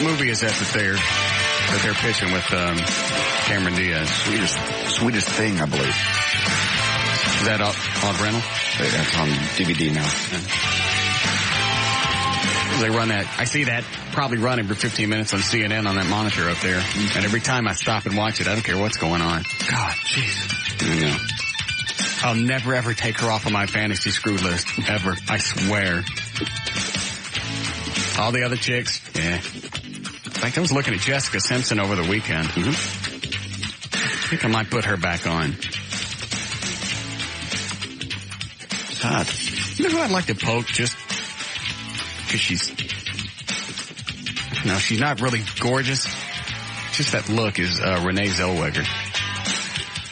What movie is that they're pitching with Cameron Diaz? Sweetest Thing, I believe. Is that on rental? That's on DVD now. They run that. I see that probably running for 15 minutes on CNN on that monitor up there. And every time I stop and watch it, I don't care what's going on. God, jeez. I know. I'll never, ever take her off of my fantasy screw list. Ever. I swear. All the other chicks, yeah. In fact, I was looking at Jessica Simpson over the weekend. I think I might put her back on. It's hot. You know who I'd like to poke just because she's not really gorgeous. Just that look is Renee Zellweger.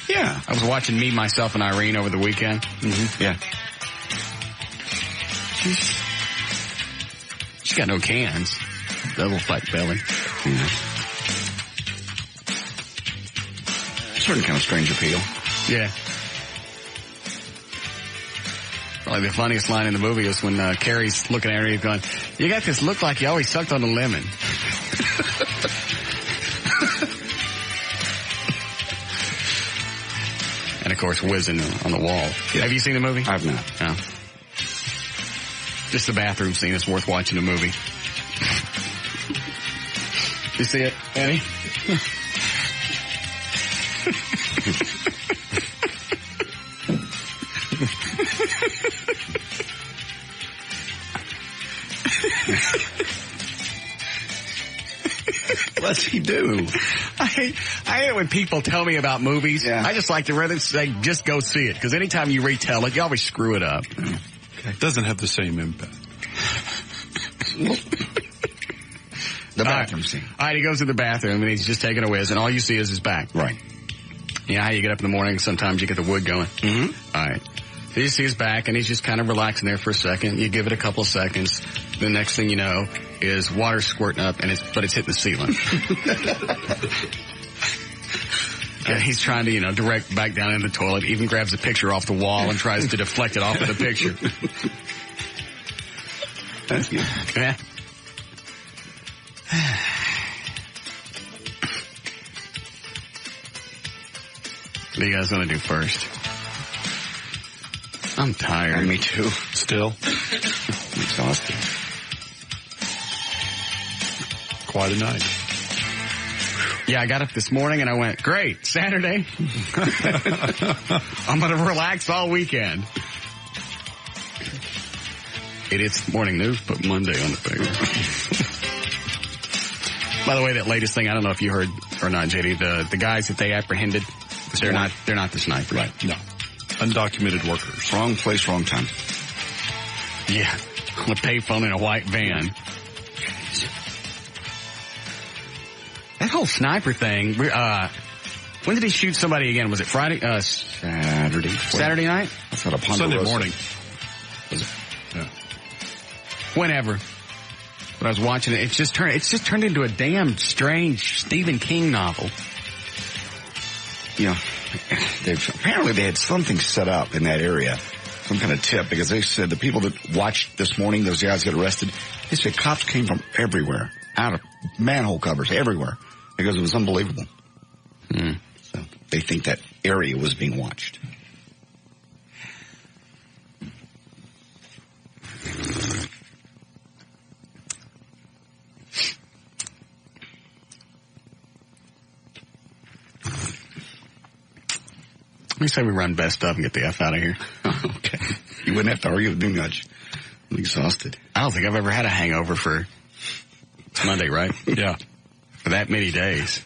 Yeah. I was watching Me, Myself, and Irene over the weekend. Yeah. She's got no cans. Double flat belly. Certain kind of strange appeal. Yeah. Probably the funniest line in the movie is when Carrie's looking at her and going, "You got this look like you always sucked on a lemon." And, of course, whizzing on the wall. Yeah. Have you seen the movie? I've not. No. Just the bathroom scene is worth watching the movie. You see it, Eddie? What's he do? I hate it when people tell me about movies. Yeah. I just like to rather say, just go see it. Because anytime you retell it, you always screw it up. Okay. It doesn't have the same impact. The bathroom scene. All right, he goes to the bathroom and he's just taking a whiz and all you see is his back. Right. You know how you get up in the morning, sometimes you get the wood going? All right. So you see his back and he's just kind of relaxing there for a second. You give it a couple of seconds. The next thing you know is water squirting up but it's hitting the ceiling. And he's trying to, direct back down in the toilet, even grabs a picture off the wall and tries to deflect it off of the picture. That's good. Yeah. What are you guys going to do first? I'm tired. Me too. Still? I'm exhausted. Quite a night. Yeah, I got up this morning and I went, great, Saturday. I'm going to relax all weekend. Idiots Morning News put Monday on the paper. By the way, that latest thing, I don't know if you heard or not, JD, the guys that they apprehended, they're not the snipers. Right, no. Undocumented workers. Wrong place, wrong time. Yeah, on a payphone in a white van. That whole sniper thing, when did he shoot somebody again? Was it Friday? Saturday. Saturday night? I thought a Sunday morning. Yeah. Whenever. But I was watching it, it's just turned into a damn strange Stephen King novel. Yeah. Apparently they had something set up in that area, some kind of tip, because they said the people that watched this morning, those guys got arrested, they said cops came from everywhere, out of manhole covers, everywhere, because it was unbelievable. So they think that area was being watched. Let me say we run best up and get the F out of here. Okay. You wouldn't have to argue with me much. I'm exhausted. I don't think I've ever had a hangover for Monday, right? Yeah. For that many days.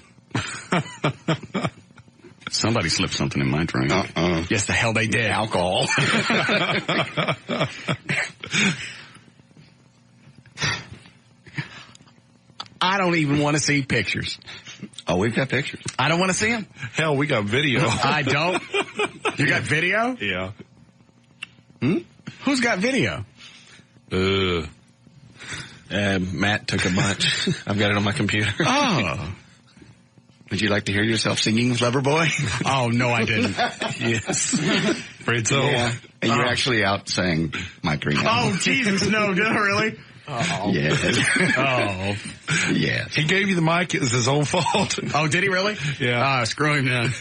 Somebody slipped something in my drink. Yes, the hell they did. Alcohol. I don't even want to see pictures. Oh, we've got pictures. I don't want to see them. Hell, we got video. I don't. You got video? Yeah. Who's got video? Matt took a bunch. I've got it on my computer. Oh. Would you like to hear yourself singing Loverboy? Oh, no, I didn't. Yes. Afraid so. Yeah. And you're actually out saying My Green Apple. Oh, Jesus, no, really? Oh. Yeah. Oh. Yeah. He gave you the mic. It was his own fault. Oh, did he really? Yeah. Screw him then.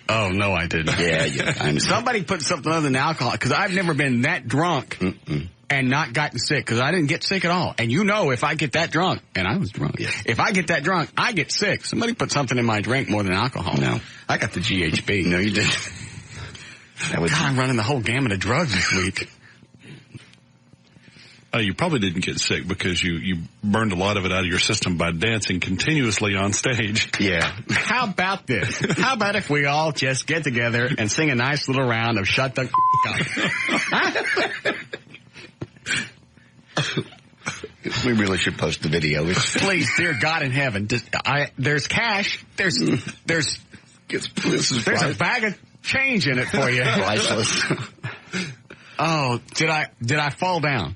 Oh, no, I didn't. Yeah. Somebody put something other than alcohol, because I've never been that drunk and not gotten sick, because I didn't get sick at all. And if I get that drunk, and I was drunk, if I get that drunk, I get sick. Somebody put something in my drink more than alcohol. No. I got the GHB. No, you didn't. God, I'm running the whole gamut of drugs this week. You probably didn't get sick because you burned a lot of it out of your system by dancing continuously on stage. Yeah. How about this? How about if we all just get together and sing a nice little round of Shut the Up? We really should post the video. Please, dear God in heaven, there's cash. There's a bag of change in it for you. Priceless. Oh, did I fall down?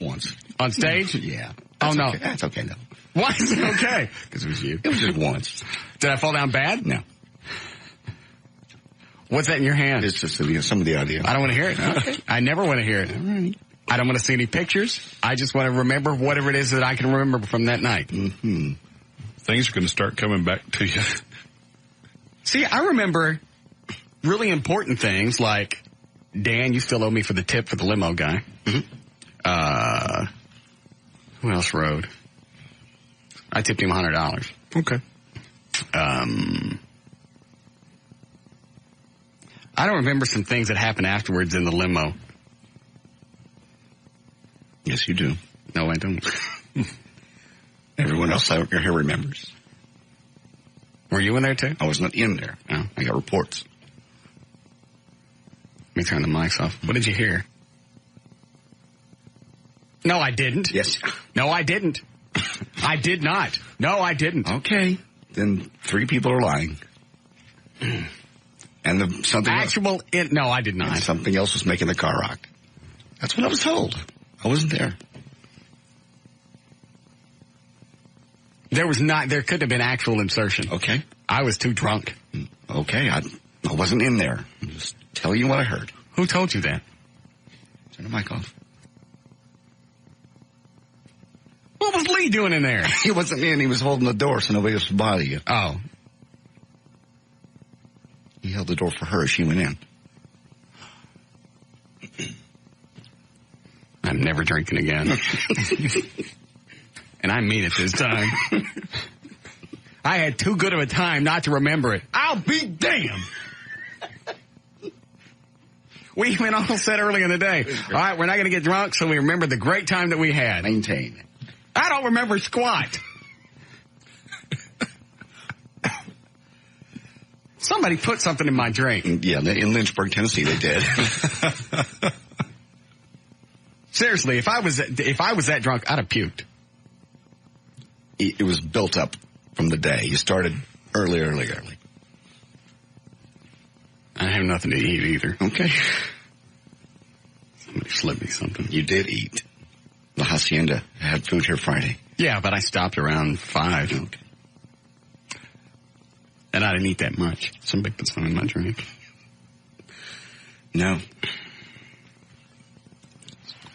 Once. On stage? Yeah. Oh, no. Okay. That's okay, no. Why is it okay? Because it was you. It was just once. Did I fall down bad? No. What's that in your hand? It's just some of the audio. I don't want to hear it. Okay. I never want to hear it. All right. I don't want to see any pictures. I just want to remember whatever it is that I can remember from that night. Mm-hmm. Things are going to start coming back to you. See, I remember really important things like, Dan, you still owe me for the tip for the limo guy. Mm-hmm. Who else rode? I tipped him $100. Okay. I don't remember some things that happened afterwards in the limo. Yes, you do. No, I don't. Everyone else out here remembers. Were you in there too? I was not in there. Oh. I got reports. Let me turn the mics off. What did you hear? No, I didn't. Yes. No, I didn't. I did not. No, I didn't. Okay. Then 3 people are lying. And something No, I did not. and something else was making the car rock. That's what I was told. I wasn't there. There could have been actual insertion. Okay. I was too drunk. Okay. I wasn't in there. I'm just telling you what I heard. Who told you that? Turn the mic off. What was Lee doing in there? He wasn't in. He was holding the door so nobody else would bother you. Oh. He held the door for her as she went in. I'm never drinking again. And I mean it this time. I had too good of a time not to remember it. I'll be damned. We even all said earlier in the day, all right, we're not going to get drunk, so we remember the great time that we had. Maintain. I don't remember squat. Somebody put something in my drink. Yeah, in Lynchburg, Tennessee, they did. Seriously, if I was that drunk, I'd have puked. It was built up from the day. You started early. I didn't have nothing to eat either. Okay. Somebody slipped me something. You did eat. La Hacienda had food here Friday. Yeah, but I stopped around 5. Okay. And I didn't eat that much. Somebody put something in my drink. No.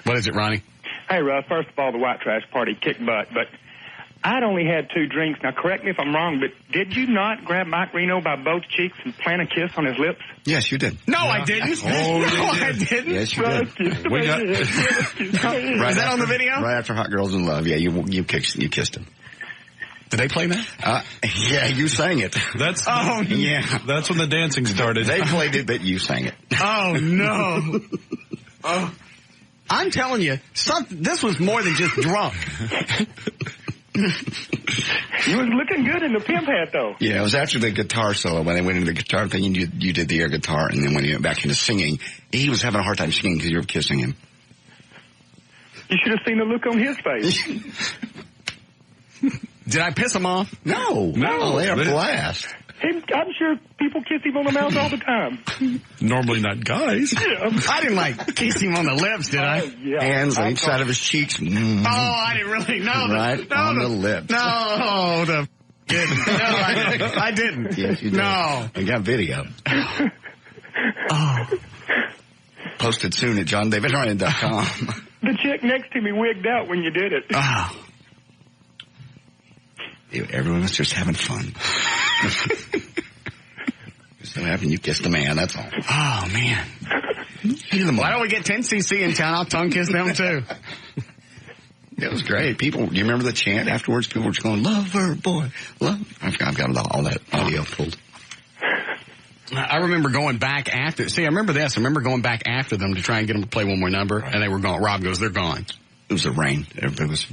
What is it, Ronnie? Hey, Russ, first of all, the white trash party kicked butt, but I'd only had 2 drinks. Now, correct me if I'm wrong, but did you not grab Mike Reno by both cheeks and plant a kiss on his lips? Yes, you did. No, I didn't. Oh, no, I didn't. Yes, you did. We got- Is that on the video? Right after Hot Girls in Love. Yeah, you kissed him. Did they play that? Yeah, you sang it. That's Yeah. That's when the dancing started. They played it, but you sang it. Oh, no. Oh, I'm telling you, this was more than just drunk. You was looking good in the pimp hat, though. Yeah, it was after the guitar solo. When they went into the guitar thing, and you did the air guitar, and then when he went back into singing, he was having a hard time singing because you were kissing him. You should have seen the look on his face. Did I piss him off? No. They had a blast. I'm sure people kiss him on the mouth all the time. Normally not guys. Yeah. I didn't kiss him on the lips, did I? Yeah. Hands on each side of his cheeks. Oh, I didn't really know. Right on the lips. No, didn't. No, I didn't. Yes, you did. No. I got video. Oh. Posted soon at johndavidryan.com. The chick next to me wigged out when you did it. Oh. Everyone was just having fun. So happened you kissed a man, that's all. Oh, man. Why don't we get 10cc in town? I'll tongue kiss them, too. It was great. People, do you remember the chant afterwards? People were just going, "Lover boy, love." I've got all that audio pulled. I remember going back after. See, I remember this. I remember going back after them to try and get them to play one more number, and they were gone. Rob goes, "They're gone." It was the rain. Everybody was.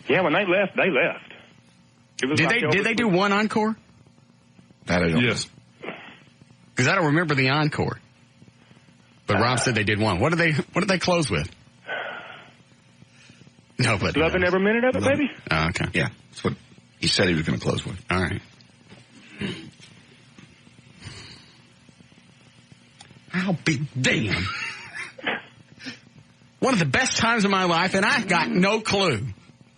Yeah, when they left, they left. It was Did they do one encore? That I don't know. Yes. Because I don't remember the encore. But Rob said they did one. What did they close with? Nobody. Loving every minute of it, baby. Oh, okay. Yeah, that's what he said he was going to close with. All right. I'll be damned. One of the best times of my life, and I've got no clue.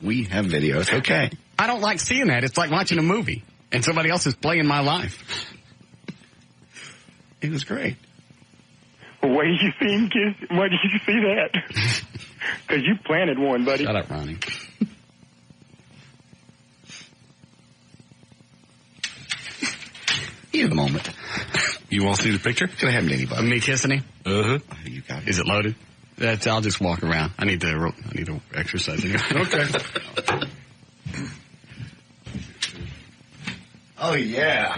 We have video. It's okay. I don't like seeing that. It's like watching a movie, and somebody else is playing my life. It was great. Where did you see him kiss? Where did you see that? Because you planted one, buddy. Shut up, Ronnie. In a moment. You want to see the picture? It's going to happen to anybody. Me kissing him? Uh-huh. You got it. Is it loaded? I'll just walk around. I need to exercise anyway. Okay. Oh, yeah.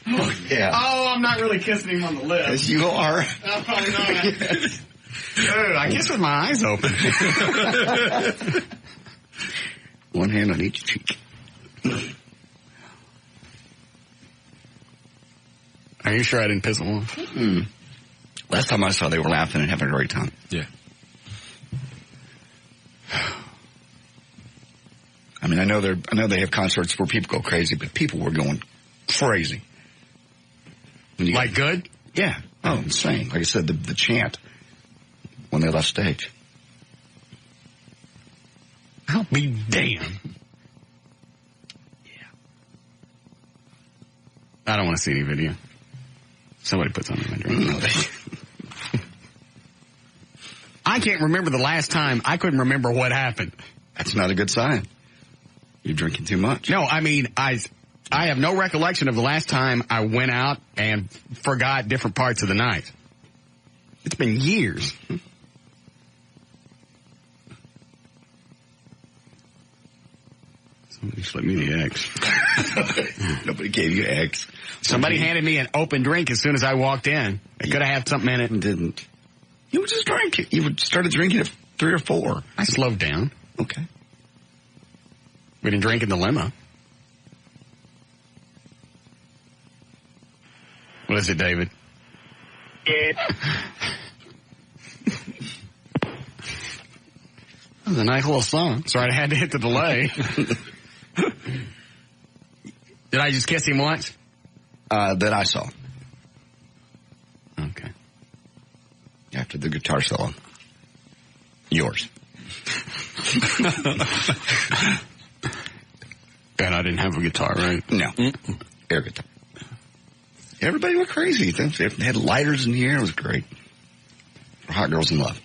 Oh, yeah. Oh, I'm not really kissing him on the lips. Yes, you are. I'm probably not. Yes. Dude, I kiss with my eyes open. One hand on each cheek. Are you sure I didn't piss them off? Mm. Last time I saw, they were laughing and having a great time. Yeah. I mean, I know they have concerts where people go crazy, but people were going crazy. Like good? Yeah. Oh, insane. Like I said, the chant when they left stage. I'll be damned. Yeah. I don't want to see any video. Somebody put something in my drink. I can't remember the last time. I couldn't remember what happened. That's not a good sign. You're drinking too much. No, I mean, I have no recollection of the last time I went out and forgot different parts of the night. It's been years. Somebody slipped me the X. Nobody gave you X. Somebody handed me an open drink as soon as I walked in. It could have had something in it. And didn't. You were just drinking. You started drinking at 3 or 4. I slowed down. Okay. We didn't drink in the limo. What is it, David? That was a nice little song. Sorry, I had to hit the delay. Did I just kiss him once? That I saw. Okay. After the guitar solo. Yours. And I didn't have a guitar, right? No. Air guitar. Everybody went crazy. They had lighters in the air. It was great. For Hot Girls in Love.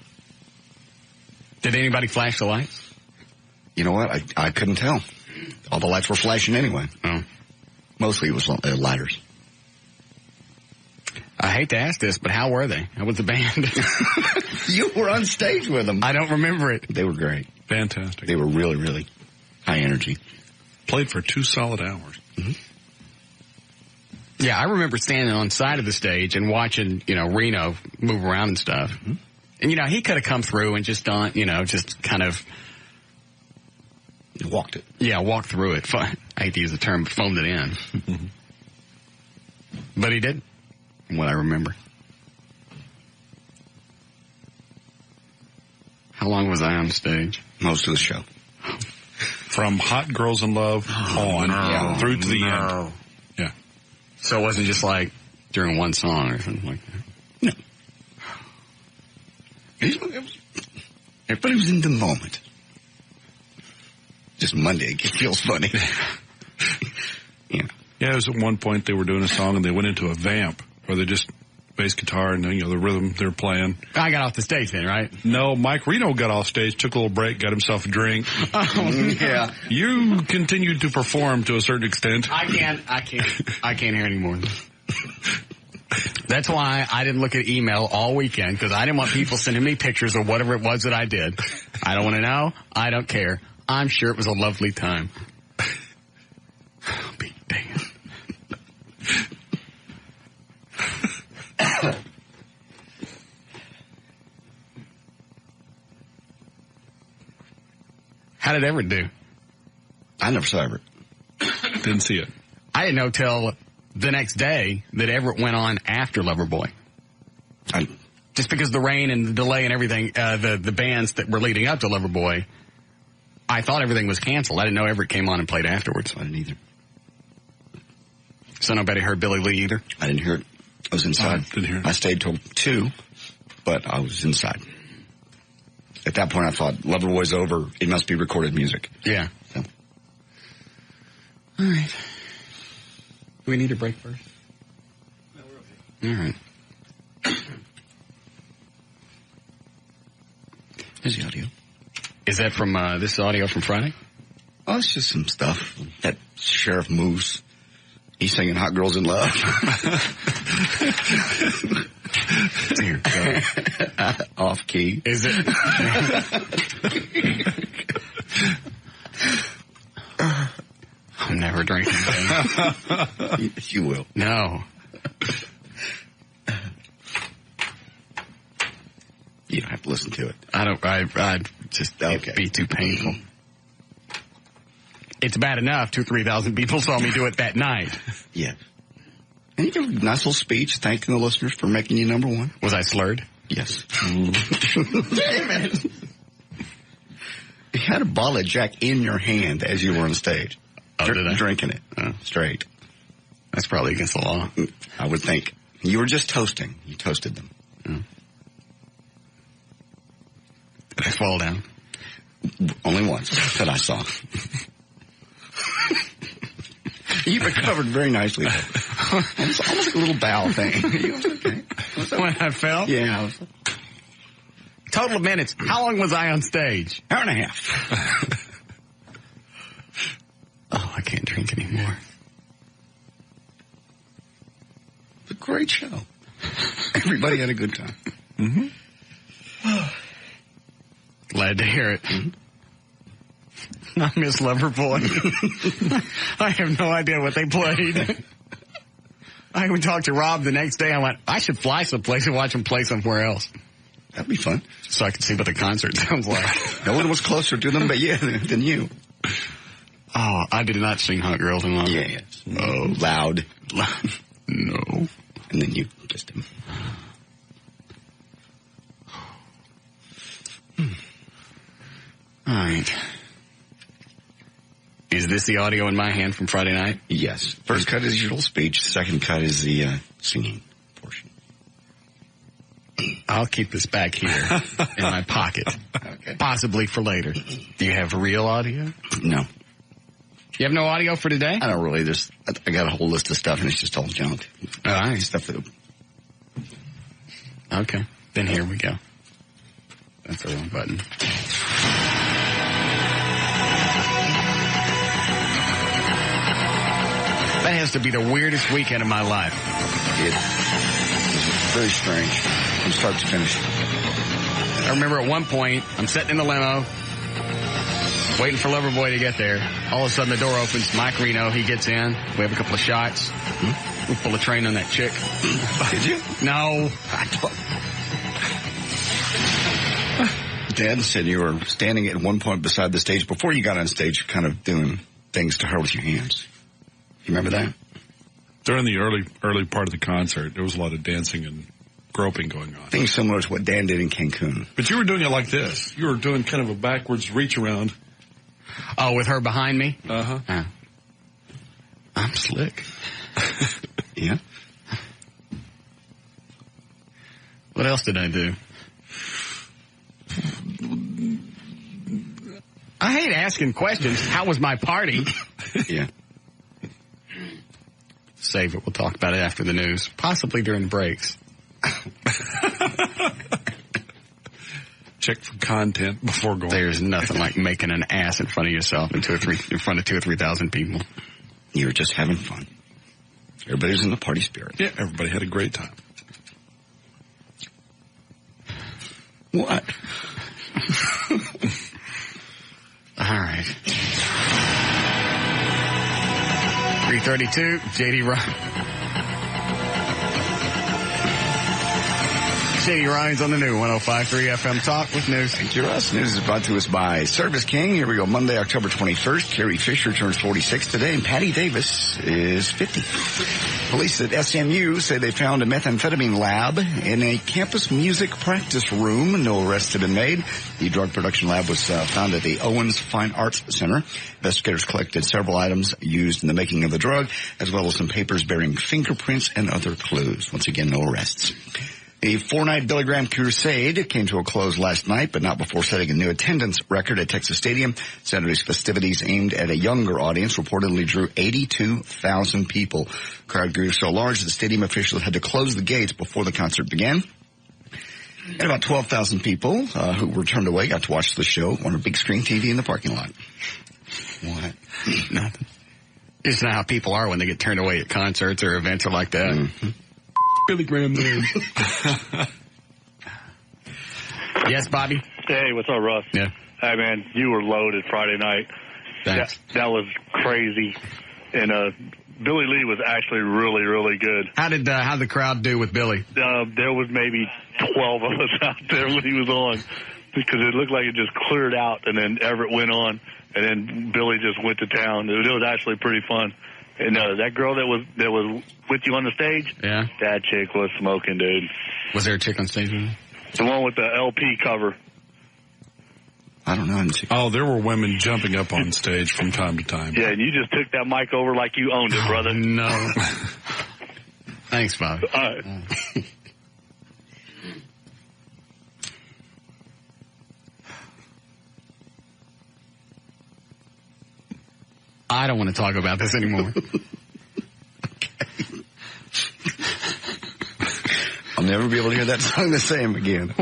Did anybody flash the lights? You know what? I couldn't tell. All the lights were flashing anyway. Oh. Mostly it was lighters. I hate to ask this, but how were they? How was the band? You were on stage with them. I don't remember it. They were great. Fantastic. They were really, really high energy. Played for 2 solid hours. Mm-hmm. Yeah, I remember standing on the side of the stage and watching, Reno move around and stuff. Mm-hmm. And, he could have come through and just done, just kind of... Walked it. Yeah, walked through it. I hate to use the term, but foamed it in. Mm-hmm. But he did, from what I remember. How long was I on stage? Most of the show. From Hot Girls in Love on through to the end. Yeah. So it wasn't just like during one song or something like that? No. Everybody was in the moment. Just Monday, it feels funny. Yeah, it was at one point they were doing a song and they went into a vamp where they just bass guitar and the rhythm they're playing. I got off the stage then, right? No, Mike Reno got off stage, took a little break, got himself a drink. Oh, yeah. You continued to perform to a certain extent. I can't hear anymore. That's why I didn't look at email all weekend, because I didn't want people sending me pictures of whatever it was that I did. I don't want to know. I don't care. I'm sure it was a lovely time. I'll be damned. How did Everett do? I never saw Everett. Didn't see it. I didn't know till the next day that Everett went on after Loverboy. Just because the rain and the delay and everything, the bands that were leading up to Loverboy, I thought everything was canceled. I didn't know Everett came on and played afterwards. I didn't either. So nobody heard Billy Lee either? I didn't hear it. I was inside. Didn't hear it. I stayed till 2, but I was inside. At that point, I thought, Loverboy's over. It must be recorded music. Yeah. So. All right. Do we need a break first? No, we're okay. All right. Here's the audio. Is that from, this audio from Friday? Oh, it's just some stuff. That Sheriff Moose. He's singing Hot Girls in Love. Dear God. Off key. Is it? I'm never drinking again. You will. No. You don't have to listen to it. I'd just, it'd be too painful. It's bad enough 2,000-3,000 people saw me do it that night. Yeah. And you gave a nice little speech thanking the listeners for making you number one. Was I slurred? Yes. Damn it. You had a bottle of Jack in your hand as you were on stage. Oh, did I? Drinking it. Straight. That's probably against the law. I would think. You were just toasting. You toasted them. Did I fall down? Only once that I saw. You recovered very nicely. It's almost like a little bow thing. You was okay. When I fell? Yeah. Total of minutes. How long was I on stage? Hour and a half. Oh, I can't drink anymore. It's a great show. Everybody had a good time. Mm-hmm. Glad to hear it. Mm-hmm. I miss Loverboy. I have no idea what they played. I even talked to Rob the next day. I went, I should fly someplace and watch them play somewhere else. That'd be fun. So I could see what the concert sounds like. No one was closer to them but than you. Oh, I did not sing Hot Girls in Love. Yeah, yes. Oh, loud. No. And then you kissed him. All right. Is this the audio in my hand from Friday night? Yes. First cut is your little speech. Second cut is the singing portion. I'll keep this back here in my pocket. Okay. Possibly for later. Do you have real audio? No. You have no audio for today? I don't really. I got a whole list of stuff, and it's just all junk. All right. Stuff that... Okay. Then here we go. That's the wrong button. That has to be the weirdest weekend of my life. It was very strange from start to finish. I remember at one point, I'm sitting in the limo, waiting for Loverboy to get there. All of a sudden, the door opens. Mike Reno, he gets in. We have a couple of shots. We pull a train on that chick. Did you? No. Dad said you were standing at one point beside the stage before you got on stage, kind of doing things to her with your hands. You remember that? During the early part of the concert, there was a lot of dancing and groping going on. Things similar to what Dan did in Cancun. But you were doing it like this. You were doing kind of a backwards reach around. Oh, with her behind me? Uh-huh. I'm slick. Yeah. What else did I do? I hate asking questions. How was my party? Yeah. Save it. We'll talk about it after the news, possibly during breaks. Check for content before going. There's nothing like making an ass in front of yourself in front of 2,000 or 3,000 people. You were just having fun. Everybody was in the party spirit. Yeah, everybody had a great time. What? All right. 3:32, JD Ryan's on the new 105.3 FM Talk with news. Thank you, Russ. News is brought to us by Service King. Here we go. Monday, October 21st. Carrie Fisher turns 46 today, and Patty Davis is 50. Police at SMU say they found a methamphetamine lab in a campus music practice room. No arrests have been made. The drug production lab was found at the Owens Fine Arts Center. Investigators collected several items used in the making of the drug, as well as some papers bearing fingerprints and other clues. Once again, no arrests. The 4-night Billy Graham crusade came to a close last night, but not before setting a new attendance record at Texas Stadium. Saturday's festivities aimed at a younger audience reportedly drew 82,000 people. The crowd grew so large that stadium officials had to close the gates before the concert began. And about 12,000 people who were turned away got to watch the show on a big screen TV in the parking lot. What? Nothing. It's not how people are when they get turned away at concerts or events or like that. Mm-hmm. Billy Graham man. Yes, Bobby? Hey, what's up, Russ? Yeah. Hey, man, you were loaded Friday night. Thanks. That was crazy. And Billy Lee was actually really, really good. How did the crowd do with Billy? There was maybe 12 of us out there when he was on, because it looked like it just cleared out, and then Everett went on, and then Billy just went to town. It was actually pretty fun. And that girl that was with you on the stage, yeah, that chick was smoking, dude. Was there a chick on stage with you? The one with the LP cover. I don't know. Oh, there were women jumping up on stage from time to time. Yeah, and you just took that mic over like you owned it, brother. No. Thanks, Bobby. All right. I don't want to talk about this anymore. Okay. I'll never be able to hear that song the same again.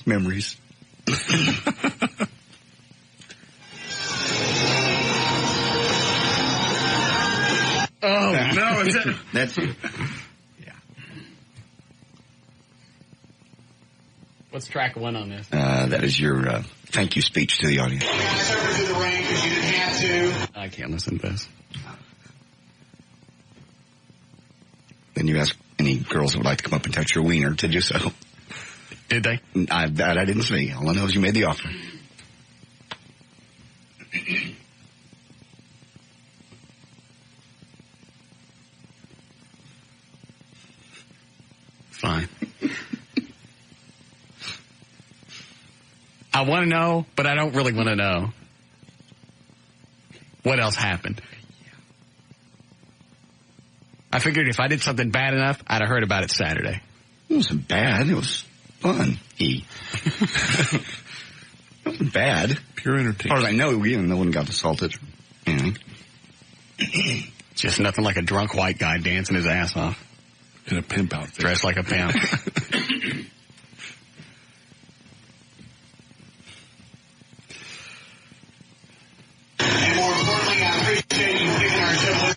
Memories. Oh, no. Is that... That's it. Yeah. What's track one on this? That is your thank you speech to the audience. I can't listen to this. Then you ask any girls who would like to come up and touch your wiener to do so. Did they? I didn't see. All I know is you made the offer. Fine. I want to know, but I don't really want to know. What else happened? I figured if I did something bad enough, I'd have heard about it Saturday. It wasn't bad. It was fun. It wasn't bad. Pure entertainment. As far as I know, no one got assaulted. Just nothing like a drunk white guy dancing his ass off. In a pimp outfit. Dressed like a pimp. And more importantly, I appreciate you picking our show.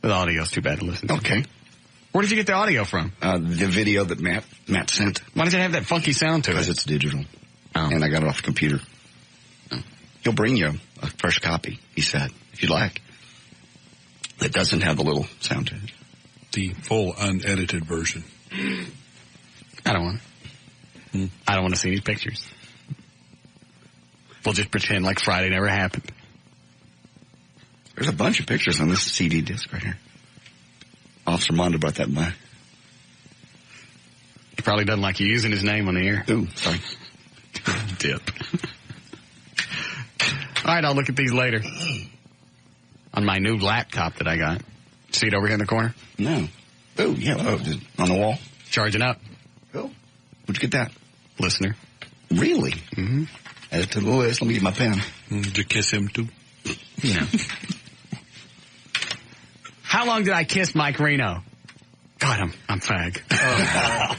The audio's too bad to listen to. Okay. Where did you get the audio from? The video that Matt sent. Why does it have that funky sound to it? Because it's digital. Oh. And I got it off the computer. Oh. He'll bring you a fresh copy, he said, if you'd like. That doesn't have the little sound to it. The full unedited version. I don't want it. I don't want to see these pictures. We'll just pretend like Friday never happened. There's a bunch of pictures on this CD disc right here. Officer Mondo brought that by. He probably doesn't like you using his name on the air. Ooh, sorry. Dip. All right, I'll look at these later. On my new laptop that I got. See it over here in the corner? No. Oh, yeah. Oh, on the wall? Charging up. Oh. Where'd you get that? Listener. Really? Mm-hmm. Add it to the list. Let me get my pen. Did you kiss him too? No. How long did I kiss Mike Reno? God, God, I'm fag.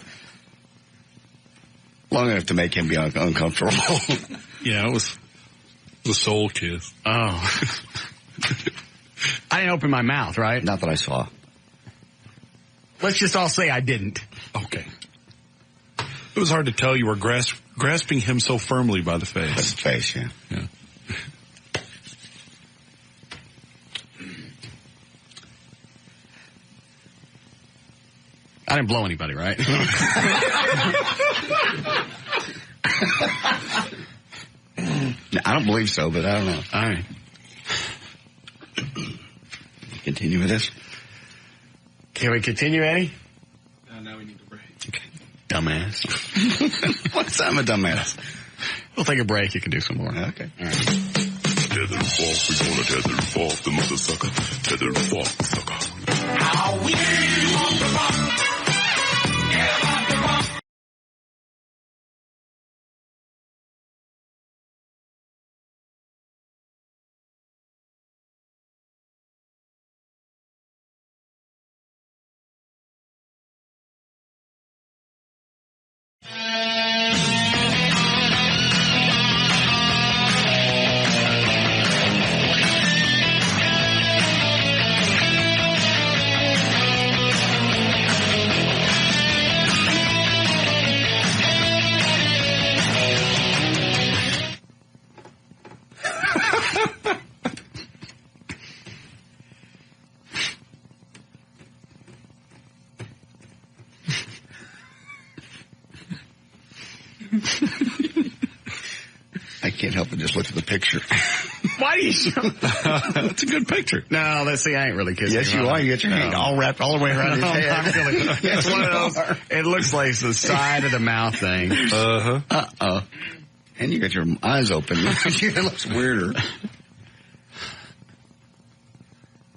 Long enough to make him be uncomfortable. Yeah, it was the soul kiss. Oh. I didn't open my mouth, right? Not that I saw. Let's just all say I didn't. Okay. It was hard to tell you were grasping him so firmly by the face. That's the face, yeah. Yeah. I didn't blow anybody, right? I don't believe so, but I don't know. All right. Continue with this. Can we continue, Eddie? Now we need to break. Okay. Dumbass. What's I'm a dumbass? We'll take a break. You can do some more. Okay. All right. Tether off, we gonna tether off the mother sucker. Tether off the sucker. How we off the rock. Get off the rock. I can't help but just look at the picture. Why do you show? That's a good picture. No, let's see. I ain't really kissing. Yes, you are. You got your hand all wrapped all the way around his No, head. not really. It's one of those. It looks like the side of the mouth thing. Uh-huh. Uh-oh. And you got your eyes open. It looks weirder.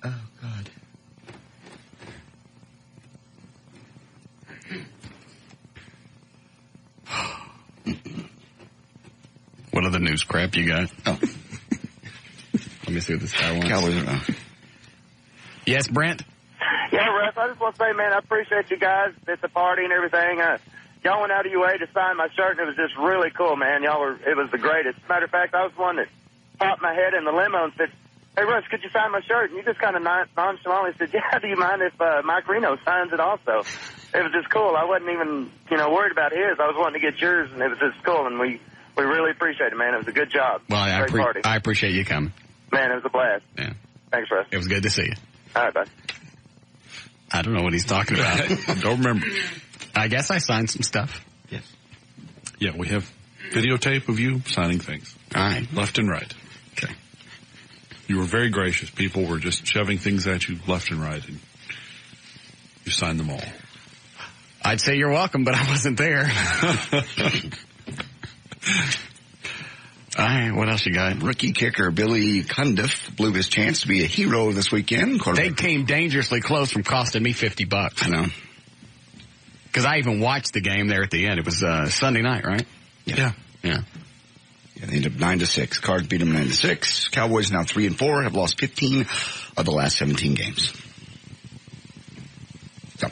Oh, God. What other news crap you got? Oh. Let me see what this guy wants. Cowboys are Yes, Brent? Yeah, Russ, I just want to say, man, I appreciate you guys at the party and everything. Y'all went out of your way to sign my shirt, and it was just really cool, man. It was the greatest. Matter of fact, I was the one that popped my head in the limo and said, hey, Russ, could you sign my shirt? And you just kind of nonchalantly said, yeah, do you mind if Mike Reno signs it also? It was just cool. I wasn't even, worried about his. I was wanting to get yours, and it was just cool, and we really appreciate it, man. It was a good job. Well, I appreciate you coming. Man, it was a blast. Yeah. Thanks, Russ. It was good to see you. All right, bye. I don't know what he's talking about. Don't remember. I guess I signed some stuff. Yes. Yeah, we have videotape of you signing things. All right. Left and right. Okay. You were very gracious. People were just shoving things at you left and right, and you signed them all. I'd say you're welcome, but I wasn't there. All right, what else you got? Rookie kicker Billy Cundiff blew his chance to be a hero this weekend. They came dangerously close from costing me $50. I know. Because I even watched the game there at the end. It was Sunday night, right? Yeah. Yeah. Yeah, they ended up 9-6. Cards beat them 9-6. Cowboys now 3-4, have lost 15 of the last 17 games. So.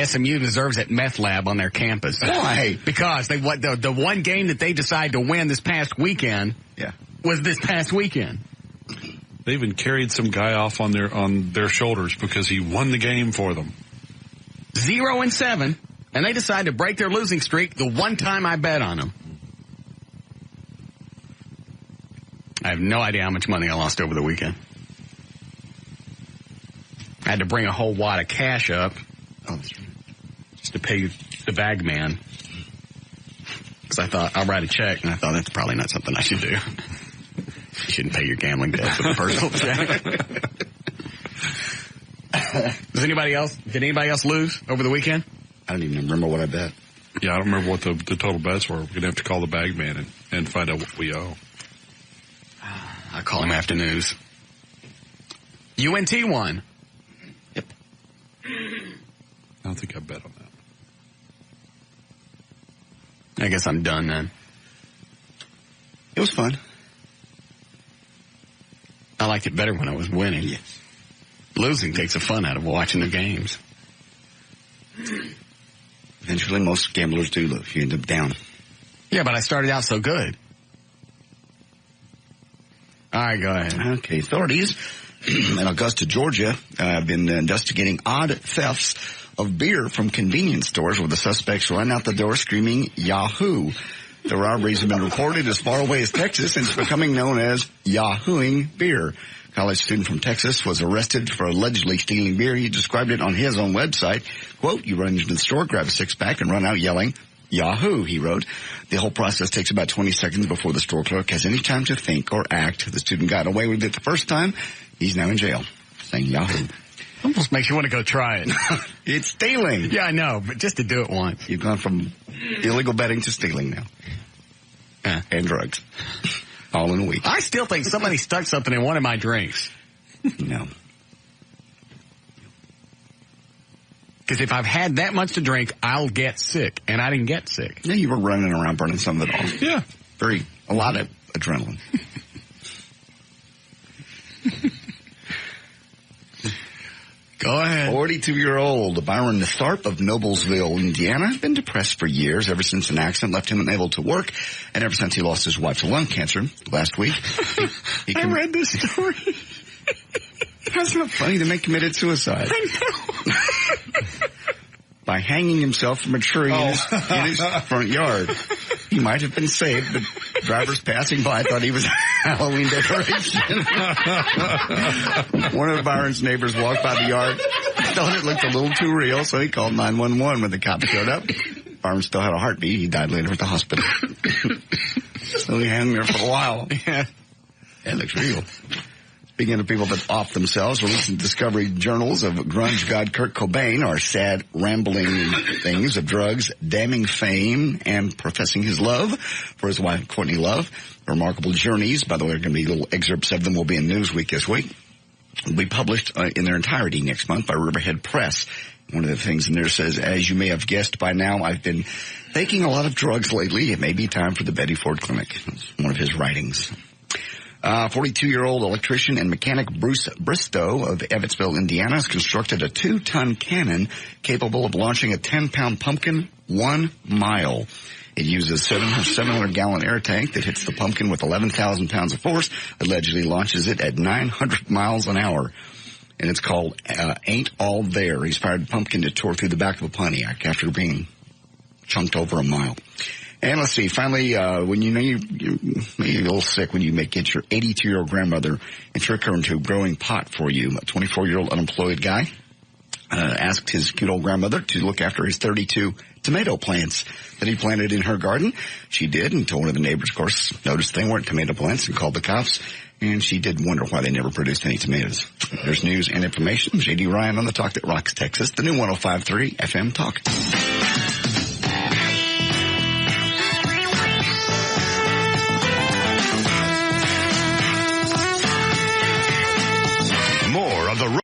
SMU deserves that meth lab on their campus. Why? Because the one game that they decided to win this past weekend was this past weekend. They even carried some guy off on their shoulders because he won the game for them. 0-7, and they decided to break their losing streak the one time I bet on them. I have no idea how much money I lost over the weekend. I had to bring a whole wad of cash up just to pay the bag man. Because I thought, I'll write a check, and I thought that's probably not something I should do. You shouldn't pay your gambling debts with a personal check. Did anybody else lose over the weekend? I don't even remember what I bet. Yeah, I don't remember what the total bets were. We're going to have to call the bag man and find out what we owe. I'll call him after news. UNT won. Yep. I don't think I bet on that. I guess I'm done then. It was fun. I liked it better when I was winning. Yes. Losing takes the fun out of watching the games. Eventually, most gamblers do lose. You end up down. Yeah, but I started out so good. All right, go ahead. Okay, authorities in Augusta, Georgia, have been investigating odd thefts of beer from convenience stores where the suspects run out the door screaming Yahoo! The robberies have been reported as far away as Texas and it's becoming known as Yahooing beer. A college student from Texas was arrested for allegedly stealing beer. He described it on his own website. Quote, you run into the store, grab a six-pack, and run out yelling, Yahoo, he wrote. The whole process takes about 20 seconds before the store clerk has any time to think or act. The student got away with it the first time. He's now in jail, saying Yahoo. Almost makes you want to go try it. It's stealing. Yeah, I know, but just to do it once. You've gone from illegal betting to stealing now. And drugs. All in a week. I still think somebody stuck something in one of my drinks. No. Because if I've had that much to drink, I'll get sick. And I didn't get sick. Yeah, you were running around burning some of it off. Yeah. A lot of adrenaline. Go ahead. 42-year-old Byron Tharp of Noblesville, Indiana, has been depressed for years, ever since an accident left him unable to work, and ever since he lost his wife to lung cancer last week. I read this story. That's not funny. The man committed suicide. I know. By hanging himself from a tree in his front yard. He might have been saved, but drivers passing by thought he was a Halloween decoration. One of Byron's neighbors walked by the yard, thought it looked a little too real, so he called 911 when the cops showed up. Byron still had a heartbeat. He died later at the hospital. So he hung there for a while. Yeah. It looks real. Speaking of people that off themselves, recent discovery journals of grunge god Kurt Cobain are sad, rambling things of drugs, damning fame, and professing his love for his wife, Courtney Love. Remarkable journeys. By the way, there are going to be little excerpts of them will be in Newsweek this week. Will be published in their entirety next month by Riverhead Press. One of the things in there says, as you may have guessed by now, I've been taking a lot of drugs lately. It may be time for the Betty Ford Clinic. That's one of his writings. 42-year-old electrician and mechanic Bruce Bristow of Evansville, Indiana, has constructed a 2-ton cannon capable of launching a 10-pound pumpkin 1 mile. It uses a 700-gallon air tank that hits the pumpkin with 11,000 pounds of force, allegedly launches it at 900 miles an hour. And it's called Ain't All There. He's fired the pumpkin to tore through the back of a Pontiac after being chunked over a mile. And let's see, finally, when you know you're a little sick when you get your 82-year-old grandmother and trick her into growing pot for you, a 24-year-old unemployed guy asked his cute old grandmother to look after his 32 tomato plants that he planted in her garden. She did, and told one of the neighbors, of course, noticed they weren't tomato plants and called the cops. And she did wonder why they never produced any tomatoes. There's news and information. J.D. Ryan on the Talk That Rocks Texas, the new 105.3 FM Talk. More of the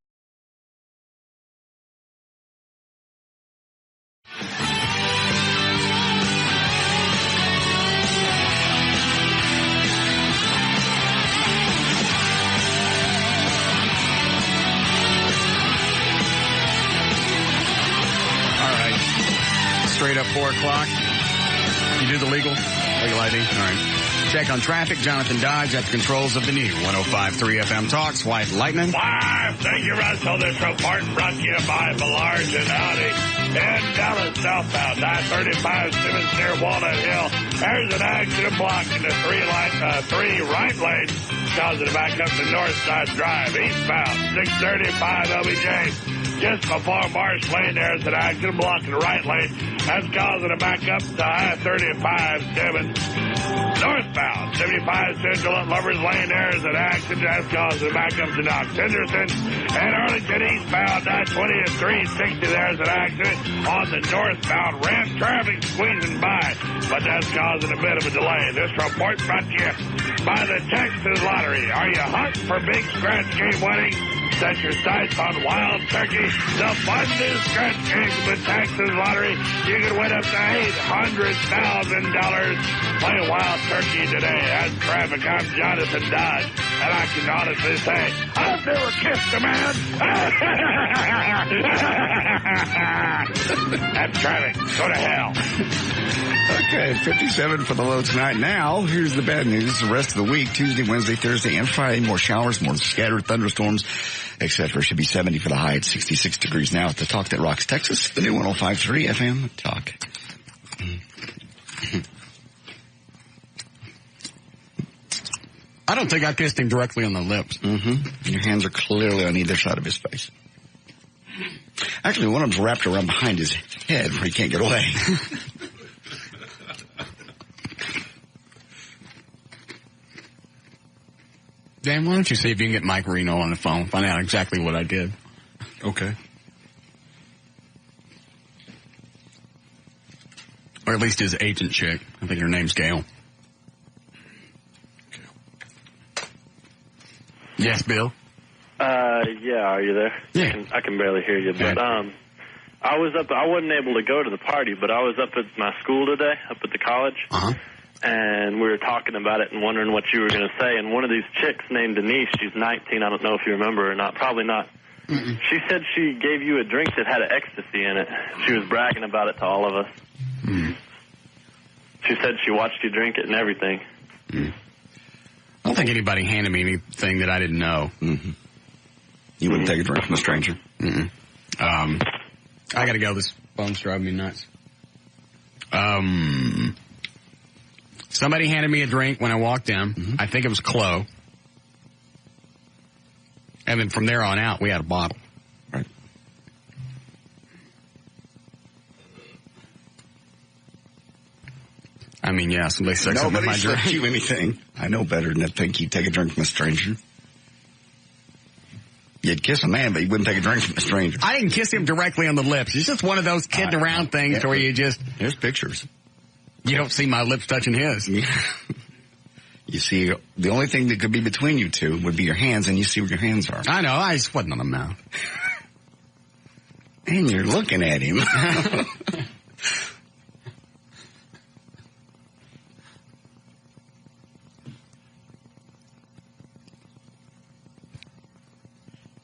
straight up 4 o'clock. You do the legal ID? All right. Check on traffic. Jonathan Dodge at the controls of the new 105.3 FM Talks. White Lightning. Live. Thank you, Russell. This report brought to you by Ballard and Audi. In Dallas, southbound, 935 Simmons near Walnut Hill. There's an accident blocking the three right lanes, causing a backup to North Side Drive. Eastbound, 635 LBJ. Just before Marsh Lane, there's an accident blocking the right lane. That's causing a backup to I-35 Simmons. Northbound, 75 Central at Lovers Lane, there's an accident that's causing a backup to Knox Henderson. And Arlington eastbound, 920 and 360, there's an accident on the northbound ramp. Traffic squeezing by, but that's causing a bit of a delay. This report brought to you by the Texas Lottery. Are you hot for big scratch game winnings? Set your sights on Wild Turkey, the fun new scratch game with Texas Lottery. You can win up to $800,000. Play Wild Turkey today. As traffic, I'm Jonathan Dodge. and I can honestly say, I've never kissed a man. That's traffic. Go to hell. Okay, 57 for the low tonight. Now, here's the bad news. The rest of the week, Tuesday, Wednesday, Thursday, and Friday, more showers, more scattered thunderstorms, etc. Should be 70 for the high at 66 degrees now at the Talk That Rocks, Texas. The new 105.3 FM Talk. I don't think I kissed him directly on the lips. Mm-hmm. Your hands are clearly on either side of his face. Actually, one of them's wrapped around behind his head where he can't get away. Dan, why don't you see if you can get Mike Reno on the phone, find out exactly what I did. Okay. Or at least his agent chick. I think her name's Gail. Yes, Bill? Yeah, are you there? Yeah. I can barely hear you, but, I wasn't able to go to the party, but I was up at my school today, up at the college. Uh-huh. And we were talking about it and wondering what you were going to say. And one of these chicks named Denise, she's 19. I don't know if you remember or not. Probably not. Mm-mm. She said she gave you a drink that had ecstasy in it. She was bragging about it to all of us. Mm. She said she watched you drink it and everything. Mm. I don't think anybody handed me anything that I didn't know. Mm-hmm. You wouldn't take a drink from a stranger? Mm-mm. I got to go. This phone's driving me nuts. Somebody handed me a drink when I walked in. Mm-hmm. I think it was Chloe. And then from there on out, we had a bottle. Right. I mean, yeah, somebody said something in my drink. Nobody you anything. I know better than to think you'd take a drink from a stranger. You'd kiss a man, but you wouldn't take a drink from a stranger. I didn't kiss him directly on the lips. It's just one of those kidding around things where you just... There's pictures. You don't see my lips touching his. You see, the only thing that could be between you two would be your hands, and you see where your hands are. I know. I just wasn't on the mouth. And you're looking at him.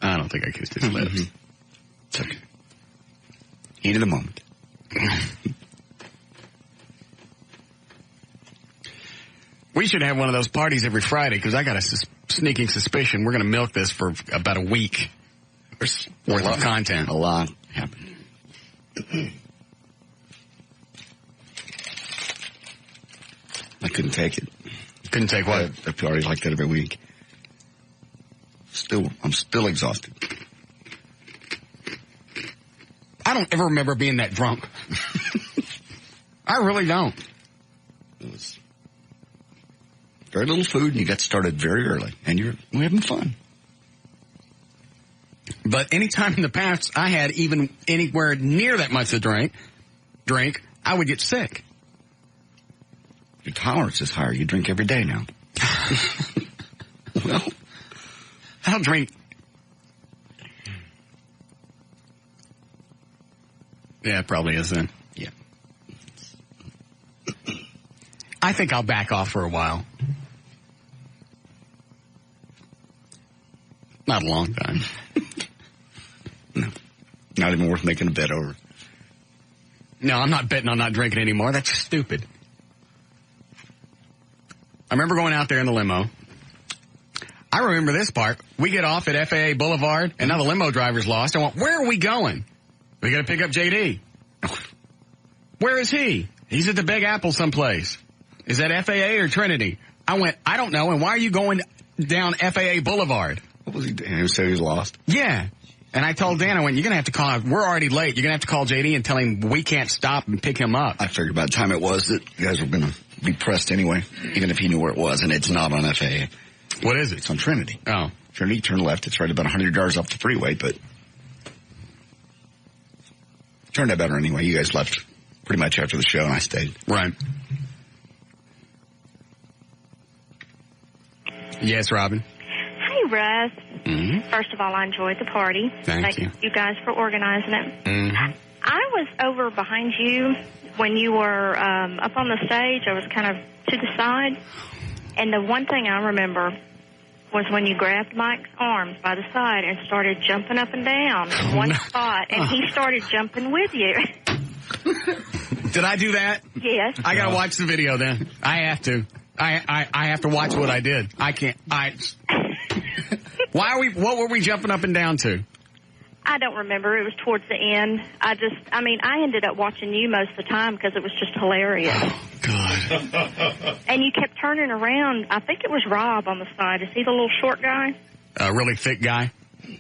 I don't think I kissed his lips. It's okay. Heat of the moment. We should have one of those parties every Friday because I got a sneaking suspicion we're going to milk this for about a week worth of content. A lot happened. I couldn't take it. Couldn't take what? A party like that every week. I'm still exhausted. I don't ever remember being that drunk. I really don't. It was very little food, and you got started very early, and we're having fun. But any time in the past I had even anywhere near that much to drink, I would get sick. Your tolerance is higher. You drink every day now. Well, I don't drink. Yeah, it probably is then. Yeah. I think I'll back off for a while. Not a long time. No. Not even worth making a bet over. No, I'm not betting on not drinking anymore. That's stupid. I remember going out there in the limo. I remember this part. We get off at FAA Boulevard, and now the limo driver's lost. I went, where are we going? We got to pick up JD. Where is he? He's at the Big Apple someplace. Is that FAA or Trinity? I went, I don't know, and why are you going down FAA Boulevard? What was he doing? He said he was lost? Yeah. And I told Dan, I went, you're going to have to call, we're already late. You're going to have to call JD and tell him we can't stop and pick him up. I figured by the time it was that you guys were going to be pressed anyway, even if he knew where it was, and it's not on FAA. What is it? It's on Trinity. Oh. Trinity, turn left. It's right about 100 yards off the freeway, but turned out better anyway. You guys left pretty much after the show, and I stayed. Right. Yes, Robin. Hey, Russ. Mm-hmm. First of all, I enjoyed the party. Thank you. You guys for organizing it. Mm-hmm. I was over behind you when you were up on the stage. I was kind of to the side. And the one thing I remember was when you grabbed Mike's arms by the side and started jumping up and down in one spot, and he started jumping with you. Did I do that? Yes. I gotta watch the video then. I have to. I have to watch what I did. I can't. What were we jumping up and down to? I don't remember. It was towards the end. I ended up watching you most of the time because it was just hilarious. Oh, God. And you kept turning around. I think it was Rob on the side. Is he the little short guy? A really thick guy?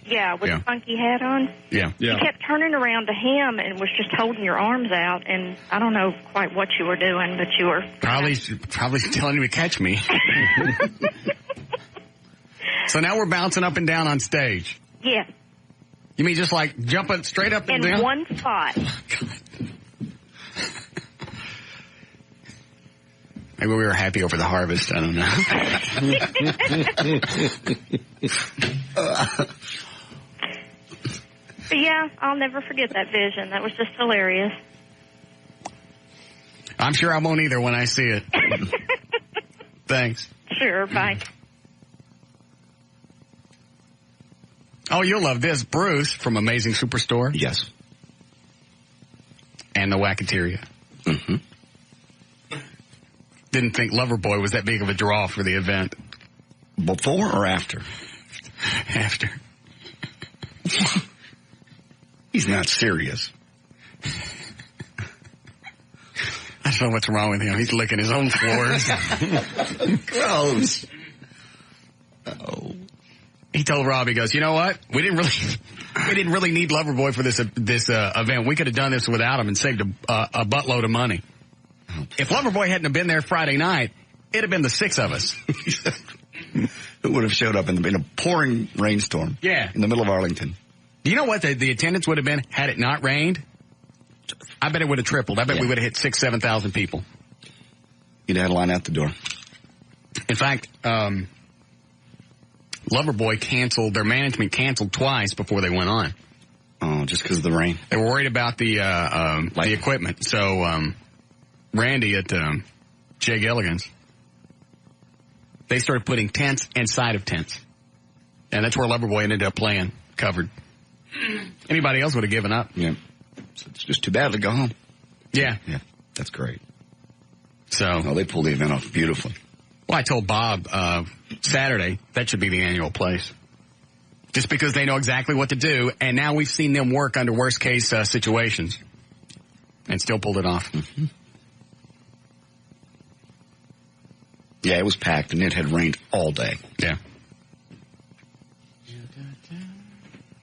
Yeah, with the funky hat on. Yeah. You kept turning around to him and was just holding your arms out, and I don't know quite what you were doing, but you were... Probably telling him to catch me. So now we're bouncing up and down on stage. Yeah. You mean just like jumping straight up and down? In one spot. Oh, God. Maybe we were happy over the harvest. I don't know. But yeah, I'll never forget that vision. That was just hilarious. I'm sure I won't either when I see it. Thanks. Sure, bye. Oh, you'll love this. Bruce from Amazing Superstore. Yes. And the Wackateria. Mm-hmm. Didn't think Loverboy was that big of a draw for the event. Before or after? After. He's not serious. I don't know what's wrong with him. He's licking his own floors. Gross. Oh. He told Rob, he goes, you know what? We didn't really need Loverboy for this event. We could have done this without him and saved a buttload of money. If Loverboy hadn't have been there Friday night, it'd have been the six of us. Who would have showed up in a pouring rainstorm? Yeah. In the middle of Arlington. Do you know what the attendance would have been had it not rained? I bet it would have tripled. I bet we would have hit 6,000 to 7,000 people. You'd have had a line out the door. In fact, Loverboy their management canceled twice before they went on. Oh, just because of the rain? They were worried about the equipment. So, Randy at Jay Gilligan's, they started putting tents inside of tents. And that's where Loverboy ended up playing, covered. Anybody else would have given up. Yeah. So it's just too bad to go home. Yeah. Yeah, that's great. So. Oh, they pulled the event off beautifully. Well, I told Bob Saturday that should be the annual place. Just because they know exactly what to do, and now we've seen them work under worst-case situations. And still pulled it off. Mm-hmm. Yeah, it was packed, and it had rained all day. Yeah.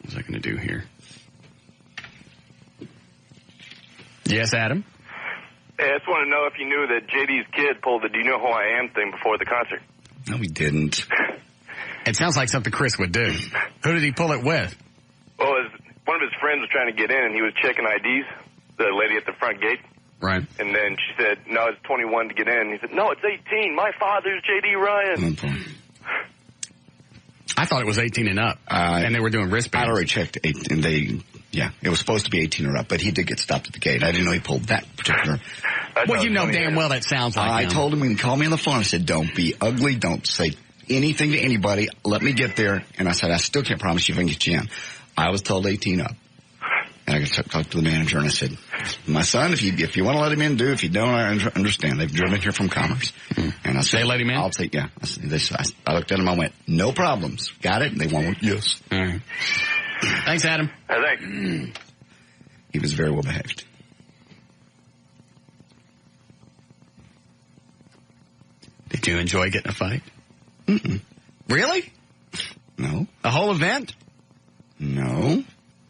What's I going to do here? Yes, Adam? Hey, I just want to know if you knew that JD's kid pulled the "Do you know who I am" thing before the concert. No, we didn't. It sounds like something Chris would do. Who did he pull it with? Well, one of his friends was trying to get in, and he was checking IDs, the lady at the front gate. Right. And then she said, no, it's 21 to get in. He said, no, it's 18. My father's J.D. Ryan. I thought it was 18 and up, and they were doing wristbands. I already checked, and it was supposed to be 18 or up, but he did get stopped at the gate. I didn't know he pulled that particular. Well, you know damn well that sounds like I him. told him when he called me on the phone, I said, don't be ugly, don't say anything to anybody, let me get there. And I said, I still can't promise you if I can get you in. I was told 18 up. And I talked to the manager, and I said, my son, if you want to let him in, do. If you don't, I understand. They've driven here from Commerce. And I said, they let him in? I'll take, yeah. I looked at him, I went, no problems. Got it? And they went, yes. All right. Thanks, Adam. Thanks. He was very well behaved. Did you enjoy getting a fight? Mm-mm. Really? No. A whole event? No.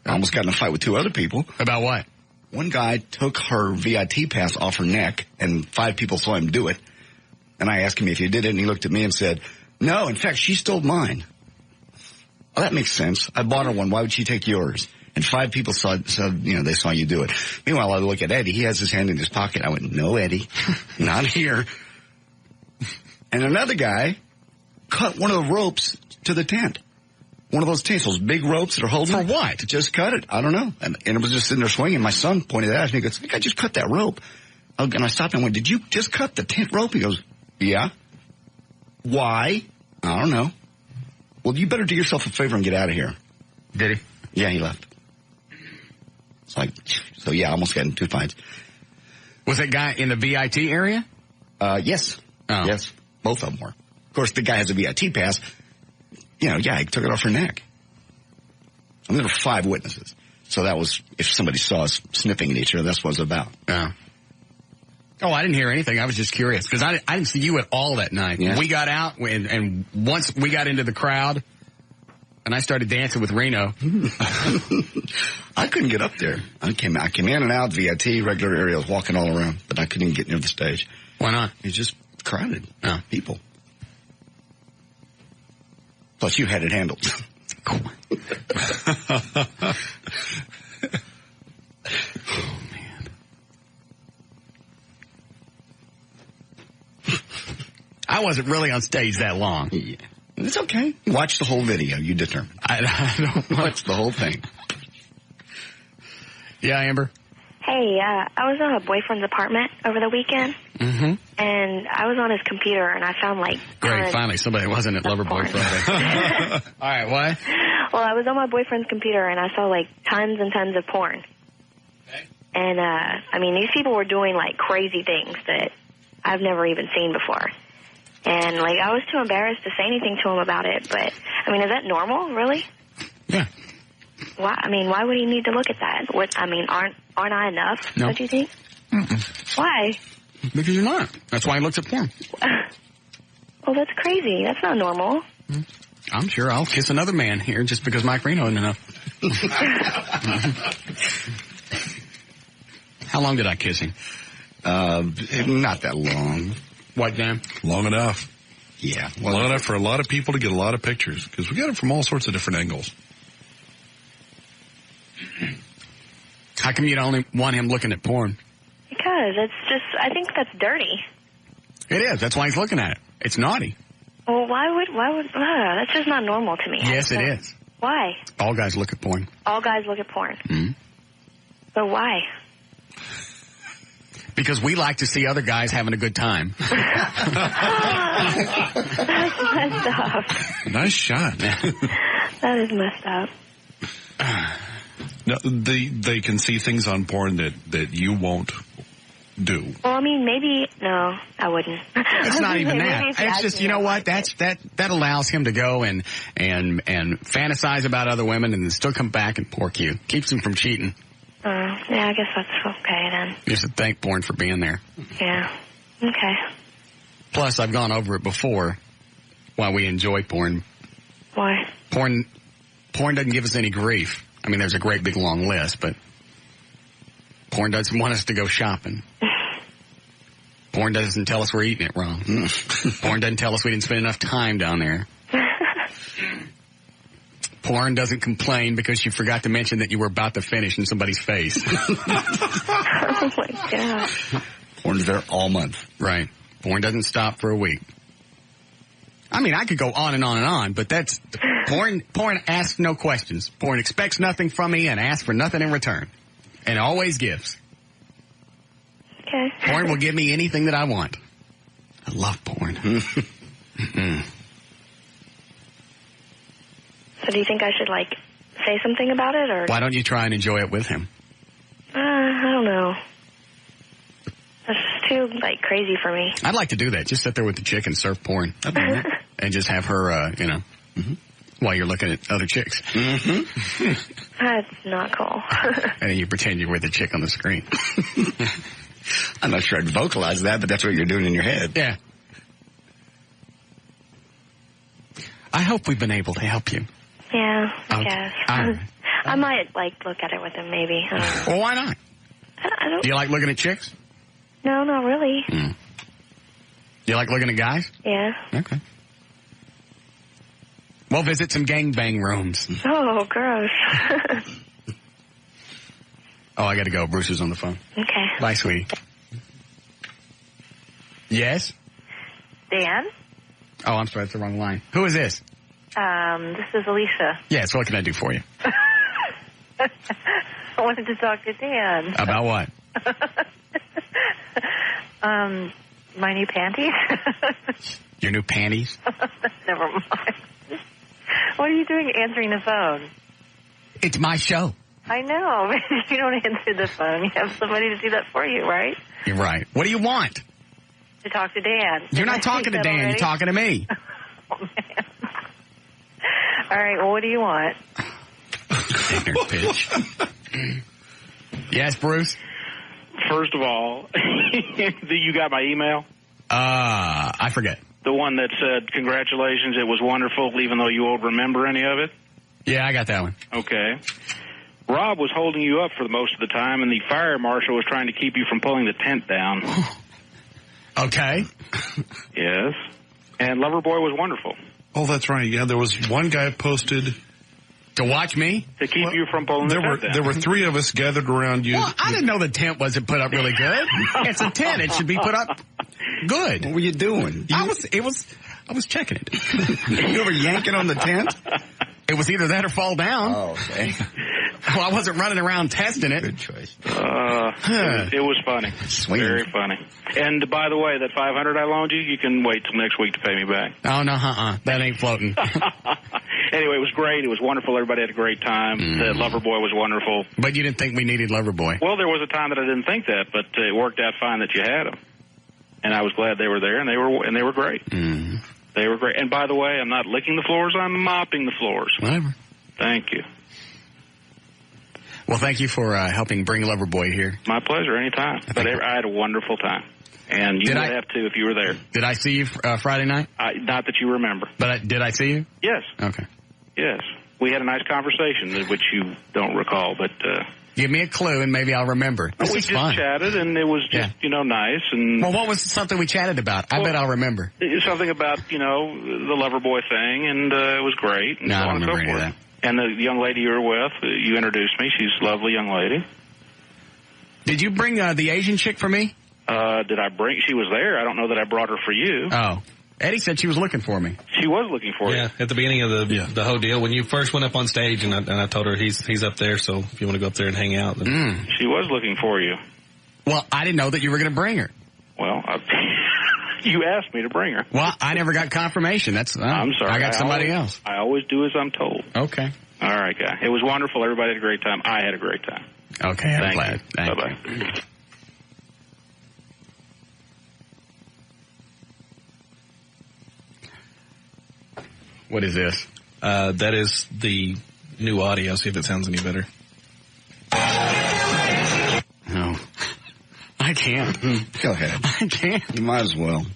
I almost got in a fight with two other people. About what? One guy took her VIT pass off her neck, and 5 people saw him do it. And I asked him if he did it, and he looked at me and said, no, in fact, she stole mine. Well, that makes sense. I bought her one. Why would she take yours? And 5 people said, they saw you do it. Meanwhile, I look at Eddie. He has his hand in his pocket. I went, no, Eddie, not here. And another guy cut one of the ropes to the tent. One of those tents, those big ropes that are holding. For what? To just cut it. I don't know. And it was just sitting there swinging. My son pointed that out, and he goes, I think I just cut that rope. And I stopped and went, did you just cut the tent rope? He goes, yeah. Why? I don't know. Well, you better do yourself a favor and get out of here. Did he? Yeah, he left. It's like, so yeah, I almost got in 2 fights. Was that guy in the VIT area? Yes. Oh. Yes. Both of them were. Of course, the guy has a VIT pass. You know, yeah, he took it off her neck. And there were 5 witnesses. So that was, if somebody saw us sniffing at each other, that's what it was about. Oh. Oh, I didn't hear anything. I was just curious because I didn't see you at all that night. Yeah. We got out and once we got into the crowd and I started dancing with Reno. I couldn't get up there. I came in and out, VIT, regular area, I was walking all around, but I couldn't even get near the stage. Why not? It's just crowded. Oh. People. Plus you had it handled. Oh, man. I wasn't really on stage that long. Yeah. It's okay. Watch the whole video. You determine. I don't watch the whole thing. Yeah, Amber? Hey, I was at a boyfriend's apartment over the weekend, and I was on his computer, and I found, like... Great, finally, somebody wasn't at Loverboy Friday. All right, what? Well, I was on my boyfriend's computer, and I saw, like, tons and tons of porn. Okay. And, I mean, these people were doing, like, crazy things that I've never even seen before. And, like, I was too embarrassed to say anything to him about it, but, I mean, is that normal, really? Yeah. Why? I mean, why would he need to look at that? What? I mean, aren't I enough? No. What do you think? Mm-mm. Why? Because you're not. That's why he looks at porn. Well, that's crazy. That's not normal. I'm sure I'll kiss another man here just because Mike Reno isn't enough. How long did I kiss him? Not that long. What, Dan? Long enough. Yeah. Long enough for a lot of people to get a lot of pictures because we got it from all sorts of different angles. How come you don't only want him looking at porn? Because it's just, I think that's dirty. It is. That's why he's looking at it. It's naughty. Well, why would, that's just not normal to me. Yes, it is. Why? All guys look at porn. All guys look at porn. Mm-hmm. But why? Because we like to see other guys having a good time. That's messed up. Nice shot. That is messed up. No, they can see things on porn that you won't do. Well, I mean, maybe, no, I wouldn't. It's not even that. It's just, you know what? That allows him to go and fantasize about other women and then still come back and pork you. Keeps him from cheating. Yeah, I guess that's okay then. You should thank porn for being there. Yeah. Okay. Plus, I've gone over it before why we enjoy porn. Why? Porn doesn't give us any grief. I mean, there's a great big long list, but porn doesn't want us to go shopping. Porn doesn't tell us we're eating it wrong. Porn doesn't tell us we didn't spend enough time down there. Porn doesn't complain because you forgot to mention that you were about to finish in somebody's face. Oh, my God. Porn's there all month. Right. Porn doesn't stop for a week. I mean, I could go on and on and on, but that's porn asks no questions. Porn expects nothing from me and asks for nothing in return. And always gives. Okay. Porn will give me anything that I want. I love porn. Mm-mm. So do you think I should, like, say something about it, or? Why don't you try and enjoy it with him? I don't know. That's just too, like, crazy for me. I'd like to do that. Just sit there with the chick and surf porn. And just have her, while you're looking at other chicks. Mm-hmm. That's not cool. And then you pretend you're with the chick on the screen. I'm not sure I'd vocalize that, but that's what you're doing in your head. Yeah. I hope we've been able to help you. Yeah, I guess. Right. I might, like, look at it with him, maybe. I don't know. Well, why not? I don't... Do you like looking at chicks? No, not really. Mm. You like looking at guys? Yeah. Okay. We'll visit some gangbang rooms. Oh, gross. Oh, I got to go. Bruce is on the phone. Okay. Bye, sweetie. Yes? Dan? Oh, I'm sorry. That's the wrong line. Who is this? This is Alicia. Yes, what can I do for you? I wanted to talk to Dan. About what? My new panties. Your new panties? Never mind. What are you doing answering the phone? It's my show. I know. You don't answer the phone. You have somebody to do that for you, right? You're right. What do you want? To talk to Dan. You're not talking to Dan. Already? You're talking to me. Oh, man. All right. Well, what do you want? Ignorant pitch. Yes, Bruce? First of all, you got my email? I forget. The one that said, congratulations, it was wonderful, even though you won't remember any of it? Yeah, I got that one. Okay. Rob was holding you up for the most of the time, and the fire marshal was trying to keep you from pulling the tent down. Okay. Yes. And Loverboy was wonderful. Oh, that's right. Yeah, there was one guy posted... To watch me? To keep you from pulling the tent down. There were three of us gathered around you. Well, I didn't know the tent wasn't put up really good. It's a tent. It should be put up good. What were you doing? I was checking it. You were yanking on the tent? It was either that or fall down. Oh, okay. Well, I wasn't running around testing it. Good choice. It was funny. Sweet. Very funny. And by the way, that $500 I loaned you, you can wait till next week to pay me back. Oh, no, that ain't floating. Anyway, it was great. It was wonderful. Everybody had a great time. The Loverboy was wonderful. But you didn't think we needed Loverboy? Well, there was a time that I didn't think that, but it worked out fine that you had them. And I was glad they were there, and they were great. Mm-hmm. They were great. And by the way, I'm not licking the floors. I'm mopping the floors. Whatever. Thank you. Well, thank you for helping bring Loverboy here. My pleasure. Anytime. But I had a wonderful time. And you would have to if you were there. Did I see you Friday night? Not that you remember. But did I see you? Yes. Okay. Yes. We had a nice conversation, which you don't recall, but... Give me a clue, and maybe I'll remember. This we is just fun. chatted, and it was just, nice. And well, what was something we chatted about? I bet I'll remember. Something about, the Loverboy thing, and it was great. And no, so I don't on remember and so any forth. of that. And the young lady you were with, you introduced me. She's a lovely young lady. Did you bring the Asian chick for me? Did I bring? She was there. I don't know that I brought her for you. Oh. Eddie said she was looking for me. She was looking for you. Yeah, at the beginning of the whole deal, when you first went up on stage, and I told her he's up there, so if you want to go up there and hang out. Then. She was looking for you. Well, I didn't know that you were going to bring her. Well, you asked me to bring her. Well, I never got confirmation. I'm sorry. I got somebody else. I always do as I'm told. Okay. All right, guy. It was wonderful. Everybody had a great time. I had a great time. Okay, I'm glad. Bye-bye. What is this? That is the new audio. See if it sounds any better. No. I can't. Go ahead. I can't. You might as well.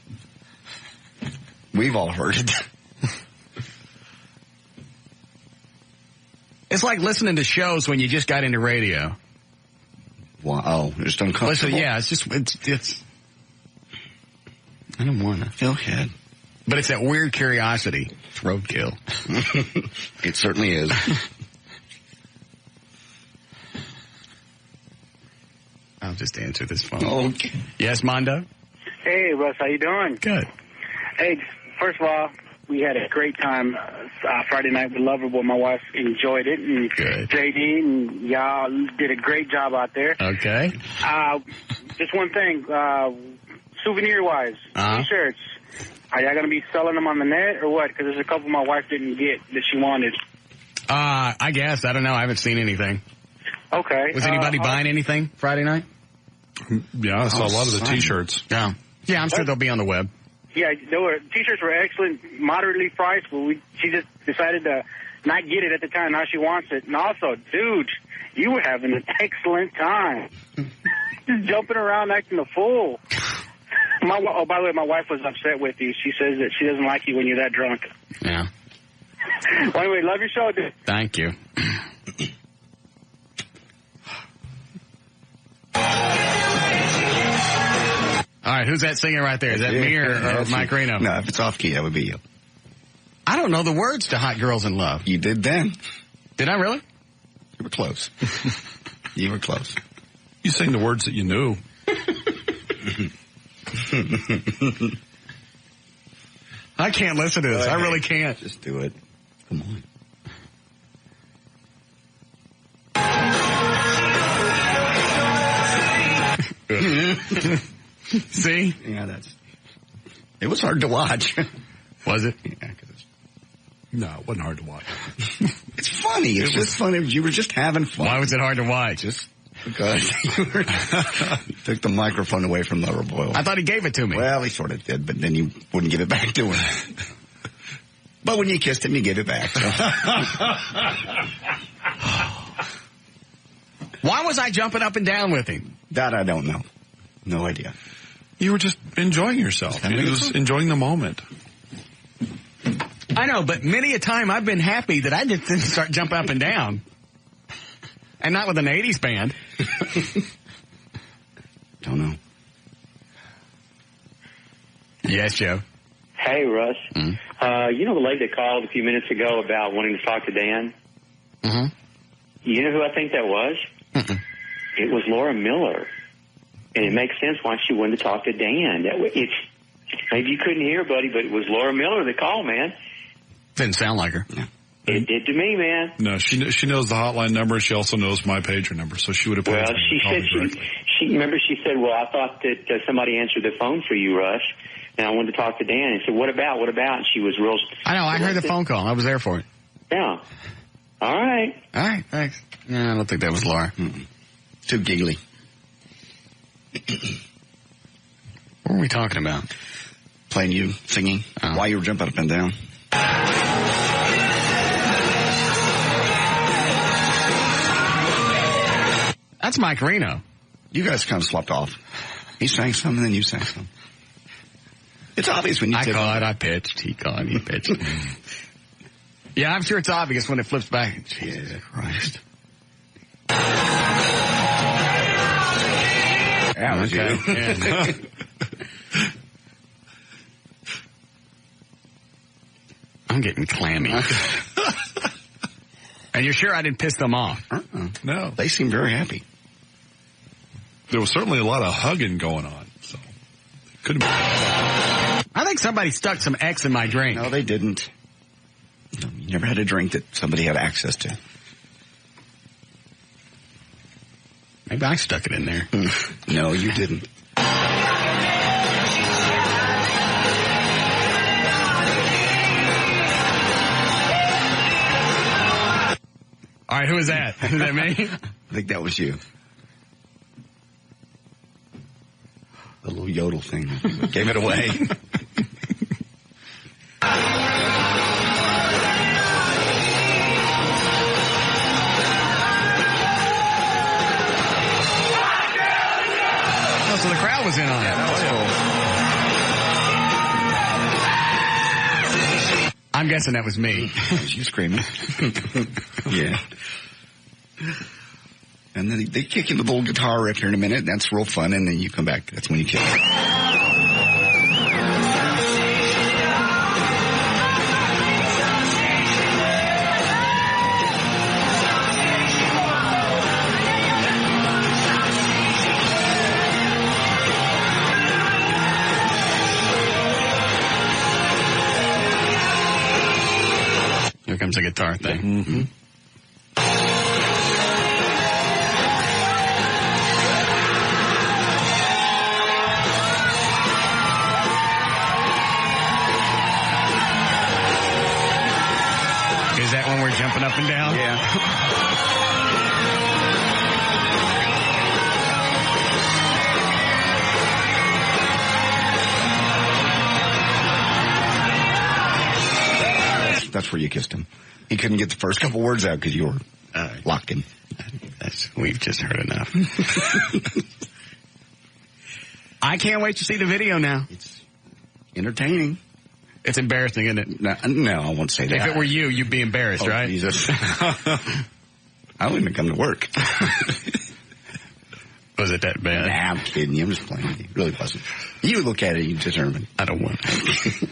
We've all heard it. It's like listening to shows when you just got into radio. Wow. Just uncomfortable. Listen, yeah, it's I don't want to. Go ahead. But it's that weird curiosity. It's roadkill. It certainly is. I'll just answer this phone. Okay. Yes, Mondo? Hey, Russ, how you doing? Good. Hey, first of all, we had a great time Friday night with Loverboy. My wife enjoyed it, and Good. JD and y'all did a great job out there. Okay. Just one thing, souvenir-wise, T-shirts. Are y'all going to be selling them on the net or what? Because there's a couple my wife didn't get that she wanted. I guess. I don't know. I haven't seen anything. Okay. Was anybody buying anything Friday night? Yeah, I saw a lot of the T-shirts. Yeah. Yeah, I'm sure they'll be on the web. Yeah, T-shirts were excellent, moderately priced, but she just decided to not get it at the time. Now she wants it. And also, dude, you were having an excellent time. Just jumping around acting a fool. By the way, my wife was upset with you. She says that she doesn't like you when you're that drunk. Yeah. Well, anyway, love your show, dude. Thank you. All right, who's that singing right there? Is that me or Mike Reno? No, if it's off key, that would be you. I don't know the words to Hot Girls in Love. You did then. Did I really? You were close. You were close. You sang the words that you knew. I can't listen to this. I really can't. Just do it. Come on. See? Yeah, it was hard to watch. Was it? Yeah, because No, it wasn't hard to watch. It's funny. It's just funny. You were just having fun. Why was it hard to watch? Just because you took the microphone away from Lover Boyle. I thought he gave it to me. Well, he sort of did, but then you wouldn't give it back to him. But when you kissed him, you gave it back. So. Why was I jumping up and down with him? That I don't know. No idea. You were just enjoying yourself. You was enjoying the moment. I know, but many a time I've been happy that I just didn't start jumping up and down. And not with an 80s band. Don't know. Yes, Joe. Hey, Russ. Mm-hmm. You know the lady that called a few minutes ago about wanting to talk to Dan? Mm-hmm. You know who I think that was? Mm-mm. It was Laura Miller. And it makes sense why she wanted to talk to Dan. Maybe you couldn't hear, buddy, but it was Laura Miller that called, man. Didn't sound like her. Yeah. It did to me, man. No, she knows the hotline number. She also knows my pager number, so she would have. Well, she said she said, well, I thought that somebody answered the phone for you, Russ, and I wanted to talk to Dan. And said, what about? And she was real. I know. I heard the phone call. I was there for it. Yeah. All right. All right. Thanks. No, I don't think that was Laura. Mm-mm. Too giggly. What were we talking about? Playing you singing while you were jumping up and down. That's Mike Reno. You guys kind of slopped off. He sang some and then you sang some. It's obvious when you I caught, I pitched. He caught, he pitched. Yeah, I'm sure it's obvious when it flips back. Jesus Christ. That was okay. you. Yeah. I'm getting clammy. And you're sure I didn't piss them off? No. They seem very happy. There was certainly a lot of hugging going on, so could have been. I think somebody stuck some X in my drink. No, they didn't. No, you never had a drink that somebody had access to. Maybe I stuck it in there. No, you didn't. All right, who is that? Is that me? I think that was you. The little yodel thing. Gave it away. Oh, so the crowd was in on it. Yeah, that was cool. I'm guessing that was me. Was you screaming? Yeah. And then they kick in the little guitar riff here in a minute. That's real fun. And then you come back. That's when you kill it. Here comes the guitar thing. Mm-hmm. Is that when we're jumping up and down? Yeah. That's where you kissed him. He couldn't get the first couple words out because you were locked in. We've just heard enough. I can't wait to see the video now. It's entertaining. It's embarrassing, isn't it? No, I won't say that. If it were you, you'd be embarrassed, right? Jesus. I don't even come to work. Was it that bad? Nah, I'm kidding you. I'm just playing with you. It really wasn't. You look at it, you determine. I don't want to.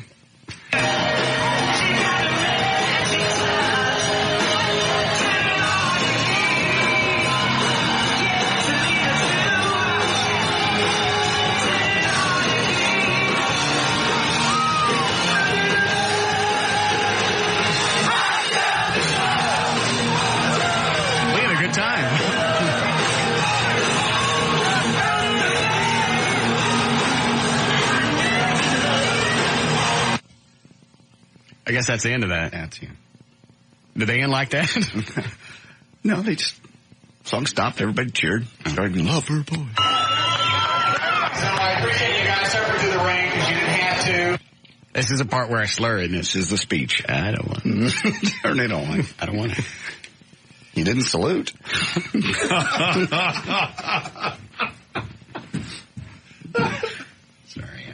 I guess that's the end of that. That's it. Did they end like that? No, they just, song stopped, everybody cheered. Started to love her boy. So I appreciate you guys suffering through the rain because you didn't have to. This is the part where I slur it. This is the speech. I don't want Turn it on. I don't want it. You didn't salute. Sorry.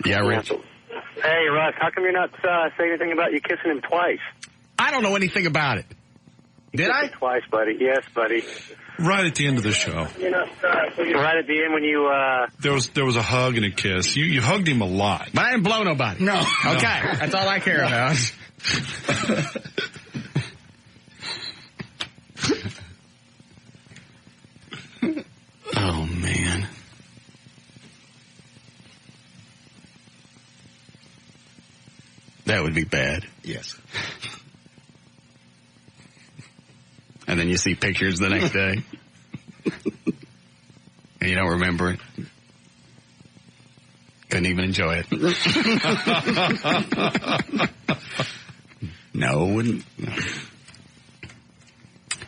Yeah, Rich. Hey, Russ, how come you're not saying anything about you kissing him twice? I don't know anything about it. Did I? Twice, buddy. Yes, buddy. Right at the end of the show. Right at the end when you... There was a hug and a kiss. You hugged him a lot. But I didn't blow nobody. No. Okay. That's all I care about. Oh, man. That would be bad. Yes. And then you see pictures the next day. And you don't remember it. Couldn't even enjoy it. No, wouldn't. No.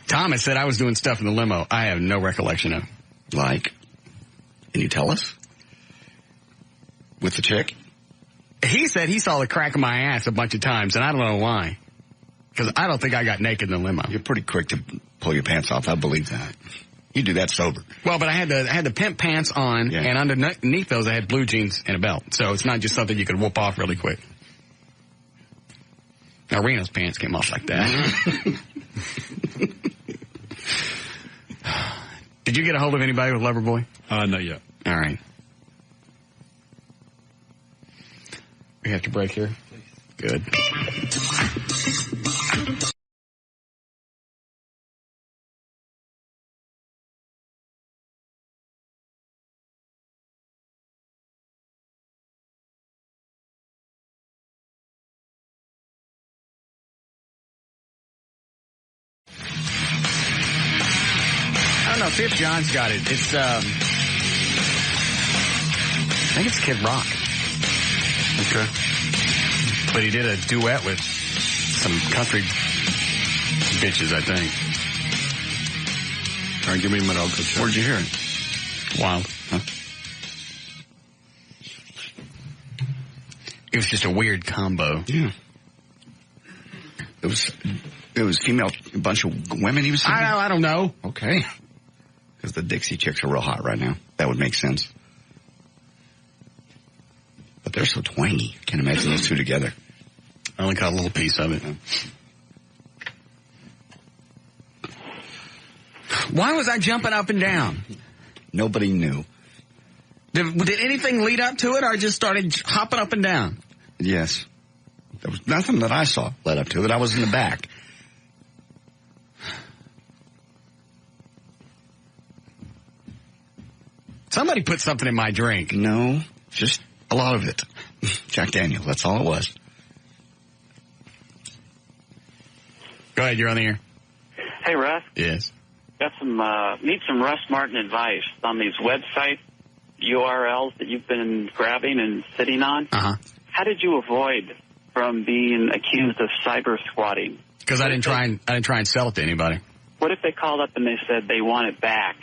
Thomas said I was doing stuff in the limo I have no recollection of. Like? Can you tell us? With the chick? He said he saw the crack of my ass a bunch of times, and I don't know why. Because I don't think I got naked in the limo. You're pretty quick to pull your pants off. I believe that. You do that sober. Well, but I had the pimp pants on, and underneath those I had blue jeans and a belt. So it's not just something you could whoop off really quick. Now, Reno's pants came off like that. Did you get a hold of anybody with Loverboy? Not yet. All right. We have to break here? Good. I don't know, see if John's got it. It's, I think it's Kid Rock. Okay. But he did a duet with some country bitches, I think. All right, give me a minute. I'll go check. Where'd you hear it? Wild. Huh? It was just a weird combo. Yeah. It was female, a bunch of women he was singing? I don't know. Okay. Because the Dixie Chicks are real hot right now. That would make sense. But they're so twangy. Can't imagine those two together. I only got a little piece of it. Why was I jumping up and down? Nobody knew. Did anything lead up to it, or I just started hopping up and down? Yes. There was nothing that I saw led up to it. I was in the back. Somebody put something in my drink. No, just a lot of it. Jack Daniel, that's all it was. Go ahead, you're on the air. Hey, Russ. Yes. Got some, need some Russ Martin advice on these website URLs that you've been grabbing and sitting on. Uh-huh. How did you avoid from being accused of cyber squatting? Because I didn't try and sell it to anybody. What if they called up and they said they want it back,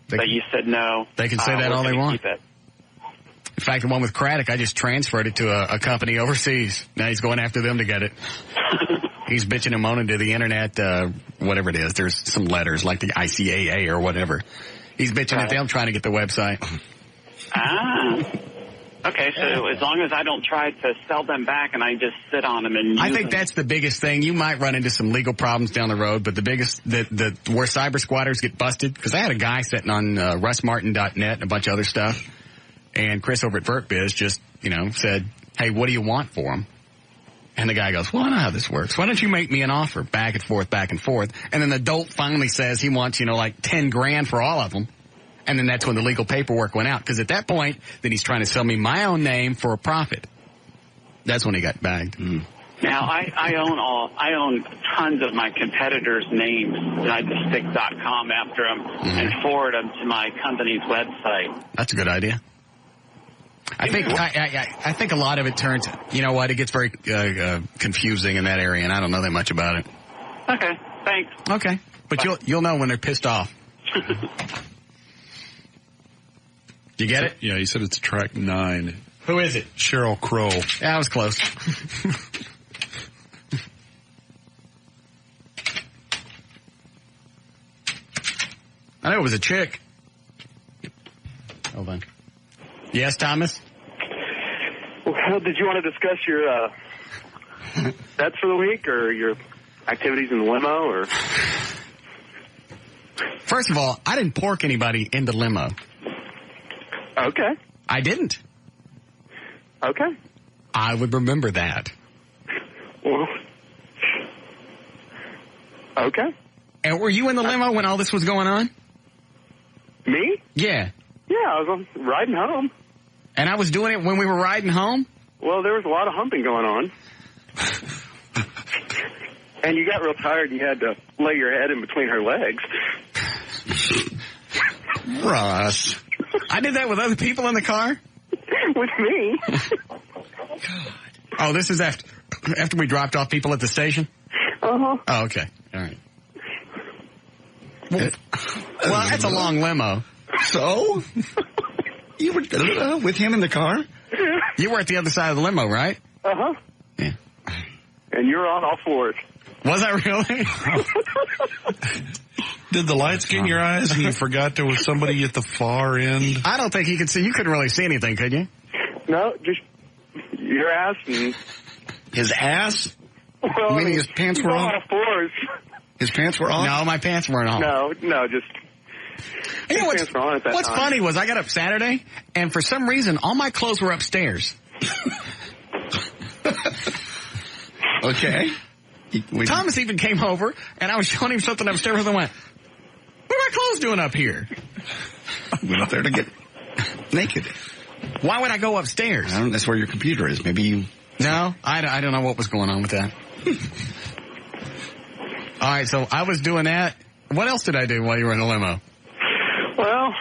but you said no? They can say that all they want. In fact, the one with Craddock, I just transferred it to a company overseas. Now he's going after them to get it. He's bitching and moaning to the internet, whatever it is. There's some letters like the ICAA or whatever. He's bitching at them trying to get the website. Okay, so as long as I don't try to sell them back and I just sit on them and use I think that's the biggest thing. You might run into some legal problems down the road, but the biggest, where cyber squatters get busted, because I had a guy sitting on russmartin.net and a bunch of other stuff, and Chris over at VertBiz just, said, hey, what do you want for them? And the guy goes, well, I know how this works. Why don't you make me an offer? Back and forth, back and forth. And then the dolt finally says he wants, like $10,000 for all of them. And then that's when the legal paperwork went out. Because at that point, then he's trying to sell me my own name for a profit. That's when he got bagged. Mm. Now, I own tons of my competitors' names, and I just stick .com after them and forward them to my company's website. That's a good idea. I think a lot of it turns, you know what, it gets very confusing in that area, and I don't know that much about it. Okay, thanks. Okay. But you'll know when they're pissed off. You get it? Yeah, he said it's track 9. Who is it? Sheryl Crow. Yeah, I was close. I know it was a chick. Hold on. Yes, Thomas? Well, did you want to discuss your bets for the week or your activities in the limo? Or First of all, I didn't pork anybody in the limo. Okay. I didn't. Okay. I would remember that. Well, okay. And were you in the limo when all this was going on? Me? Yeah. Yeah, I was riding home. And I was doing it when we were riding home? Well, there was a lot of humping going on. And you got real tired and you had to lay your head in between her legs. Russ. I did that with other people in the car? With me. God. Oh, this is after we dropped off people at the station? Uh-huh. Oh, okay. All right. Well, that's a long limo. So? You were with him in the car? You were at the other side of the limo, right? Uh-huh. Yeah. And you're on all fours. Was I really? Did the lights get in your eyes and you forgot there was somebody at the far end? I don't think he could see. You couldn't really see anything, could you? No, just your ass and... His ass? Well, Meaning his pants were on off? all fours. His pants were off? No, my pants weren't on. No, just... You know what's funny was I got up Saturday, and for some reason, all my clothes were upstairs. Okay. Thomas even came over, and I was showing him something upstairs, and I went, what are my clothes doing up here? I went up there to get naked. Why would I go upstairs? That's where your computer is. Maybe you... No, I don't know what was going on with that. All right, so I was doing that. What else did I do while you were in the limo? Well,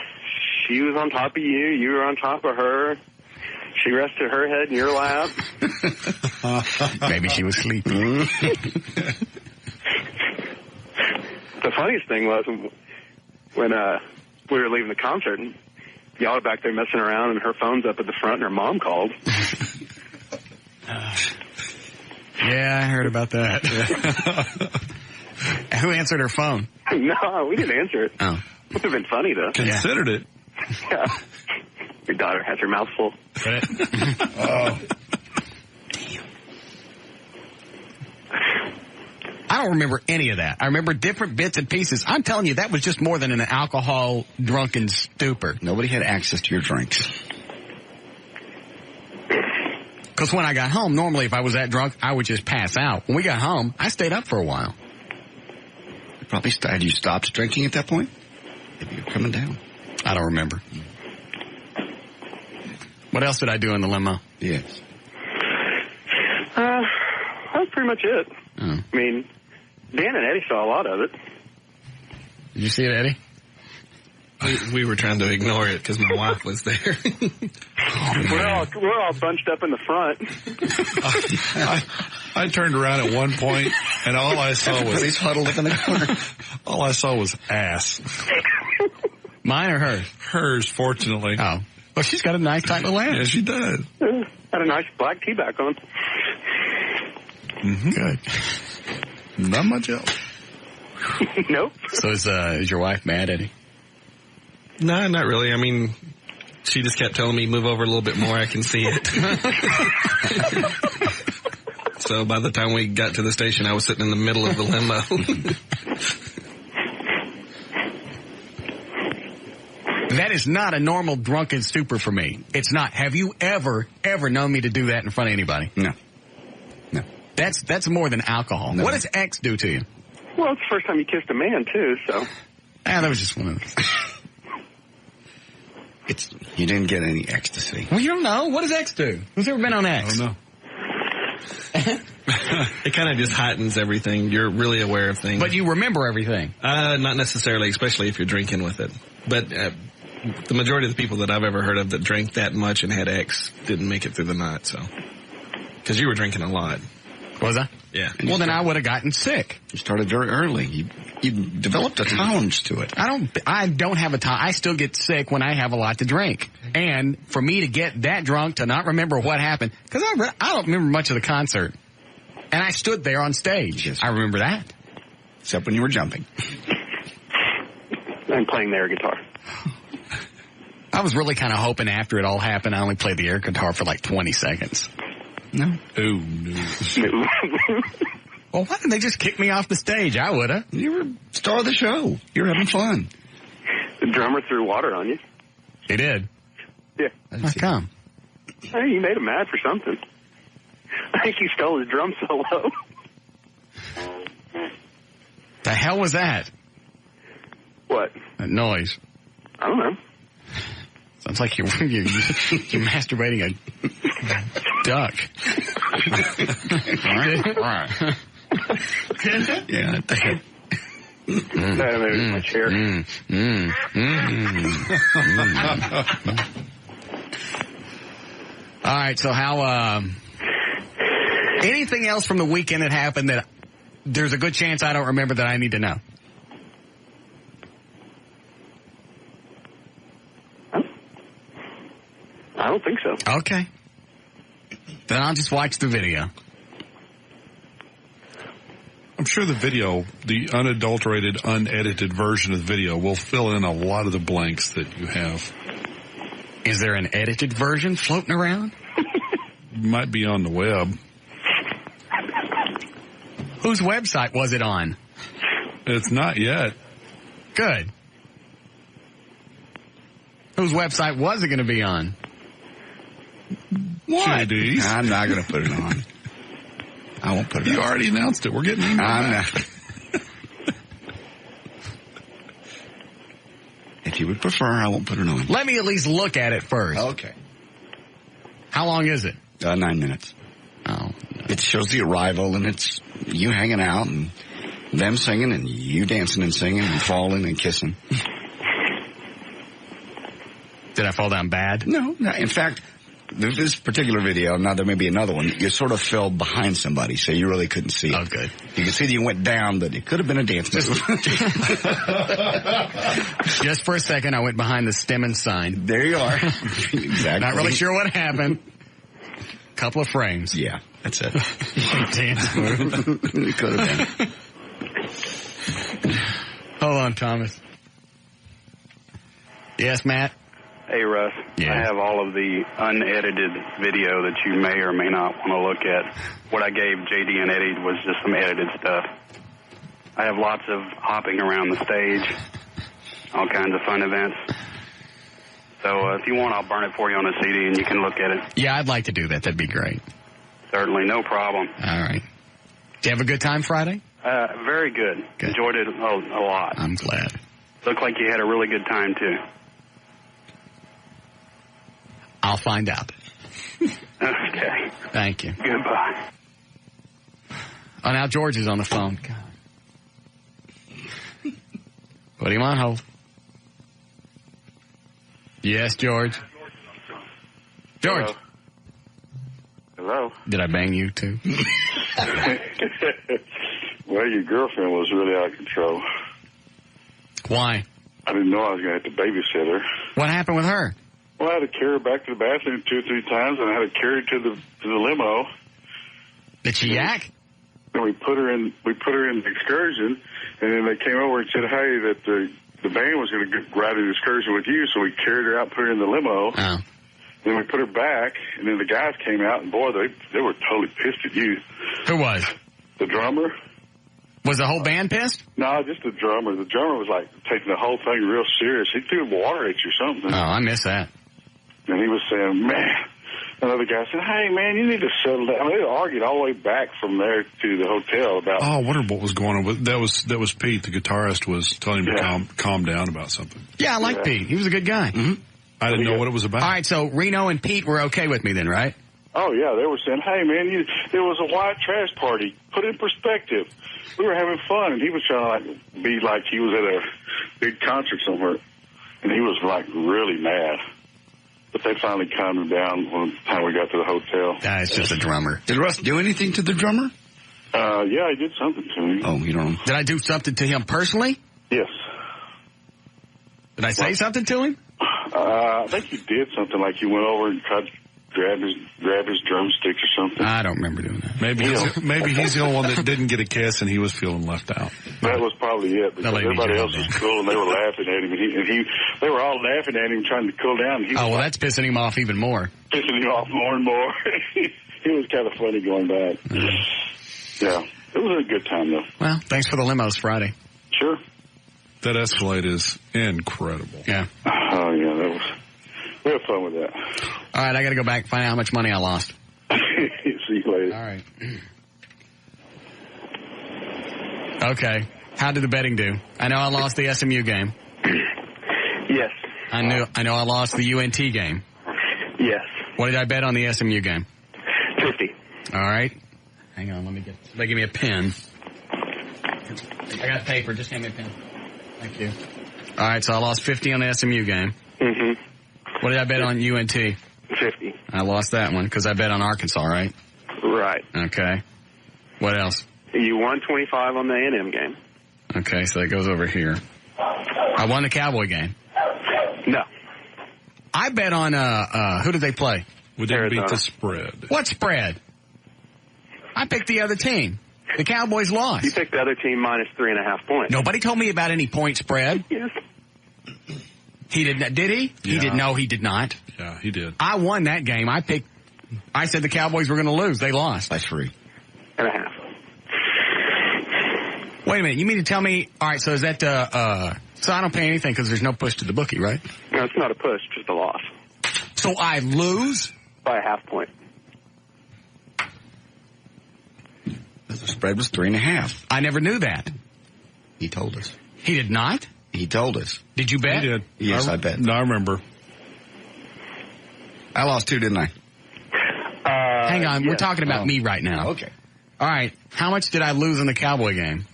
she was on top of you. You were on top of her. She rested her head in your lap. Maybe she was sleeping. The funniest thing was when we were leaving the concert, and y'all were back there messing around, and her phone's up at the front, and her mom called. Yeah, I heard about that. Who answered her phone? No, we didn't answer it. Oh. Would have been funny, though. Considered it. Yeah. Your daughter has her mouth full. Oh. I don't remember any of that. I remember different bits and pieces. I'm telling you, that was just more than an alcohol drunken stupor. Nobody had access to your drinks. Because when I got home, normally if I was that drunk, I would just pass out. When we got home, I stayed up for a while. Probably had you stopped drinking at that point? Maybe you're coming down. I don't remember. What else did I do in the limo? Yes. That was pretty much it. Oh. I mean, Dan and Eddie saw a lot of it. Did you see it, Eddie? We were trying to ignore it because my wife was there. We're all bunched up in the front. I turned around at one point, and all I saw was... Everybody's huddled up in the corner. All I saw was ass. Mine or hers? Hers, fortunately. Oh. Well, she's got a nice tight little ass. Yeah, she does. Had a nice black tee back on. Mm-hmm. Good. Not much else. Nope. So is your wife mad, Eddie? No, not really. I mean, she just kept telling me, move over a little bit more, I can see it. So by the time we got to the station, I was sitting in the middle of the limo. That is not a normal drunken stupor for me. It's not. Have you ever known me to do that in front of anybody? No. No. That's more than alcohol. No. What does X do to you? Well, it's the first time you kissed a man, too, so. That was just one of those. You didn't get any ecstasy. Well, you don't know. What does X do? Who's ever been on X? Oh, no. It kind of just heightens everything. You're really aware of things. But you remember everything? Not necessarily, especially if you're drinking with it. But the majority of the people that I've ever heard of that drank that much and had X didn't make it through the night. So, because you were drinking a lot. Was I? Yeah. Well, then I would have gotten sick. You started very early. You developed a tolerance to it. I don't have a tolerance. I still get sick when I have a lot to drink. And for me to get that drunk to not remember what happened, because I don't remember much of the concert. And I stood there on stage. Yes. I remember that. Except when you were jumping. And playing the air guitar. I was really kind of hoping after it all happened, I only played the air guitar for like 20 seconds. No. Oh, no. Well, why didn't they just kick me off the stage? I would have. You were star of the show. You were having fun. The drummer threw water on you. He did? Yeah. How come? Hey, you made him mad for something. I think you stole his drum solo. The hell was that? What? That noise. I don't know. Sounds like you're masturbating a duck. Yeah. Maybe my chair. All right, so how, anything else from the weekend that happened that there's a good chance I don't remember that I need to know? I don't think so. Okay. Then I'll just watch the video. I'm sure the video, the unadulterated, unedited version of the video will fill in a lot of the blanks that you have. Is there an edited version floating around? Might be on the web. Whose website was it on? It's not yet. Good. Whose website was it going to be on? What? JD's. I'm not going to put it on. I won't put it on. You already announced it. We're getting email back. If you would prefer, I won't put it on. Let me at least look at it first. Okay. How long is it? 9 minutes. Oh. No. It shows the arrival, and it's you hanging out, and them singing, and you dancing and singing, and falling and kissing. Did I fall down bad? No. In fact, this particular video, now there may be another one, you sort of fell behind somebody, so you really couldn't see it. Oh, good. You could see that you went down, but it could have been a dance move. Just for a second, I went behind the Stemmen sign. There you are. Exactly. Not really sure what happened. Couple of frames. Yeah, that's it. Dance move. It could have been. Hold on, Thomas. Yes, Matt? Hey, Russ. Yeah. I have all of the unedited video that you may or may not want to look at. What I gave JD and Eddie was just some edited stuff. I have lots of hopping around the stage, all kinds of fun events. So if you want, I'll burn it for you on a CD and you can look at it. Yeah, I'd like to do that. That'd be great. Certainly, no problem. All right. Did you have a good time Friday? Very good. Enjoyed it a lot. I'm glad. Looked like you had a really good time, too. I'll find out. Okay. Thank you. Goodbye. Oh, now George is on the phone. God. Put him on hold. Yes, George. George. Hello. Did I bang you, too? Well, your girlfriend was really out of control. Why? I didn't know I was going to have to babysit her. What happened with her? Well, I had to carry her back to the bathroom 2 or 3 times, and I had to carry her to the limo. Did she yak? And we put her in the excursion, and then they came over and said, hey, that the band was going to ride an excursion with you, so we carried her out, put her in the limo. Oh. Then we put her back, and then the guys came out, and boy, they were totally pissed at you. Who was? The drummer. Was the whole band pissed? No, just the drummer. The drummer was like taking the whole thing real serious. He threw water at you or something. Oh, I miss that. And he was saying, man. Another guy said, hey, man, you need to settle down. I mean, they argued all the way back from there to the hotel about... Oh, I wondered what was going on. That was Pete, the guitarist, was telling him to calm down about something. Yeah, I like Pete. He was a good guy. Mm-hmm. I didn't know what it was about. All right, so Reno and Pete were okay with me then, right? Oh, yeah, they were saying, hey, man, there was a white trash party. Put it in perspective. We were having fun, and he was trying to be like he was at a big concert somewhere. and he was like really mad. But they finally calmed him down when the time we got to the hotel. It's just a drummer. Did Russ do anything to the drummer? Yeah, I did something to him. Oh, you don't know. Did I do something to him personally? Yes. Did I say something to him? I think you did something, like you went over and tried to grab his drumsticks or something. I don't remember doing that. Maybe he's the only one that didn't get a kiss and he was feeling left out. That was probably it, because everybody else was cool and they were laughing at him. They were all laughing at him, trying to cool down. That's pissing him off even more. Pissing him off more and more. He was kind of funny going back. Yeah, it was a good time, though. Well, thanks for the limos Friday. Sure. That Escalade is incredible. Yeah. Oh, yeah, we had fun with that. All right, I got to go back and find out how much money I lost. See you later. All right. Okay. How did the betting do? I know I lost the SMU game. Yes. I know I lost the UNT game. Yes. What did I bet on the SMU game? 50. All right. Hang on, they give me a pen. I got paper, just hand me a pen. Thank you. All right, so I lost 50 on the SMU game. Mm-hmm. What did I bet on UNT? 50. I lost that one because I bet on Arkansas, right? Right. Okay. What else? You won 25 on the A&M game. Okay, so that goes over here. I won the Cowboy game. No. I bet on, who did they play? We didn't beat the spread. What spread? I picked the other team. The Cowboys lost. You picked the other team minus 3.5 points. Nobody told me about any point spread. Yes. He did not. Did he? Yeah. He did. No, he did not. Yeah, he did. I won that game. I said the Cowboys were going to lose. They lost. By 3.5. Wait a minute. You mean to tell me? All right. So is that so I don't pay anything because there's no push to the bookie, right? No, it's not a push, just a loss. So I lose by a half point. The spread was 3.5. I never knew that. He told us. He did not? He told us. Did you bet? He did. Yes, I bet. No, I remember. I lost 2, didn't I? Hang on. We're talking about me right now. Okay. All right. How much did I lose in the Cowboy game?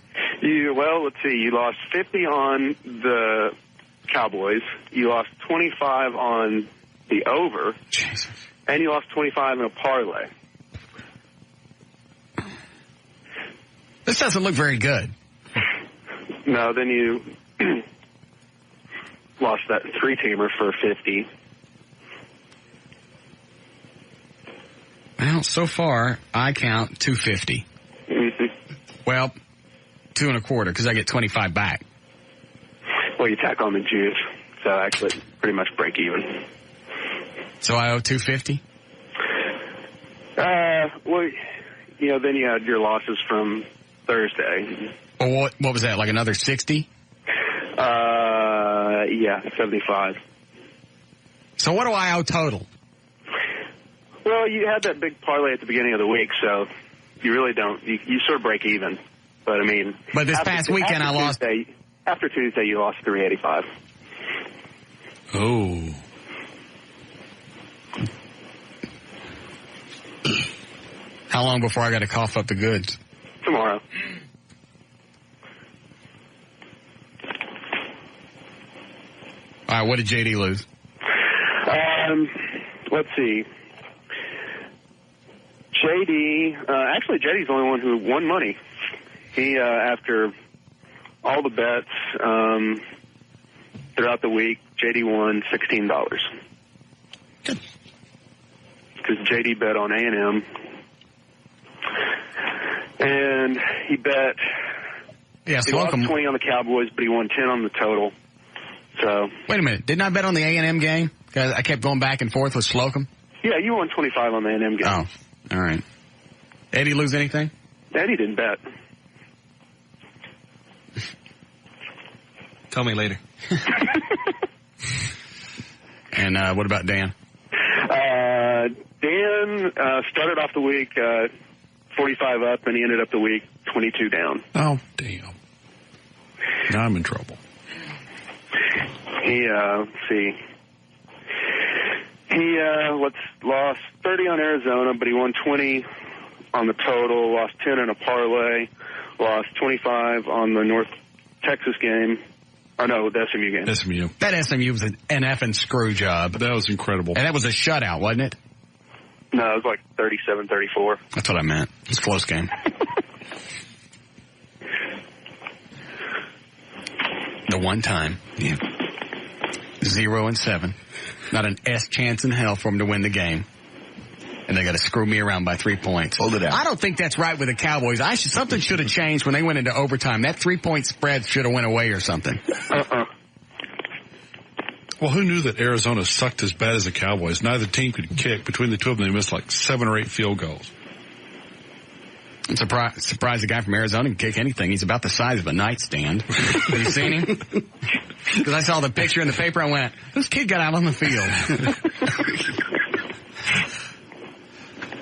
Let's see. You lost 50 on the Cowboys. You lost 25 on the over. Jesus. And you lost 25 in a parlay. This doesn't look very good. No, then you lost that 3-teamer for 50. Well, so far, I count 250. Mm-hmm. Well, 2.25 because I get 25 back. Well, you tack on the juice, so actually pretty much break even. So I owe 250? Then you had your losses from Thursday. Well, what was that, like another 60? Yeah, 75. So what do I owe total? Well, you had that big parlay at the beginning of the week, so you really don't. You sort of break even. But, I mean... But this past weekend I lost... After Tuesday, you lost 385. Oh. How long before I got to cough up the goods? Tomorrow. All right, what did JD lose? Let's see. Actually, JD's the only one who won money. He, after all the bets throughout the week, JD won $16. Good. Because JD bet on A&M. And he bet... Yeah, he lost 20 on the Cowboys, but he won 10 on the total. So... Wait a minute. Didn't I bet on the A&M game? Because I kept going back and forth with Slocum? Yeah, you won 25 on the A&M game. Oh, all right. Eddie lose anything? Eddie didn't bet. Tell me later. And what about Dan? Dan started off the week 45 up, and he ended up the week 22 down. Oh, damn. Now I'm in trouble. He, let's see. He lost 30 on Arizona, but he won 20 on the total, lost 10 in a parlay, lost 25 on the North Texas game, Oh, no, the SMU game. SMU. That SMU was an effing screw job. That was incredible. And that was a shutout, wasn't it? No, it was like 37-34. That's what I meant. It's a close game. The one time. Yeah. 0-7. Not an S chance in hell for them to win the game. And they got to screw me around by 3 points. Hold it out. I don't think that's right with the Cowboys. Something should have changed when they went into overtime. That 3-point spread should have went away or something. Well, who knew that Arizona sucked as bad as the Cowboys? Neither team could kick. Between the two of them, they missed like 7 or 8 field goals. I'm surprised the guy from Arizona can kick anything. He's about the size of a nightstand. Have you seen him? Because I saw the picture in the paper, I went, this kid got out on the field.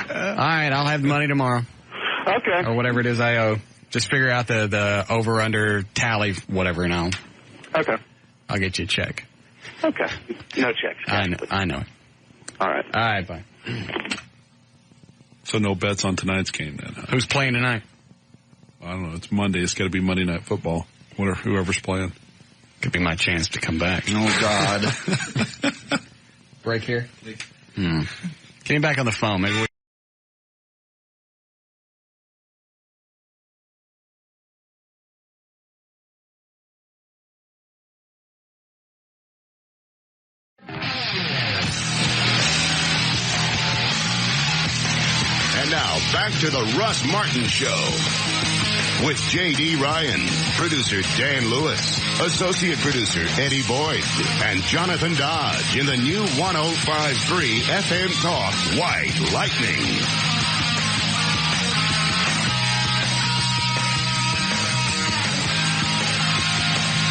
All right, I'll have the money tomorrow. Okay. Or whatever it is I owe. Just figure out the over-under tally, whatever, and Okay. I'll get you a check. Okay. No checks. I know. All right. All right, bye. So no bets on tonight's game then, huh? Who's playing tonight? I don't know. It's Monday. It's got to be Monday Night Football. Whoever's playing. Could be my chance to come back. Oh, God. Break here? Get me back on the phone. Maybe we... And now, back to the Russ Martin Show. With J.D. Ryan, producer Dan Lewis, associate producer Eddie Boyd, and Jonathan Dodge in the new 105.3 FM Talk White Lightning.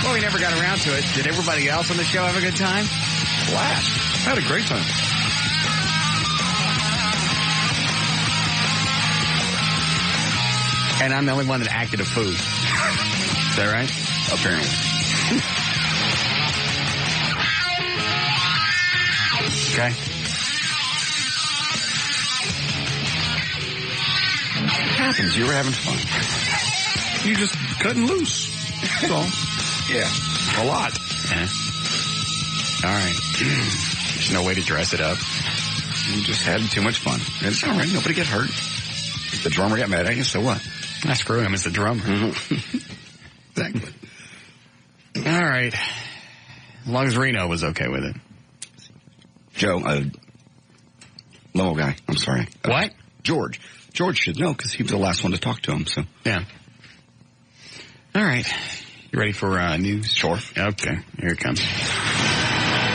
Well, we never got around to it. Did everybody else on the show have a good time? Blast. Had a great time. And I'm the only one that acted a fool. Is that right? Apparently. Okay. What happens? You were having fun. You just cutting loose. That's all. Yeah. A lot. Yeah. All right. There's no way to dress it up. You just had too much fun. It's all right. Nobody get hurt. If the drummer got mad at you, so what? I screw him as the drummer. Exactly. All right. As long as Reno was okay with it. Joe, limo guy. I'm sorry. What? George. George should know because he was the last one to talk to him. So yeah. All right. You ready for news? Sure. Okay. Here it comes.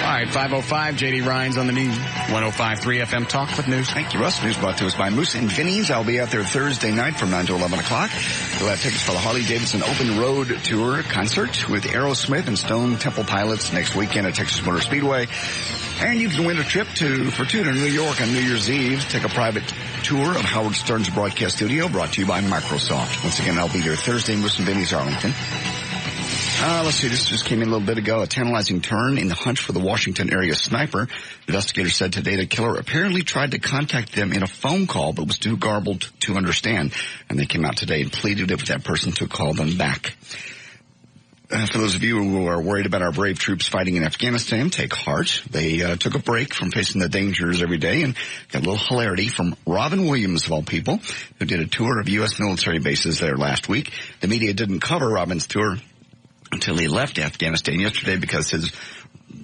All right, 5:05, J.D. Ryan's on the news. 105.3 FM Talk with news. Thank you, Russ. News brought to us by Moose and Vinny's. I'll be out there Thursday night from 9 to 11 o'clock. We'll have tickets for the Harley-Davidson Open Road Tour concert with Aerosmith and Stone Temple Pilots next weekend at Texas Motor Speedway. And you can win a trip for two to New York on New Year's Eve. Take a private tour of Howard Stern's broadcast studio brought to you by Microsoft. Once again, I'll be there Thursday, Moose and Vinny's, Arlington. Let's see, this just came in a little bit ago. A tantalizing turn in the hunt for the Washington area sniper. Investigators said today the killer apparently tried to contact them in a phone call, but was too garbled to understand. And they came out today and pleaded with that person to call them back. For those of you who are worried about our brave troops fighting in Afghanistan, take heart. They took a break from facing the dangers every day and got a little hilarity from Robin Williams, of all people, who did a tour of U.S. military bases there last week. The media didn't cover Robin's tour until he left Afghanistan yesterday because his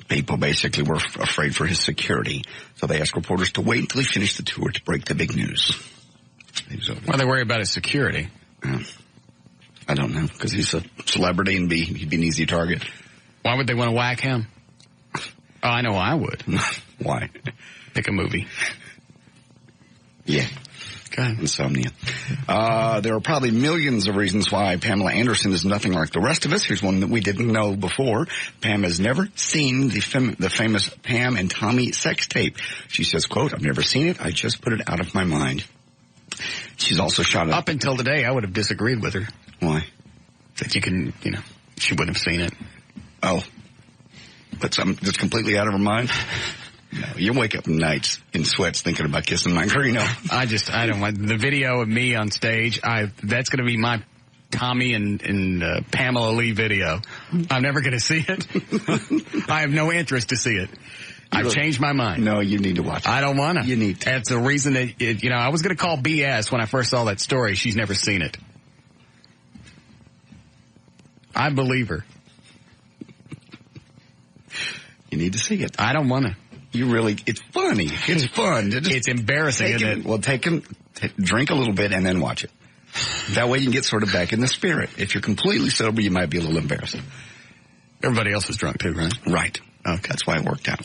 people basically were afraid for his security. So they asked reporters to wait until he finished the tour to break the big news. Why they worry about his security? I don't know, because he's a celebrity and he'd be an easy target. Why would they want to whack him? Oh, I know I would. Why? Pick a movie. Yeah. Okay. Insomnia. There are probably millions of reasons why Pamela Anderson is nothing like the rest of us. Here's one that we didn't know before. Pam has never seen the famous Pam and Tommy sex tape. She says, quote, "I've never seen it. I just put it out of my mind." She's also shot it. Up until today, I would have disagreed with her. Why? That she wouldn't have seen it. Oh. But something that's completely out of her mind? No, you wake up nights in sweats thinking about kissing Mike Reno. I don't want the video of me on stage. That's going to be my Tommy and Pamela Lee video. I'm never going to see it. I have no interest to see it. I've changed my mind. No, you need to watch it. I don't want to. You need to. That's the reason that, I was going to call BS when I first saw that story. She's never seen it. I believe her. You need to see it. I don't want to. It's funny. It's fun. It's embarrassing, isn't it? Well, drink a little bit and then watch it. That way you can get sort of back in the spirit. If you're completely sober, you might be a little embarrassed. Everybody else is drunk too, right? Right. Okay. That's why it worked out.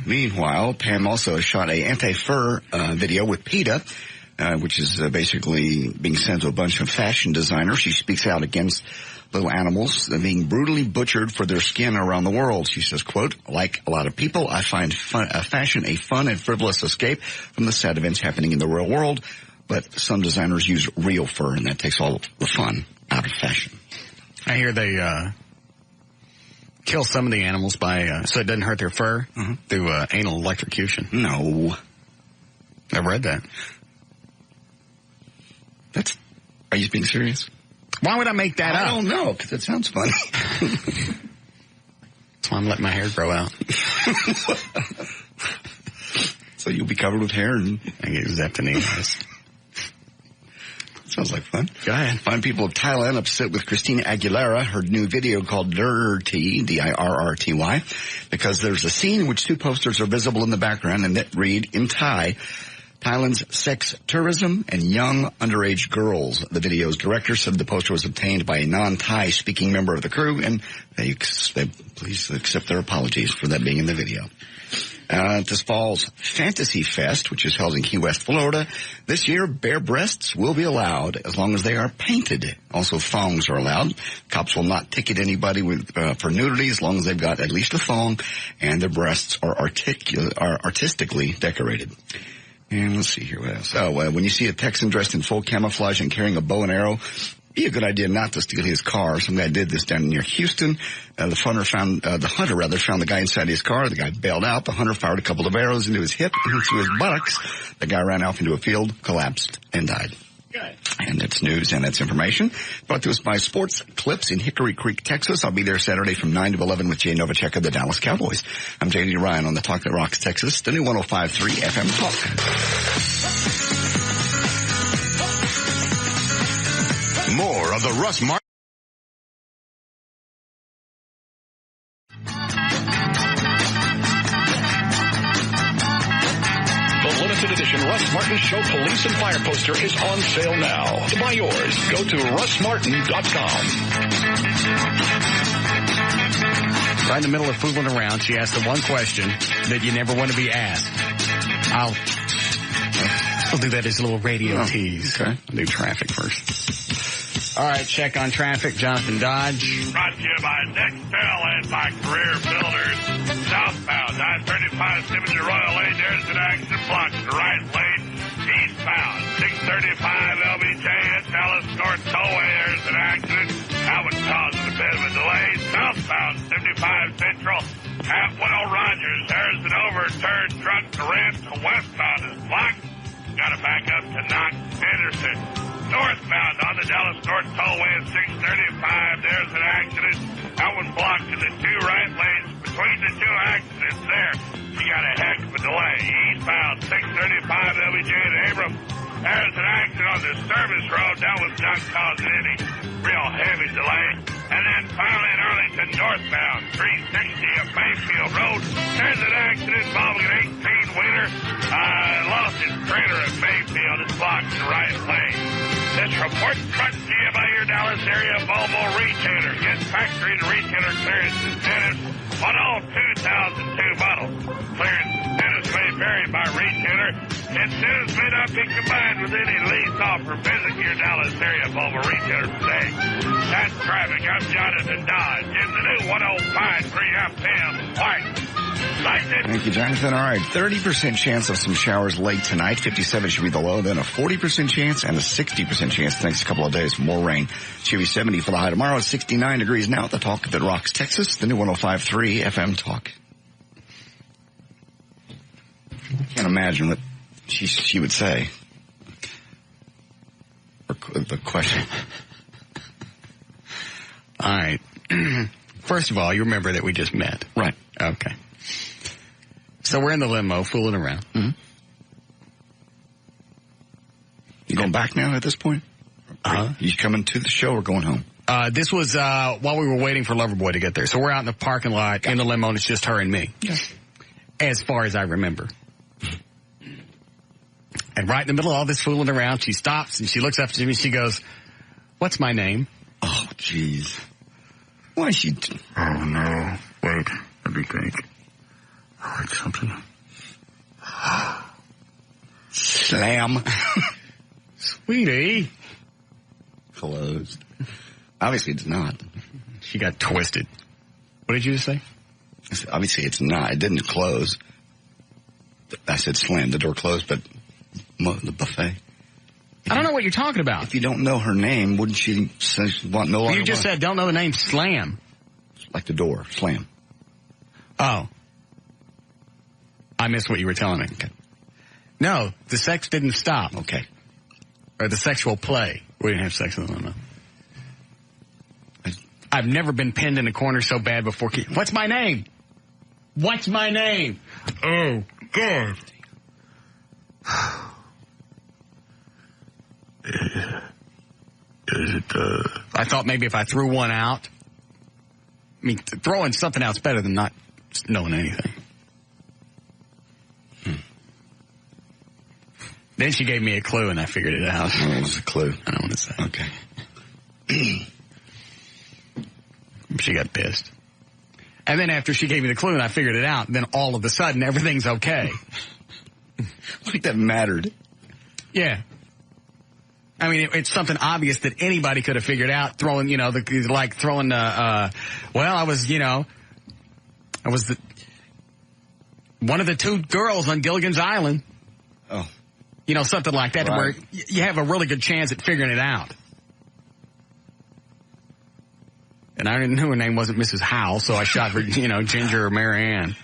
Meanwhile, Pam also shot a anti-fur video with PETA, which is basically being sent to a bunch of fashion designers. She speaks out against little animals being brutally butchered for their skin around the world. She says, quote, like a lot of people, I find fashion a fun and frivolous escape from the sad events happening in the real world, but some designers use real fur, and that takes all the fun out of fashion. I hear they kill some of the animals by so it doesn't hurt their fur through anal electrocution. No. I've read that. Are you being serious? Why would I make that up? I don't know, because it sounds funny. That's why I'm letting my hair grow out. So you'll be covered with hair and I get zapped in the eyes. Sounds like fun. Go ahead. Find people of Thailand upset with Christina Aguilera, her new video called Dirty, D-I-R-R-T-Y, because there's a scene in which two posters are visible in the background and that read in Thai, Thailand's sex tourism and young underage girls. The video's director said the poster was obtained by a non-Thai speaking member of the crew, and they please accept their apologies for that being in the video. This fall's Fantasy Fest, which is held in Key West, Florida, this year bare breasts will be allowed as long as they are painted. Also, thongs are allowed. Cops will not ticket anybody for nudity as long as they've got at least a thong and their breasts are artistically decorated. And let's see here what else. When you see a Texan dressed in full camouflage and carrying a bow and arrow, be a good idea not to steal his car. Some guy did this down near Houston. The hunter found the guy inside his car. The guy bailed out. The hunter fired a couple of arrows into his hip and into his buttocks. The guy ran off into a field, collapsed, and died. Good. And that's news and that's information. Brought to us by Sports Clips in Hickory Creek, Texas. I'll be there Saturday from 9 to 11 with Jay Novacek of the Dallas Cowboys. I'm J.D. Ryan on the Talk That Rocks Texas, the new 105.3 FM Talk. More of the Russ Martin. The limited edition Russ Martin Show Police and Fire poster is on sale now. To buy yours, go to russmartin.com. Right in the middle of fooling around, she asked the one question that you never want to be asked. I'll do that as a little radio tease. Okay. I'll do traffic first. All right, check on traffic. Jonathan Dodge. Brought to you by Nextel and by Career Builders. Southbound, 935 Simmons Royal Lane. There's an accident blocked. The right lane. Eastbound, 635 LBJ at Dallas North Tollway. There's an accident. That one causing a bit of a delay. Southbound, 75 Central at Will Rogers. There's an overturned truck. The ramp to westbound is blocked. Got to back up to Knox Anderson. Northbound on the Dallas North Tollway at 635. There's an accident. That one blocked in the two right lanes. Between the two accidents there, you got a heck of a delay. Eastbound 635 LBJ at Abram. There's an accident on the service road. That was not causing any real heavy delay. And then finally in Arlington, northbound 360 at Mayfield Road. There's an accident involving an 18-wheeler. Lost its trailer at Mayfield. It's blocked in the right lane. This report brought to you by your Dallas area Volvo retailer. Get factory to retailer clearance incentives on all 2002 models. Clearance incentives may vary by retailer. Incentives may not be combined with any lease offer. Visit your Dallas area Volvo retailer today. That's traffic. I'm Jonathan Dodge in the new 105.3 FM White. Thank you, Jonathan. All right, 30% chance of some showers late tonight. 57 should be the low, then a 40% chance and a 60% chance the next couple of days for more rain. Should be 70 for the high tomorrow. 69 degrees now at the Talk That Rocks Texas, the new 105.3 FM Talk. Can't imagine what she would say. question. All right. First of all, you remember that we just met. Right. Okay. So we're in the limo fooling around. Mm-hmm. You going back now at this point? You coming to the show or going home? This was while we were waiting for Loverboy to get there. So we're out in the parking lot in the limo, and it's just her and me. Yes. As far as I remember. And right in the middle of all this fooling around, she stops and she looks up to me and she goes, "What's my name?" Oh, jeez. Why is she... Oh, no. Wait. Let me think. Oh, it's something. Slam. Sweetie. Closed. Obviously it's not. She got twisted. What did you say? Obviously it's not. It didn't close. I said slam. The door closed, but the buffet. I don't know what you're talking about. If you don't know her name, wouldn't she say, want no longer? You just said don't know the name Slam. Like the door. Slam. Oh. I missed what you were telling me. Okay. No, the sex didn't stop. Okay. Or the sexual play. We didn't have sex in the limo. I've never been pinned in a corner so bad before. What's my name? What's my name? Oh, God. I thought maybe if I threw one out. I mean, throwing something out's better than not knowing anything. Then she gave me a clue, and I figured it out. What was the clue? I don't want to say. Okay. She got pissed. And then after she gave me the clue and I figured it out, then all of a sudden everything's okay. Like that mattered. Yeah. I mean, it's something obvious that anybody could have figured out. Throwing, I was one of the two girls on Gilligan's Island. Oh. Something like that, right. Where you have a really good chance at figuring it out. And I knew her name wasn't Mrs. Howell, so I shot for, Ginger or Mary Ann.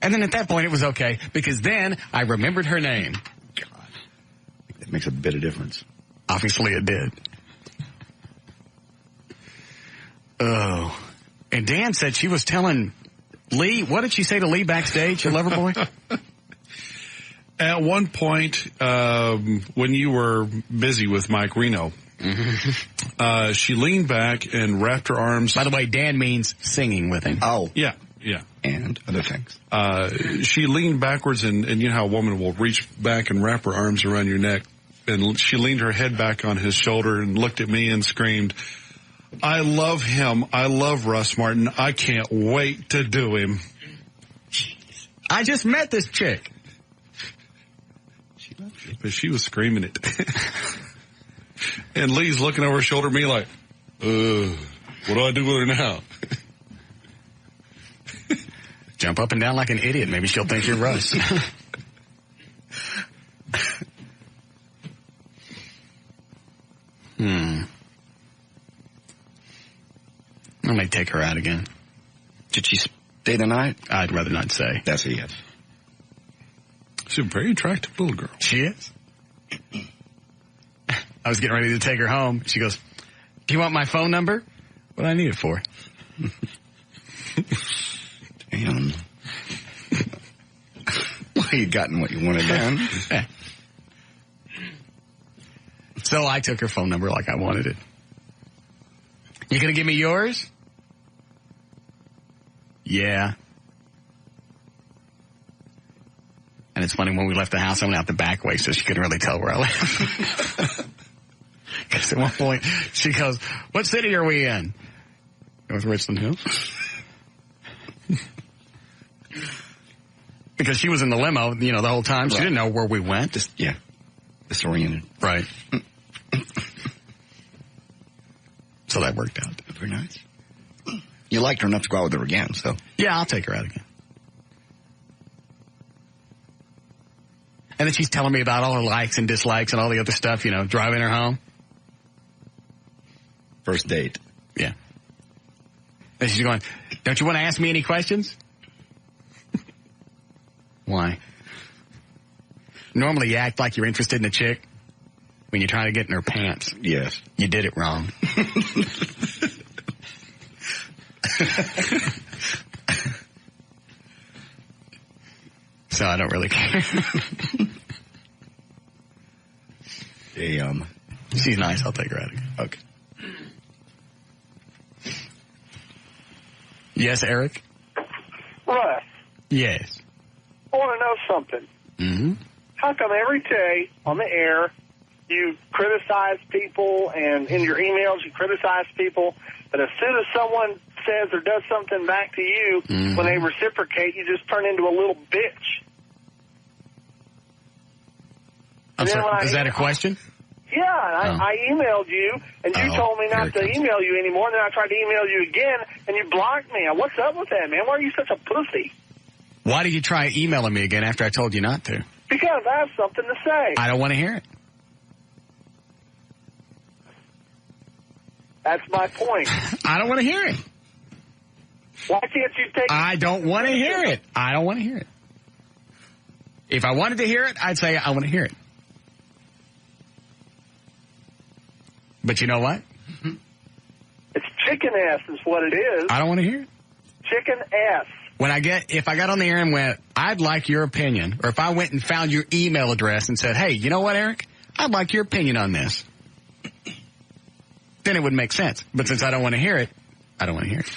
And then at that point it was okay, because then I remembered her name. God. That makes a bit of difference. Obviously it did. Oh. And Dan said she was telling Lee, what did she say to Lee backstage, your Loverboy? At one point, when you were busy with Mike Reno, she leaned back and wrapped her arms. By the way, Dan means singing with him. Oh. Yeah. And other things. She leaned backwards, and you know how a woman will reach back and wrap her arms around your neck. And she leaned her head back on his shoulder and looked at me and screamed, "I love him. I love Russ Martin. I can't wait to do him." Jeez. I just met this chick. She loves you. But she was screaming it. And Lee's looking over her shoulder at me like, what do I do with her now? Jump up and down like an idiot. Maybe she'll think you're Russ. I may take her out again. Did she stay the night? I'd rather not say. That's a yes. She's a very attractive little girl. She is. I was getting ready to take her home. She goes, "Do you want my phone number?" What do I need it for? Damn. Well, you gotten what you wanted done. Yeah. So I took her phone number like I wanted it. You gonna give me yours? Yeah. And it's funny, when we left the house, I went out the back way so she couldn't really tell where I lived. Because at one point, she goes, "What city are we in?" North Richland Hills. Because she was in the limo, the whole time. She didn't know where we went. Disoriented. Right. So that worked out. Very nice. You liked her enough to go out with her again, so. Yeah, I'll take her out again. And then she's telling me about all her likes and dislikes and all the other stuff, driving her home. First date. Yeah. And she's going, "Don't you want to ask me any questions?" Why? Normally you act like you're interested in a chick. when you try to get in her pants. Yes. You did it wrong. So I don't really care. Damn. She's nice. I'll take her out again. Okay. Yes, Eric? Russ, Yes. I want to know something. Mm-hmm. How come every day on the air you criticize people and in your emails you criticize people, but as soon as someone says or does something back to you, when they reciprocate, you just turn into a little bitch? I'm sorry. Is that a question? Yeah, I emailed you, and you told me not to email you anymore, and then I tried to email you again, and you blocked me. What's up with that, man? Why are you such a pussy? Why did you try emailing me again after I told you not to? Because I have something to say. I don't want to hear it. That's my point. I don't want to hear it. Why can't you take... I don't want to hear it. I don't want to hear it. If I wanted to hear it, I'd say I want to hear it. But you know what? It's chicken ass is what it is. I don't want to hear it. Chicken ass. If I got on the air and went, I'd like your opinion, or if I went and found your email address and said, hey, you know what, Eric? I'd like your opinion on this. Then it would make sense. But since I don't want to hear it, I don't want to hear it.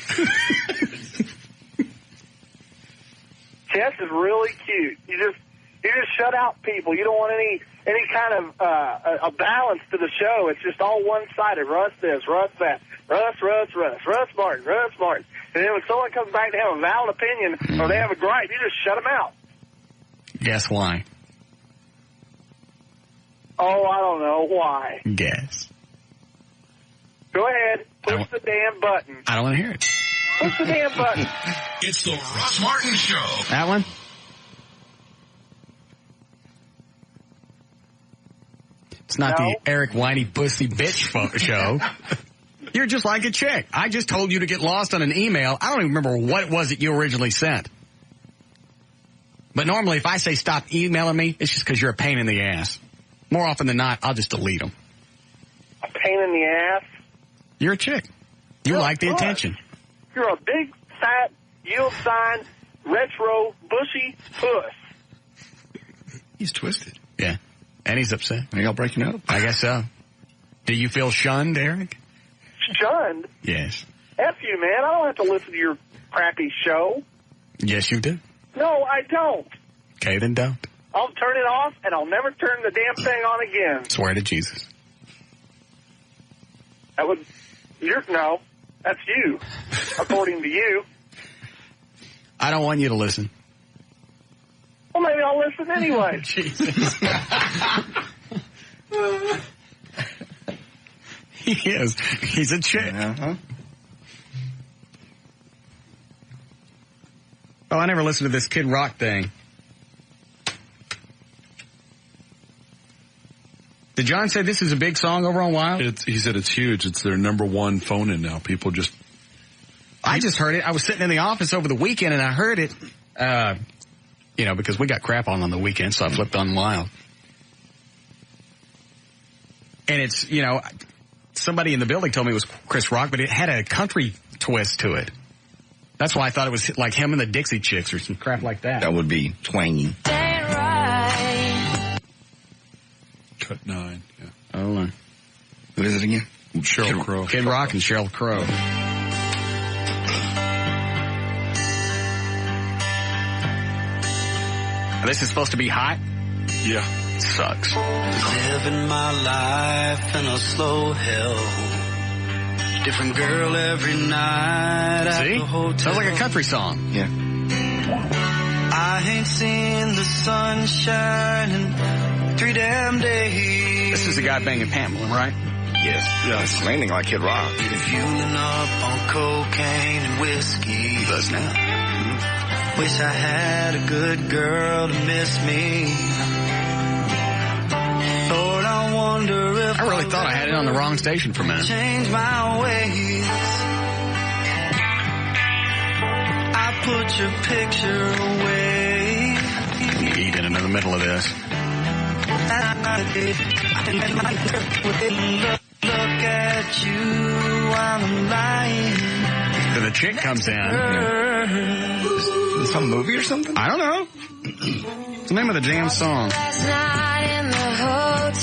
Jess is really cute. You just shut out people. You don't want any kind of a balance to the show. It's just all one-sided. Russ this, Russ that. Russ Martin. And then when someone comes back to have a valid opinion or they have a gripe, you just shut them out. Guess why? Oh, I don't know. Why? Guess. Go ahead. Push the damn button. I don't want to hear it. Push the damn button. It's the Russ Martin Show. That one? It's not the Eric Whiny Pussy Bitch show. You're just like a chick. I just told you to get lost on an email. I don't even remember what it was that you originally sent. But normally if I say stop emailing me, it's just because you're a pain in the ass. More often than not, I'll just delete them. A pain in the ass? You're a chick. You like the attention. You're a big, fat, yield sign, retro, bushy puss. He's twisted. Yeah. And he's upset. Are y'all breaking up? I guess so. Do you feel shunned, Eric? Shunned? Yes. F you, man. I don't have to listen to your crappy show. Yes, you do. No, I don't. Okay, then don't. I'll turn it off, and I'll never turn the damn thing on again. Swear to Jesus. No, that's you, according to you. I don't want you to listen. Well, maybe I'll listen anyway. Jesus. He is. He's a chick. Uh-huh. Oh, I never listened to this Kid Rock thing. Did John say this is a big song over on Wild? He said it's huge. It's their number one phone-in now. People just... I just heard it. I was sitting in the office over the weekend and I heard it, because we got crap on the weekend, so I flipped on Wild. And it's, somebody in the building told me it was Chris Rock, but it had a country twist to it. That's why I thought it was like him and the Dixie Chicks or some crap like that. That would be twangy. Cut 9, yeah. Oh, Who is it again? Sheryl Crow. Kid Rock and Sheryl Crow. This is supposed to be hot? Yeah. Sucks. Living my life in a slow hell. Different girl every night at the hotel. Sounds like a country song. Yeah. I ain't seen the sun shining 3 damn days. This is the guy banging Pamela, right? Yes. Yeah, it's landing like Kid Rock. Fueling up on cocaine and whiskey. He does now. Wish I had a good girl to miss me. Lord, I wonder if I really thought I had it on the wrong station for a minute. Change my ways. I put your picture away. Eat in the middle of this. I Look at you, I'm lying. So the chick comes in. Is some movie or something? I don't know. What's the name of the damn song?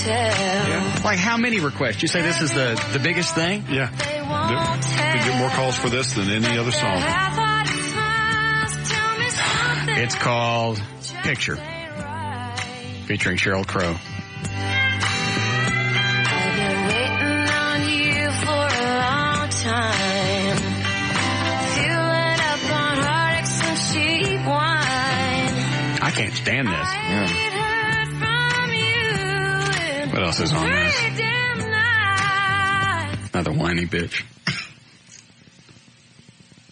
Yeah. Like how many requests? You say this is the biggest thing? Yeah. They get more calls for this than any other song. It's called Picture, featuring Sheryl Crow. I can't stand this. Yeah. What else is on this? Another whiny bitch.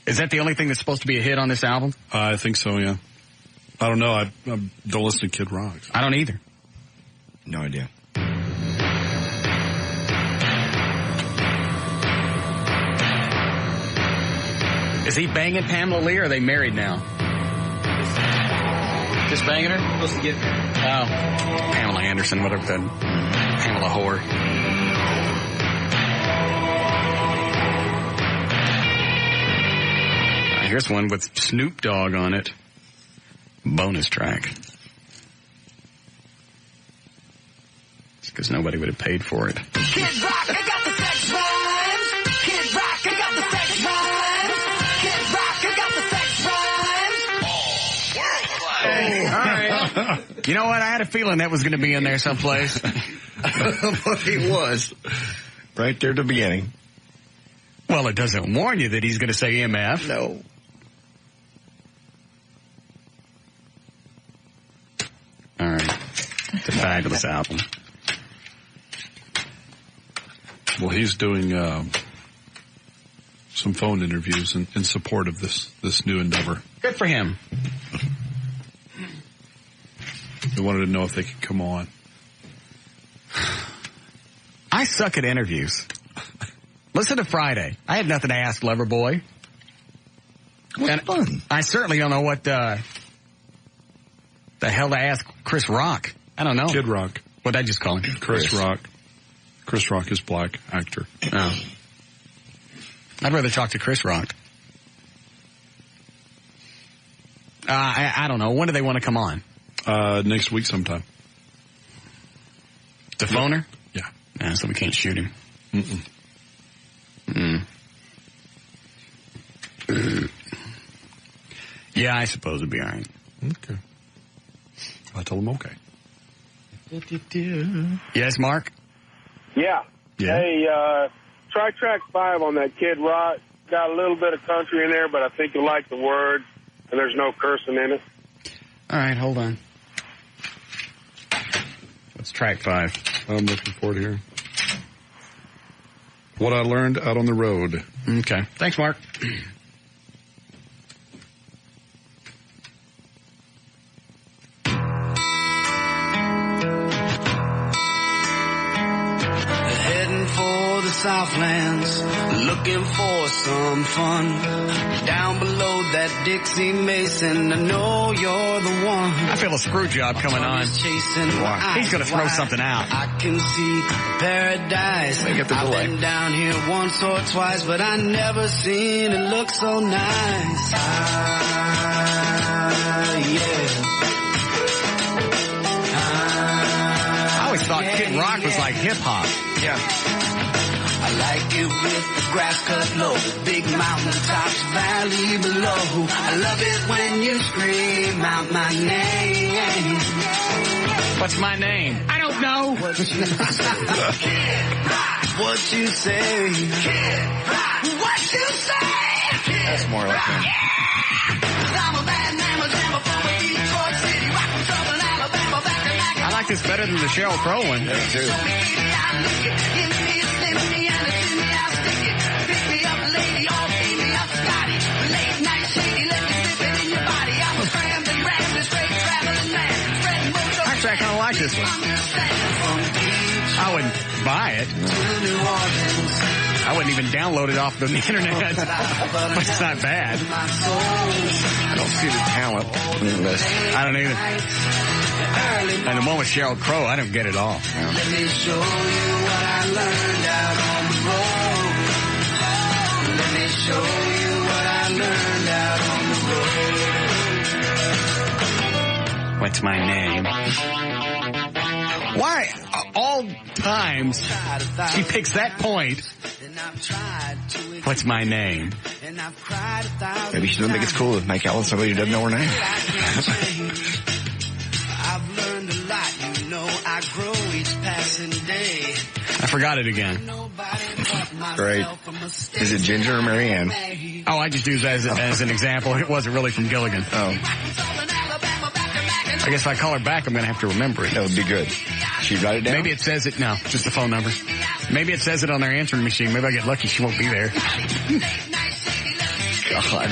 Is that the only thing that's supposed to be a hit on this album? I think so, yeah. I don't know. I don't listen to Kid Rock. I don't either. No idea. Is he banging Pamela Lee, or are they married now? Just banging her? Supposed to get married. Oh. Pamela Anderson, whatever that. Pamela whore. Here's one with Snoop Dogg on it. Bonus track. It's because nobody would have paid for it. Kid Rock, I got the sex rhymes. Kid Rock, I got the sex rhymes. Kid Rock, I got the sex rhymes. All right. You know what? I had a feeling that was going to be in there someplace. But it was. Right there at the beginning. Well, it doesn't warn you that he's going to say MF. No. All right. It's a fabulous album. Well, he's doing some phone interviews in support of this new endeavor. Good for him. They wanted to know if they could come on. I suck at interviews. Listen to Friday. I had nothing to ask Loverboy. What's fun? I certainly don't know what the hell to ask Chris Rock. I don't know. Kid Rock. What'd I just call him? Chris Rock. Chris Rock is black actor. Oh. I'd rather talk to Chris Rock. I don't know. When do they want to come on? Next week sometime. The phoner? Yeah. So we can't shoot him. Mm-mm. Yeah, I suppose it'd be all right. Okay. I told him okay. Yes, Mark? Yeah. Yeah. Hey, try track 5 on that Kid Rock. Got a little bit of country in there, but I think you'll like the words, and there's no cursing in it. All right, hold on. What's track 5? I'm looking forward to hearing what I learned out on the road. Okay. Thanks, Mark. Heading for the Southlands, looking for some fun. Down below that Dixie Mason, I know you're the one. I feel a screw job coming on. He's going to throw something out. I can see paradise. They get the delay. I've been down here once or twice, but I never seen it look so nice. I always thought Kid Rock was like hip-hop. Yeah. I like it with the grass cut low, big mountain tops, valley below. I love it when you scream out my name. What's my name? I don't know. What you say? Kid Rock. What you say? Kid Rock. What you say? That's more like him. Yeah. I'm a bad man, from Detroit City, rockin' trouble in Alabama, back to back. I like this better than the Sheryl Crow one. Me too. Actually, I kind of like this one. I wouldn't buy it. I wouldn't even download it off the internet. But it's not bad. I don't see the talent on the list. I don't either. And the one with Sheryl Crow, I don't get it all. Let me show you what I learned out on the road. Let me show you what I learned out on the road. What's my name? Why, all times, she picks that point. What's my name? Maybe she doesn't think it's cool to make out with somebody who doesn't know her name. I've learned a lot, you know, I grow each passing day. I forgot it again. Great. Is it Ginger or Marianne? Oh, I just used it as an example. It wasn't really from Gilligan. Oh. I guess if I call her back, I'm going to have to remember it. That would be good. She write it down? Maybe it says it. No, just the phone number. Maybe it says it on their answering machine. Maybe I get lucky. She won't be there. God.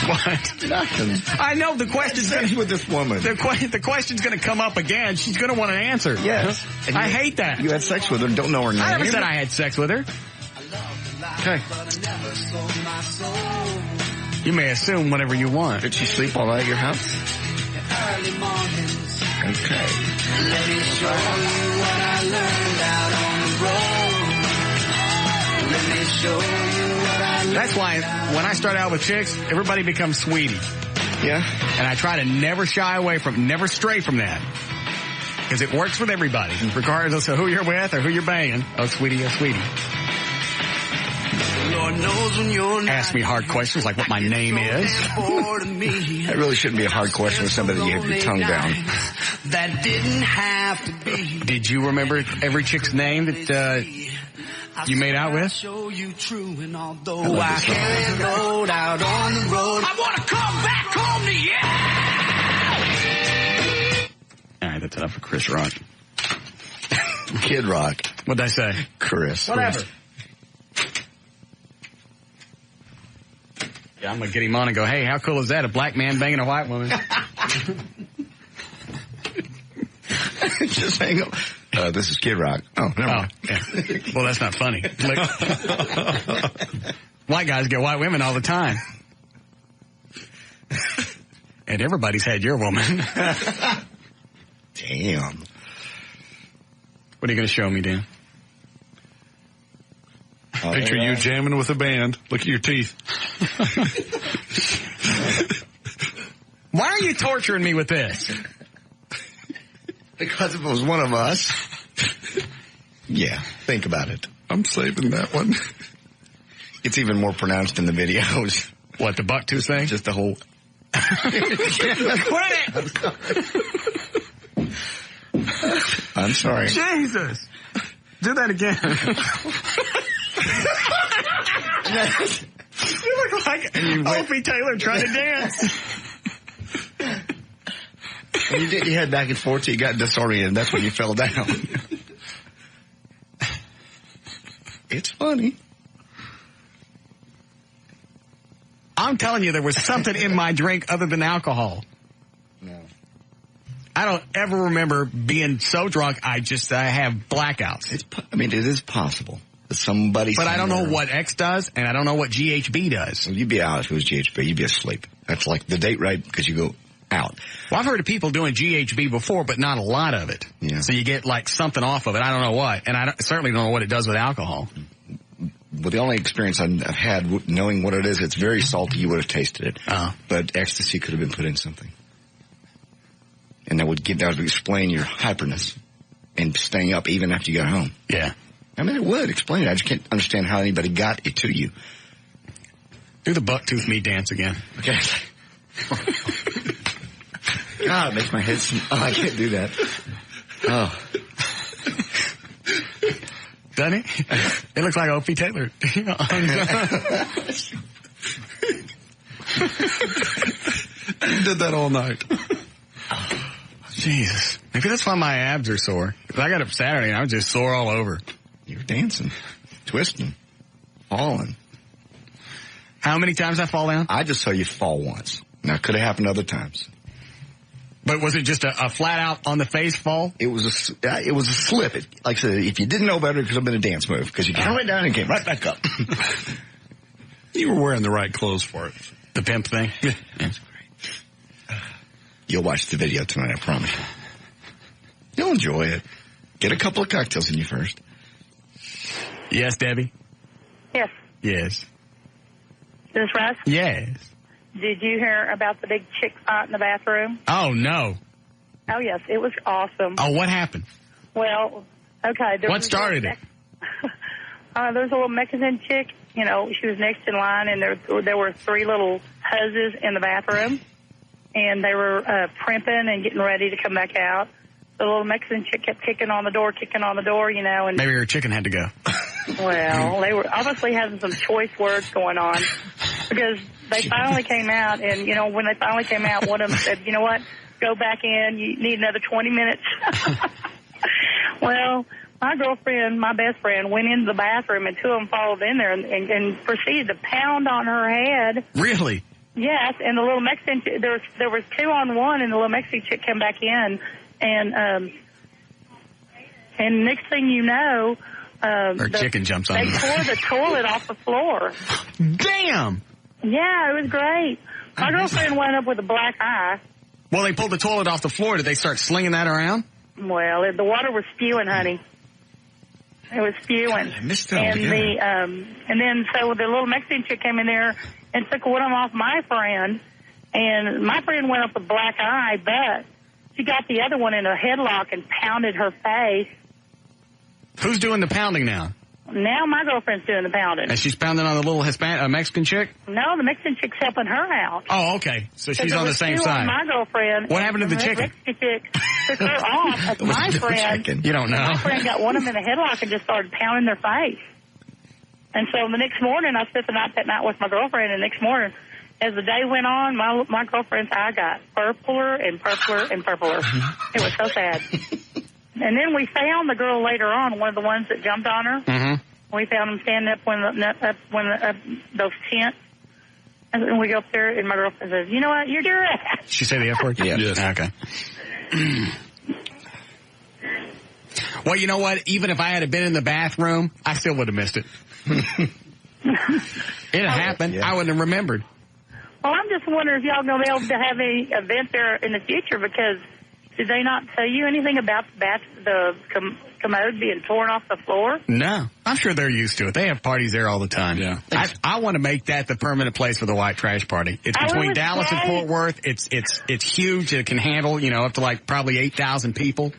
What? Nothing. I know the question's going with this woman. The question's going to come up again. She's going to want an answer. Yes. I hate that. You had sex with her and don't know her name. I never said I had sex with her. Okay. You may assume whatever you want. Did she sleep all night at your house? Okay. Let me show you what I learned out on the road. Let me show you what I learned. That's why when I start out with chicks, everybody becomes sweetie. Yeah. And I try to never never stray from that. Because it works with everybody, regardless of who you're with or who you're banging. Oh, sweetie, oh, sweetie. Lord knows when you're not. Ask me hard questions like what my name is. That really shouldn't be a hard question with somebody that you have your tongue down. That didn't have to be. Did you remember every chick's name that you made out with? Show you true, and although I can't load out on the road, I want to come back home to you. All right, that's enough for Chris Rock. Kid Rock. What'd I say? Chris. Whatever. Yeah, I'm going to get him on and go, hey, how cool is that? A black man banging a white woman. Just hang up. This is Kid Rock. Oh, never mind. Yeah. Well, that's not funny. White guys get white women all the time. And everybody's had your woman. Damn. What are you going to show me, Dan? Picture you jamming with a band. Look at your teeth. Why are you torturing me with this? Because if it was one of us. Yeah, think about it. I'm saving that one. It's even more pronounced in the videos. What, the bucktooth thing? Just the whole... Quit it! I'm sorry. Jesus! Do that again. You look like Opie Taylor trying to dance. When you did your head back and forth till you got disoriented, that's when you fell down. It's funny. I'm telling you, there was something in my drink other than alcohol. No. I don't ever remember being so drunk, I have blackouts. It is possible. Somebody. But I don't know what X does, and I don't know what GHB does. Well, you'd be out if it was GHB. You'd be asleep. That's like the date right because you go out. Well, I've heard of people doing GHB before, but not a lot of it. Yeah. So you get like something off of it. I don't know what, and I certainly don't know what it does with alcohol. Well, the only experience I've had knowing what it is, it's very salty. You would have tasted it. But ecstasy could have been put in something, and that would explain your hyperness and staying up even after you got home. Yeah. I mean, it would explain it. I just can't understand how anybody got it to you. Do the bucktooth me dance again. Okay. God, it makes my head oh, I can't do that. Oh. Doesn't it? It looks like Opie Taylor. You did that all night. Jesus. Maybe that's why my abs are sore. Because I got up Saturday and I was just sore all over. You were dancing, twisting, falling. How many times I fall down? I just saw you fall once. Now, it could have happened other times. But was it just a flat out on the face fall? It was a slip. Like I said, if you didn't know better, it could have been a dance move because you came right down and came right back up. You were wearing the right clothes for it. The pimp thing? Yeah. That's great. You'll watch the video tonight, I promise you. You'll enjoy it. Get a couple of cocktails in you first. Yes, Debbie? Yes. Yes. Is this Russ? Yes. Did you hear about the big chick fight in the bathroom? Oh, no. Oh, yes. It was awesome. Oh, what happened? Well, okay. What started it? There was a little Mexican chick. You know, she was next in line, and there were 3 little huzzes in the bathroom, and they were primping and getting ready to come back out. The little Mexican chick kept kicking on the door, you know. And maybe her chicken had to go. Well, they were obviously having some choice words going on because they finally came out, and, you know, when they finally came out, one of them said, you know what, go back in, you need another 20 minutes. Well, my girlfriend, my best friend, went into the bathroom, and 2 of them followed in there and proceeded to pound on her head. Really? Yes, and the little Mexican, there was 2 on 1, and the little Mexican chick came back in, and next thing you know, her chicken jumps on they her. tore the toilet off the floor. Damn! Yeah, it was great. My girlfriend wound up with a black eye. Well, they pulled the toilet off the floor. Did they start slinging that around? Well, the water was spewing, honey. It was spewing. I missed that. And then so the little Mexican chick came in there and took one of them off my friend, and my friend went up with a black eye, but she got the other one in a headlock and pounded her face. Who's doing the pounding now? Now my girlfriend's doing the pounding. And she's pounding on the little Mexican chick? No, the Mexican chick's helping her out. Oh, okay. So she's on the same side. My girlfriend. What happened to the chicken? The Mexican chick took her off. As my friend. You don't know. My friend got one of them in a headlock and just started pounding their face. And so the next morning, I spent the night that night with my girlfriend, and the next morning, as the day went on, my girlfriend's eye got purpler and purpler and purpler. It was so sad. And then we found the girl later on, one of the ones that jumped on her. Mm-hmm. We found him standing up those tents. And we go up there, and my girlfriend says, you know what, you're doing it. Did she say the F word? Yes. Okay. Well, you know what? Even if I had been in the bathroom, I still would have missed it. It had happened. Yeah. I wouldn't have remembered. Well, I'm just wondering if y'all going to be able to have any event there in the future, because did they not tell you anything about the commode being torn off the floor? No. I'm sure they're used to it. They have parties there all the time. Yeah. I want to make that the permanent place for the white trash party. It's between Dallas and Fort Worth. It's huge. It can handle, up to like probably 8,000 people.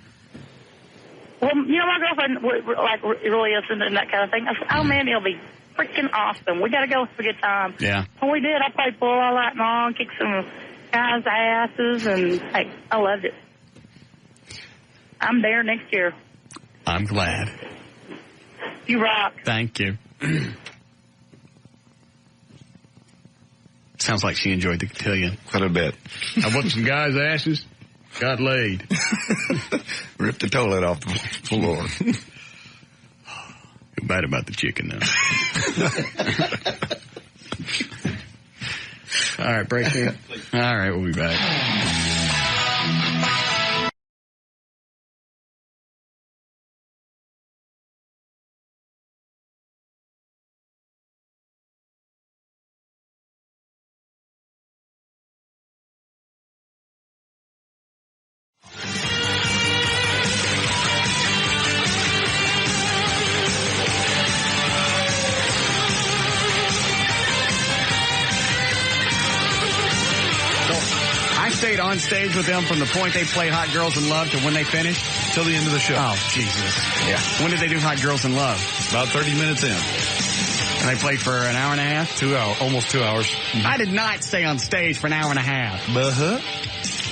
Well, my girlfriend really isn't in that kind of thing. I said, oh, man, it'll be freaking awesome. We got to go have a good time. Yeah. And we did. I played pool all night long, kicked some guys' asses, and, hey, I loved it. I'm there next year. I'm glad. You rock. Thank you. Sounds like she enjoyed the cotillion. Quite a bit. I whooped some guys' asses, got laid. Ripped the toilet off the floor. Feel bad about the chicken, though. All right, break here. All right, we'll be back. Stayed on stage with them from the point they played Hot Girls in Love to when they finished? Till the end of the show. Oh, Jesus. Yeah. When did they do Hot Girls in Love? About 30 minutes in. And they played for an hour and a half? 2 hours, almost 2 hours. Mm-hmm. I did not stay on stage for an hour and a half.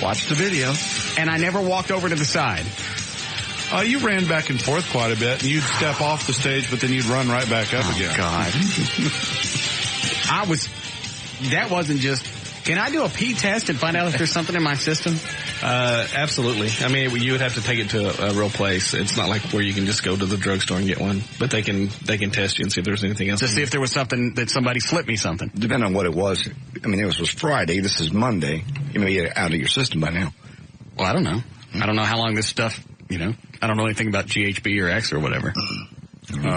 Watch the video. And I never walked over to the side. You ran back and forth quite a bit. You'd step off the stage, but then you'd run right back up again. God. That wasn't just... Can I do a pee test and find out if there's something in my system? Absolutely. I mean, you would have to take it to a real place. It's not like where you can just go to the drugstore and get one. But they can test you and see if there's anything else. To see if there was something that somebody slipped me something. Depending on what it was. I mean, it was Friday. This is Monday. You may get it out of your system by now. Well, I don't know. I don't know how long this stuff, I don't know anything about GHB or X or whatever.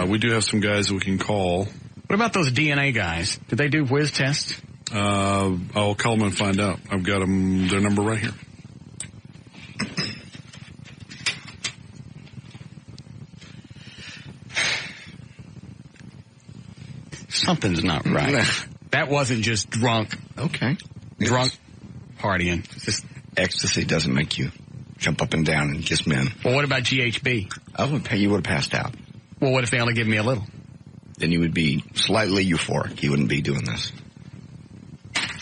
We do have some guys that we can call. What about those DNA guys? Did they do whiz tests? I'll call them and find out. I've got their number right here. Something's not right. That wasn't just drunk. Okay. Drunk partying. Just ecstasy doesn't make you jump up and down and kiss men. Well, what about GHB? You would have passed out. Well, what if they only give me a little? Then you would be slightly euphoric. You wouldn't be doing this.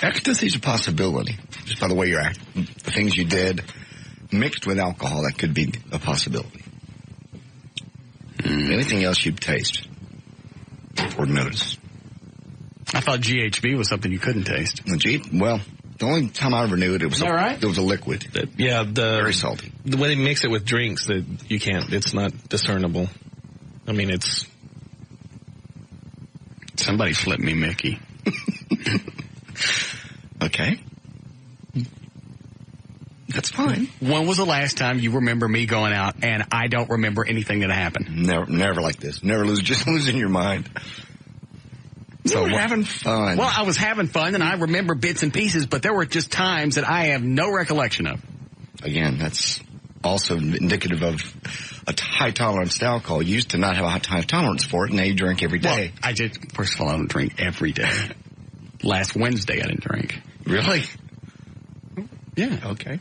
Ecstasy's a possibility. Just by the way you're acting, the things you did mixed with alcohol, that could be a possibility. Anything else you'd taste or notice? I thought GHB was something you couldn't taste. Well, the only time I ever knew it, it was a liquid. Very salty. When they mix it with drinks, that you can't. It's not discernible. I mean, it's. Somebody flipped me, Mickey. Okay. That's fine. When was the last time you remember me going out and I don't remember anything that happened? Never like this. Just losing your mind. So we're having fun. Well, I was having fun and I remember bits and pieces, but there were just times that I have no recollection of. Again, that's also indicative of a high tolerance to alcohol. You used to not have a high tolerance for it, and now you drink every day. Well, I did. First of all, I don't drink every day. Last Wednesday, I didn't drink. Really? Yeah. Okay.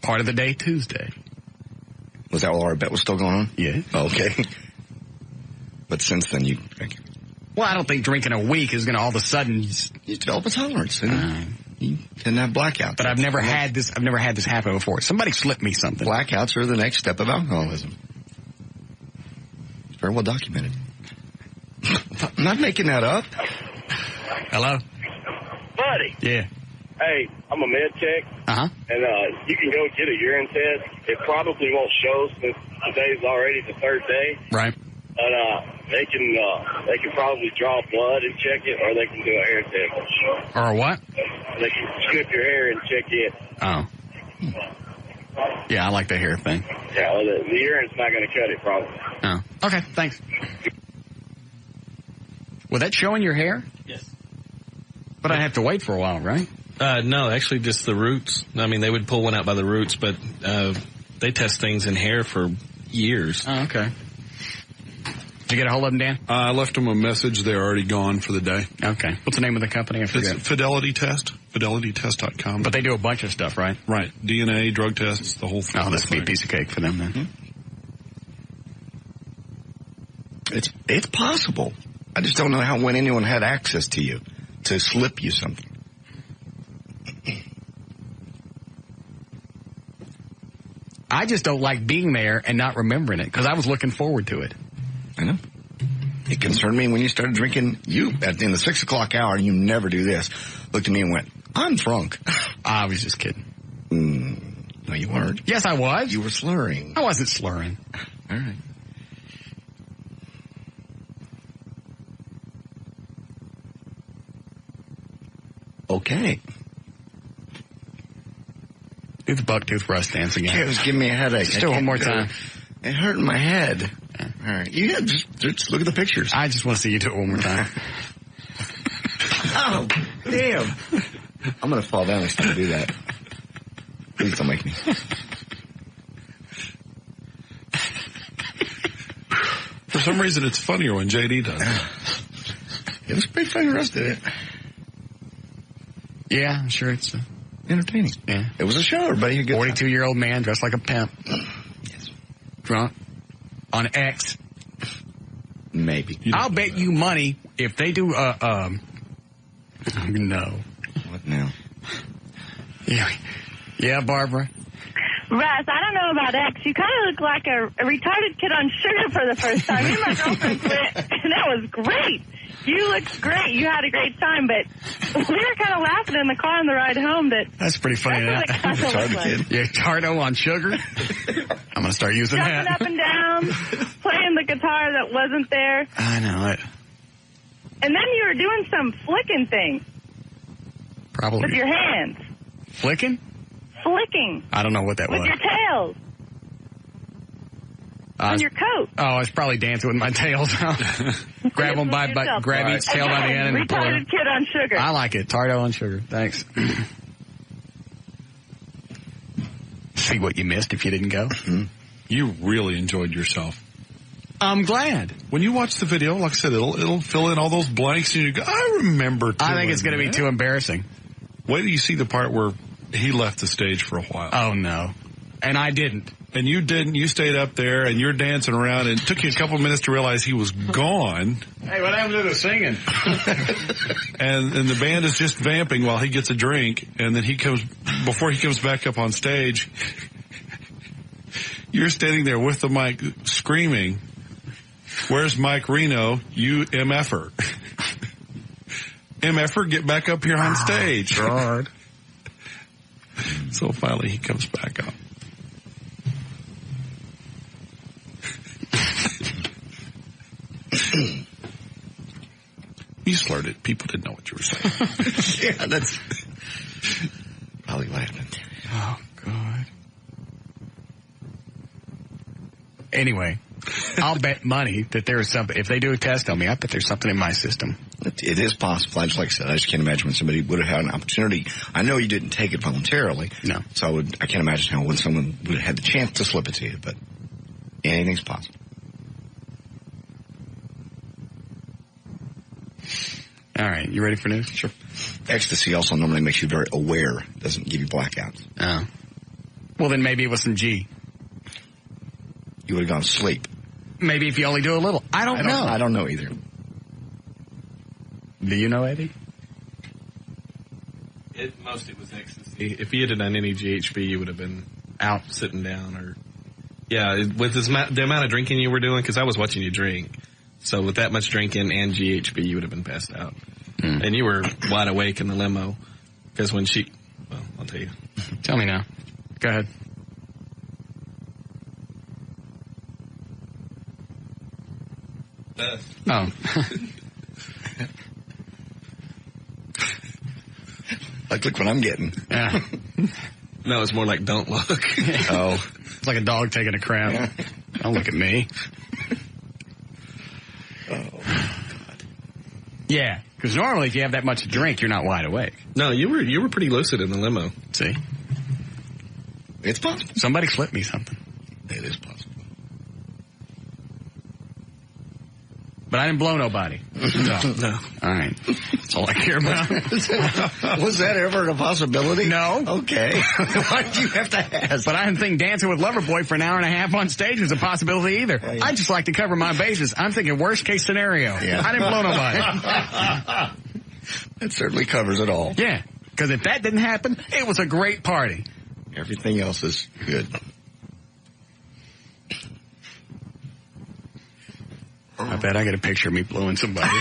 Part of the day, Tuesday. Was that while our bet was still going on? Yeah. Okay. But since then, you drink. Well, I don't think drinking a week is going to all of a sudden you develop a tolerance. You can have blackouts. But I've never had this happen before. Somebody slipped me something. Blackouts are the next step of alcoholism. It's very well documented. I'm not making that up. Hello? Buddy. Yeah. Hey, I'm a med tech. Uh-huh. And you can go get a urine test. It probably won't show since today's already the third day. Right. But they can probably draw blood and check it, or they can do a hair test. Or a what? They can snip your hair and check it. Oh. Yeah, I like the hair thing. Yeah, well, the urine's not going to cut it, probably. Oh. Okay, thanks. Will that show in your hair? Yes. But I'd have to wait for a while, right? No, actually just the roots. I mean, they would pull one out by the roots, but they test things in hair for years. Oh, okay. Did you get a hold of them, Dan? I left them a message. They're already gone for the day. Okay. What's the name of the company? I forget. It's Fidelity Test. FidelityTest.com. But they do a bunch of stuff, right? Right. DNA, drug tests, the whole thing. Oh, this would be a piece of cake for them then. Mm-hmm. It's possible. I just don't know when anyone had access to you to slip you something. I just don't like being there and not remembering it because I was looking forward to it. I know. It concerned me when you started drinking. In the 6 o'clock hour, you never do this. Looked at me and went, I'm drunk. I was just kidding. No, you weren't. Yes, I was. You were slurring. I wasn't slurring. All right. Okay. Do the bucktooth Russ dance again. It was giving me a headache. Just do it one more time. It hurt in my head. All right. You just look at the pictures. I just want to see you do it one more time. Oh, damn. I'm going to fall down next time I do that. Please don't make me. For some reason, it's funnier when JD does it. It was pretty funny when Russ did it. Yeah, I'm sure it's entertaining. Yeah. It was a show, everybody. 42-year-old man dressed like a pimp. Yes. Drunk. On X. Maybe. I'll bet you money if they do no. What now? Yeah, Barbara. Russ, I don't know about X. You kind of look like a retarded kid on sugar for the first time. Me and my girlfriend went, and that was great. You looked great. You had a great time, but we were kind of laughing in the car on the ride home. That's pretty funny. Retarded kid. Yeah, Tardo on sugar. I'm going to start using jumping that. Up and down, playing the guitar that wasn't there. I know it. And then you were doing some flicking thing. Probably. With your hands. Flicking? flicking I don't know what that with was. your tails on your coat. Oh, I was probably dancing with my tails. Grab them grab each tail by the end and pull Retarded kid on sugar. I like it. Tardo on sugar. Thanks. See what you missed if you didn't go. You really enjoyed yourself. I'm glad. When you watch the video, like I said, it'll fill in all those blanks, and you go, I remember. I think it's going to be too embarrassing. Wait till you see the part where he left the stage for a while. Oh, no. And I didn't. And you didn't. You stayed up there, and you're dancing around, and it took you a couple of minutes to realize he was gone. Hey, what happened to the singing? and the band is just vamping while he gets a drink, and then before he comes back up on stage, you're standing there with the mic screaming, "Where's Mike Reno, you MFer? MFer, get back up here on stage." God. So finally he comes back up. You slurred it. People didn't know what you were saying. Yeah, that's probably what happened. Oh, God. Anyway, I'll bet money that there is something. If they do a test on me, I bet there's something in my system. It is possible. Like I said, I just can't imagine when somebody would have had an opportunity. I know you didn't take it voluntarily. No. So I can't imagine how when someone would have had the chance to slip it to you, but anything's possible. All right. You ready for news? Sure. Ecstasy also normally makes you very aware. It doesn't give you blackouts. Oh. Well, then maybe it was some G. You would have gone to sleep. Maybe if you only do a little. I don't know. I don't know either. Do you know, Eddie? Mostly was ecstasy. If you had done any GHB, you would have been out sitting down or... Yeah, with the amount of drinking you were doing, because I was watching you drink. So with that much drinking and GHB, you would have been passed out. And you were wide awake in the limo. Because when she... Well, I'll tell you. Tell me now. Go ahead. Oh. Like, look what I'm getting. Yeah. No, it's more like don't look. Oh. It's like a dog taking a crap. Yeah. Don't look at me. Oh, God. Yeah, because normally if you have that much to drink, you're not wide awake. No, you were pretty lucid in the limo. See? It's possible. Somebody slipped me something. It is possible. But I didn't blow nobody. No. All right. That's all I care about. Was that ever a possibility? No. Okay. Why'd you have to ask? But I didn't think dancing with Loverboy for an hour and a half on stage was a possibility either. Yeah, yeah. I just like to cover my bases. I'm thinking worst case scenario. Yeah. I didn't blow nobody. That certainly covers it all. Yeah. Because if that didn't happen, it was a great party. Everything else is good. I bet I get a picture of me blowing somebody. All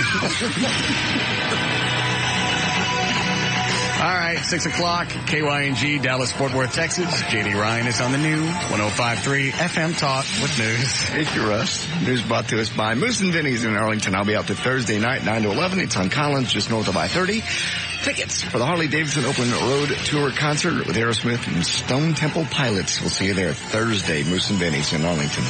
right, 6 o'clock, KYNG, Dallas, Fort Worth, Texas. J.D. Ryan is on the new 105.3 FM Talk with news. Thank you, Russ. News brought to us by Moose and Vinny's in Arlington. I'll be out there Thursday night, 9 to 11. It's on Collins, just north of I-30. Tickets for the Harley-Davidson Open Road Tour concert with Aerosmith and Stone Temple Pilots. We'll see you there Thursday, Moose and Vinny's in Arlington.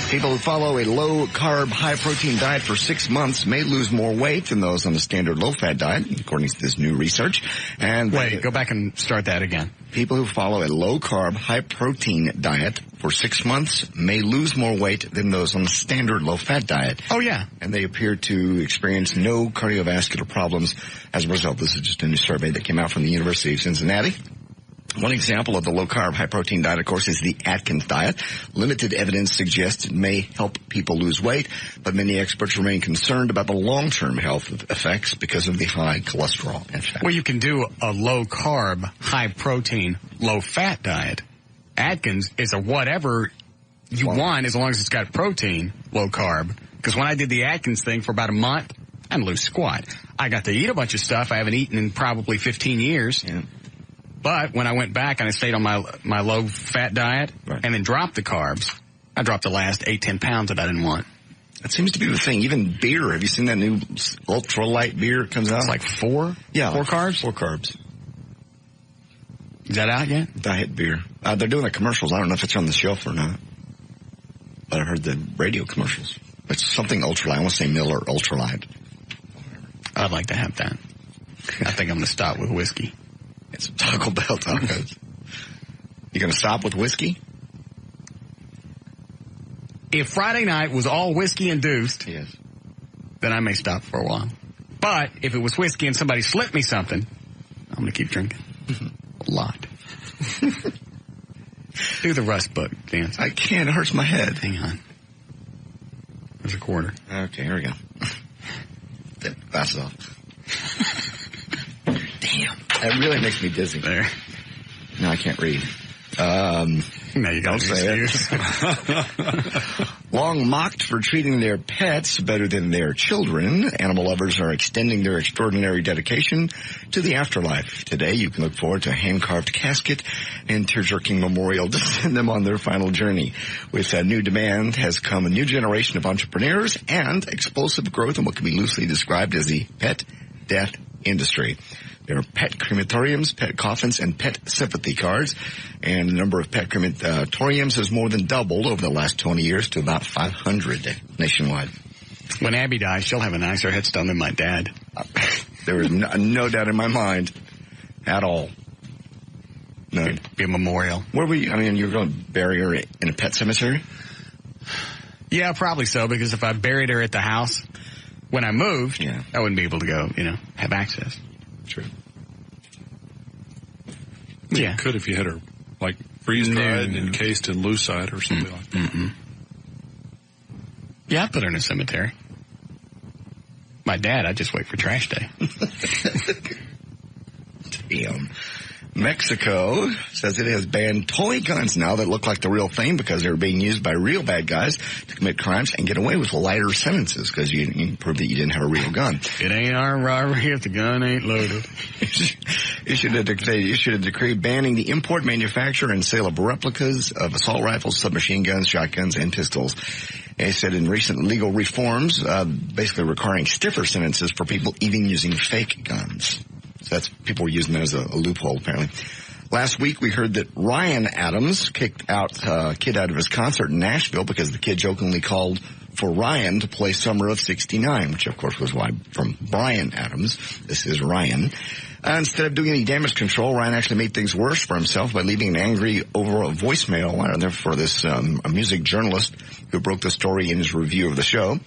People who follow a low-carb, high-protein diet for 6 months may lose more weight than those on the standard low-fat diet, according to this new research. And wait, go back and start that again. People who follow a low-carb, high-protein diet for 6 months may lose more weight than those on the standard low-fat diet. Oh, yeah. And they appear to experience no cardiovascular problems as a result. This is just a new survey that came out from the University of Cincinnati. One example of the low-carb, high-protein diet, of course, is the Atkins diet. Limited evidence suggests it may help people lose weight, but many experts remain concerned about the long-term health effects because of the high cholesterol and fat. Well, you can do a low-carb, high-protein, low-fat diet. Atkins is a whatever you want as long as it's got protein, low-carb. Because when I did the Atkins thing for about a month, I didn't lose squat. I got to eat a bunch of stuff I haven't eaten in probably 15 years. Yeah. But when I went back and I stayed on my low-fat diet and then dropped the carbs, I dropped the last 8-10 pounds that I didn't want. That seems to be the thing. Even beer. Have you seen that new ultra-light beer that comes out? It's like 4? Yeah. 4 carbs? 4 carbs. Is that out yet? Diet beer. They're doing the commercials. I don't know if it's on the shelf or not. But I heard the radio commercials. It's something ultralight. I want to say Miller Ultralight. I'd like to have that. I think I'm going to stop with whiskey. It's Taco Bell tacos. You going to stop with whiskey? If Friday night was all whiskey induced, yes, then I may stop for a while. But if it was whiskey and somebody slipped me something, I'm going to keep drinking. A lot. Do the Russ book dance. I can't. It hurts my head. Hang on. There's a quarter. Okay, here we go. Glasses off. Damn. That really makes me dizzy. There. No, I can't read. No, you don't say it. Long mocked for treating their pets better than their children, animal lovers are extending their extraordinary dedication to the afterlife. Today, you can look forward to a hand-carved casket and tear-jerking memorial to send them on their final journey. With a new demand has come a new generation of entrepreneurs and explosive growth in what can be loosely described as the pet death industry. There are pet crematoriums, pet coffins, and pet sympathy cards. And the number of pet crematoriums has more than doubled over the last 20 years to about 500 nationwide. When Abby dies, she'll have a nicer headstone than my dad. There is no doubt in my mind at all. No. Be a memorial. Where were you? I mean, you're going to bury her in a pet cemetery? Yeah, probably so, because if I buried her at the house when I moved, I wouldn't be able to go, have access. True. Yeah. You could if you had her, like, freeze-dried and encased in lucite or something like that. Mm-hmm. Yeah, I'd put her in a cemetery. My dad, I'd just wait for trash day. Damn. Mexico says it has banned toy guns now that look like the real thing because they're being used by real bad guys to commit crimes and get away with lighter sentences because you prove that you didn't have a real gun. It ain't armed robbery if the gun ain't loaded. Issued a decree banning the import, manufacture, and sale of replicas of assault rifles, submachine guns, shotguns, and pistols. And it said in recent legal reforms, basically requiring stiffer sentences for people even using fake guns. So that's, people were using that as a loophole, apparently. Last week, we heard that Ryan Adams kicked a kid out of his concert in Nashville because the kid jokingly called for Ryan to play Summer of '69, which, of course, was from Bryan Adams. This is Ryan. Instead of doing any damage control, Ryan actually made things worse for himself by leaving an angry over a voicemail there for this a music journalist who broke the story in his review of the show.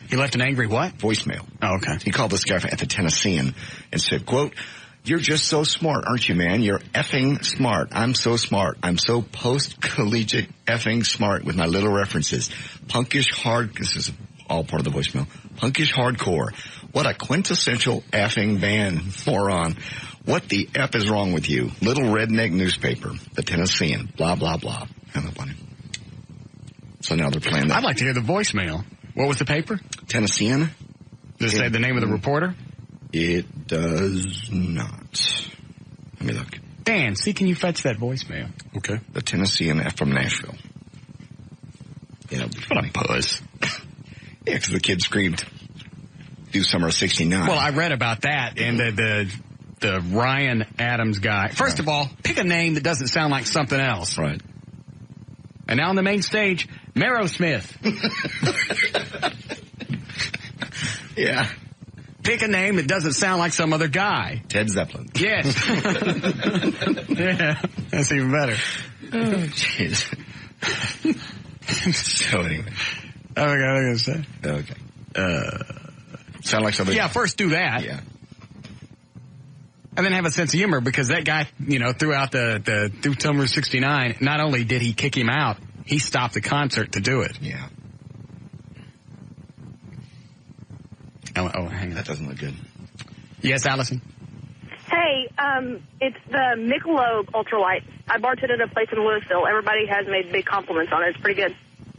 He left an angry what? Voicemail. Oh, okay. He called this guy at the Tennessean and said, quote, "You're just so smart, aren't you, man? You're effing smart. I'm so smart. I'm so post-collegiate effing smart with my little references. This is all part of the voicemail. Punkish hardcore. What a quintessential effing band, moron. What the F is wrong with you? Little redneck newspaper, the Tennessean, blah, blah, blah." Hung up on him. So now they're playing that. I'd like to hear the voicemail. What was the paper? Tennessean. Does it say the name of the reporter? It does not. Let me look. Dan, see, can you fetch that voicemail? Okay. The Tennessean from Nashville. Yeah, what a puss. Yeah, because the kid screamed, "Do Summer of '69." Well, I read about that, and the Ryan Adams guy. First of all, pick a name that doesn't sound like something else. Right. And now on the main stage, Merrow Smith. Yeah. Pick a name that doesn't sound like some other guy. Ted Zeppelin. Yes. Yeah, that's even better. Oh, jeez. So anyway. Oh, my God, I was going to say. Okay. Sound like somebody. Yeah, first do that. Yeah. And then have a sense of humor because that guy, throughout through Summer 69, not only did he kick him out, he stopped the concert to do it. Yeah. Oh, hang on. That doesn't look good. Yes, Allison? Hey, it's the Michelob Ultralight. I bartended at a place in Louisville. Everybody has made big compliments on it. It's pretty good.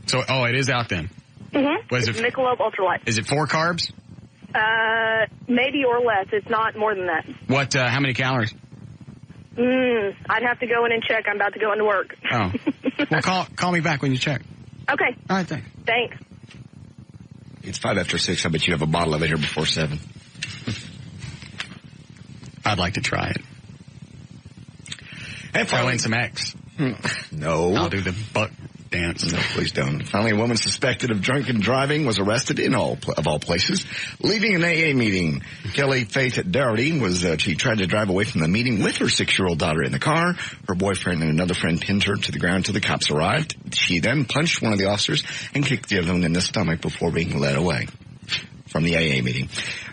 So, it is out then? Mm-hmm. What is it's it? Michelob Ultralight. Is it 4 carbs? Maybe or less. It's not more than that. What, how many calories? I'd have to go in and check. I'm about to go into work. Oh. Well, call me back when you check. Okay. All right, thanks. Thanks. It's 5 after 6. I bet you have a bottle of it here before 7. I'd like to try it. And throw in some X. No. I'll do the buck dance. No, please don't. Finally, a woman suspected of drunken driving was arrested of all places, leaving an AA meeting. Kelly Faith Doherty she tried to drive away from the meeting with her 6-year-old daughter in the car. Her boyfriend and another friend pinned her to the ground until the cops arrived. She then punched one of the officers and kicked the other one in the stomach before being led away from the AA meeting.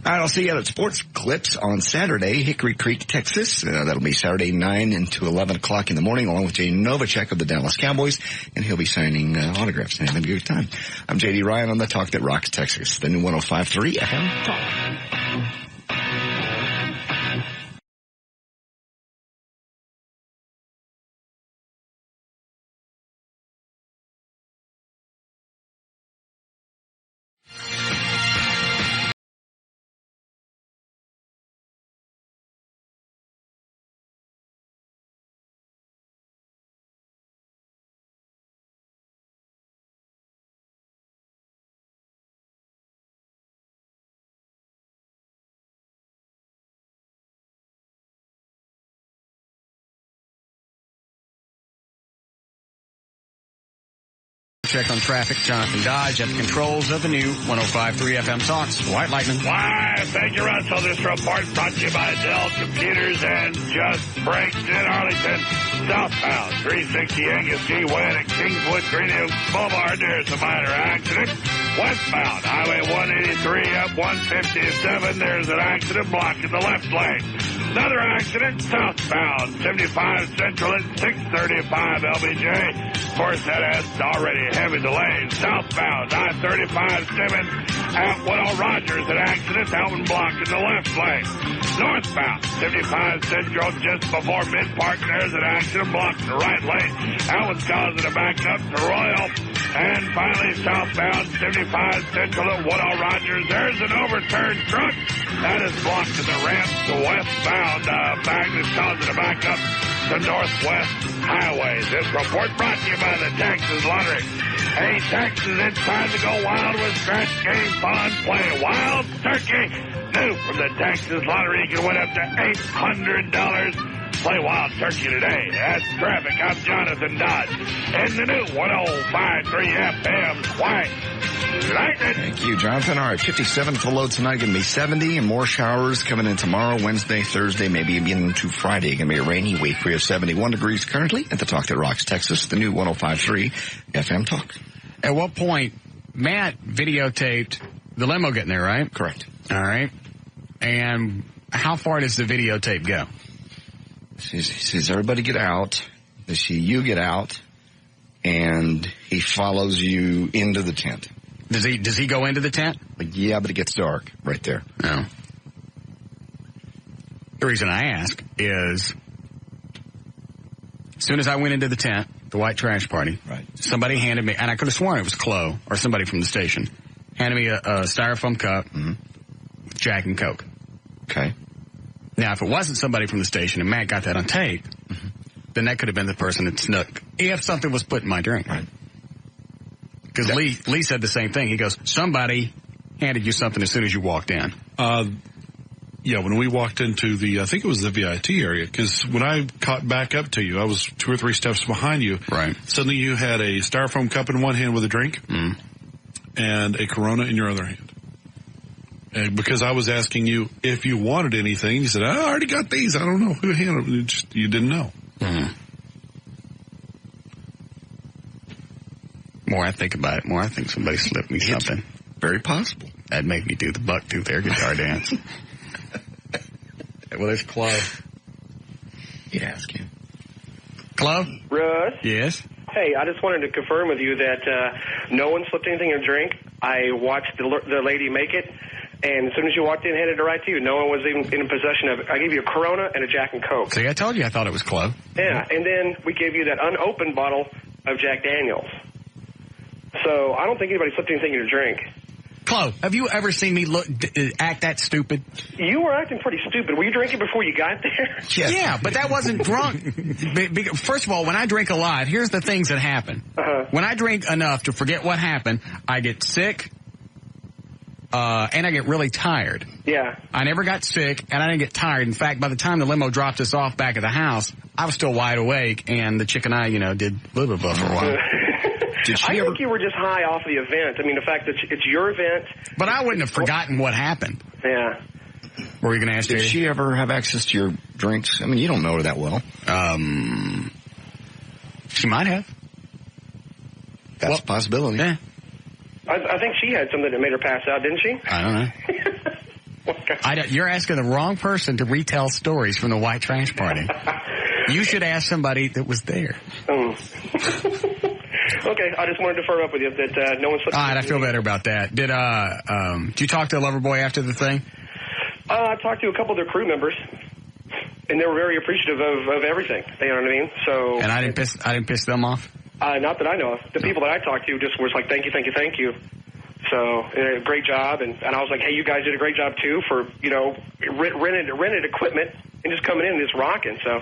All right, I'll see you at Sports Clips on Saturday, Hickory Creek, Texas. That'll be Saturday 9 to 11 o'clock in the morning, along with Jay Novacek of the Dallas Cowboys, and he'll be signing autographs and having a good time. I'm J.D. Ryan on the Talk That Rocks Texas, the new 105.3 FM Talk. Check on traffic. Jonathan Dodge at the controls of the new 105.3 FM Talks. White Lightning. Why, thank you, Russell. This report brought to you by Dell Computers and Just Brakes in Arlington. Southbound 360 Angus G. Way at Kingswood Greenhill Boulevard. There's a minor accident. Westbound Highway 183 up 157. There's an accident blocking the left lane. Another accident southbound 75 Central at 635 LBJ. Of course, that has already heavy delays. Southbound I-35 Simmons at Woodall Rogers. An accident. That one blocking the left lane. Northbound 75 Central just before Mid-Park. There's an accident blocking the right lane. That one's causing a backup to Royal. And finally, southbound 75 Central at Woodall Rogers. There's an overturned truck. That is blocking the ramp to westbound. Magnus causing a backup to Northwest Highways. This report brought to you by the Texas Lottery. Hey, Texas, it's time to go wild with scratch game fun. Play Wild Turkey. New from the Texas Lottery. You can win up to $800. Play Wild Turkey today. That's traffic. I'm Jonathan Dodge. In the new 105.3 FM White Lightning. Thank you, Jonathan. All right, 57 for low tonight. Going to be 70 and more showers coming in tomorrow, Wednesday, Thursday, maybe even into Friday. Going to be a rainy week. We have 71 degrees currently at the Talk That Rocks, Texas, the new 105.3 FM Talk. At what point, Matt videotaped the limo getting there, right? Correct. All right. And how far does the videotape go? He says, everybody get out. You get out, and he follows you into the tent. Does he go into the tent? Yeah, but it gets dark right there. No. The reason I ask is, as soon as I went into the tent, the white trash party, right, somebody handed me, and I could have sworn it was Chloe or somebody from the station, handed me a styrofoam cup, with Jack and Coke. Okay. Now, if it wasn't somebody from the station and Matt got that on tape, then that could have been the person that snuck. If something was put in my drink. Right. Because Lee said the same thing. He goes, somebody handed you something as soon as you walked in. Yeah, when we walked into I think it was the VIT area, because when I caught back up to you, I was 2 or 3 steps behind you. Right. Suddenly you had a styrofoam cup in one hand with a drink and a Corona in your other hand. And because I was asking you if you wanted anything, you said, I already got these. I don't know who handled it. You didn't know. More I think about it, more I think somebody slipped me something. Very possible. That'd make me do the buck-tooth air guitar dance. Well, there's Chloe. You ask him. Chloe? Russ? Yes? Hey, I just wanted to confirm with you that no one slipped anything in a drink. I watched the lady make it. And as soon as you walked in, handed it right to you. No one was even in possession of it. I gave you a Corona and a Jack and Coke. See, I told you I thought it was Chloe. Yeah, and then we gave you that unopened bottle of Jack Daniels. So I don't think anybody slipped anything in your drink. Chloe, have you ever seen me act that stupid? You were acting pretty stupid. Were you drinking before you got there? Yeah, but that wasn't drunk. First of all, when I drink a lot, here's the things that happen. When I drink enough to forget what happened, I get sick. And I get really tired. Yeah. I never got sick, and I didn't get tired. In fact, by the time the limo dropped us off back at the house, I was still wide awake, and the chick and I, did a little bit for a while. I think you were just high off the event. I mean, the fact that it's your event. But I wouldn't have forgotten what happened. Yeah. What were you going to ask, Did JD? she ever have access to your drinks? I mean, you don't know her that well. She might have. That's a possibility. Yeah. I think she had something that made her pass out, didn't she? I don't know. You're asking the wrong person to retell stories from the white trash party. You should ask somebody that was there. Okay, I just wanted to firm up with you that no one slipped. All right, I feel better about that. Did you talk to Loverboy after the thing? I talked to a couple of their crew members, and they were very appreciative of everything. You know what I mean? So. And I didn't piss them off. Not that I know of. The people that I talked to just was like, thank you, thank you, thank you. So, great job. And I was like, hey, you guys did a great job, too, for, rented equipment and just coming in and just rocking. So.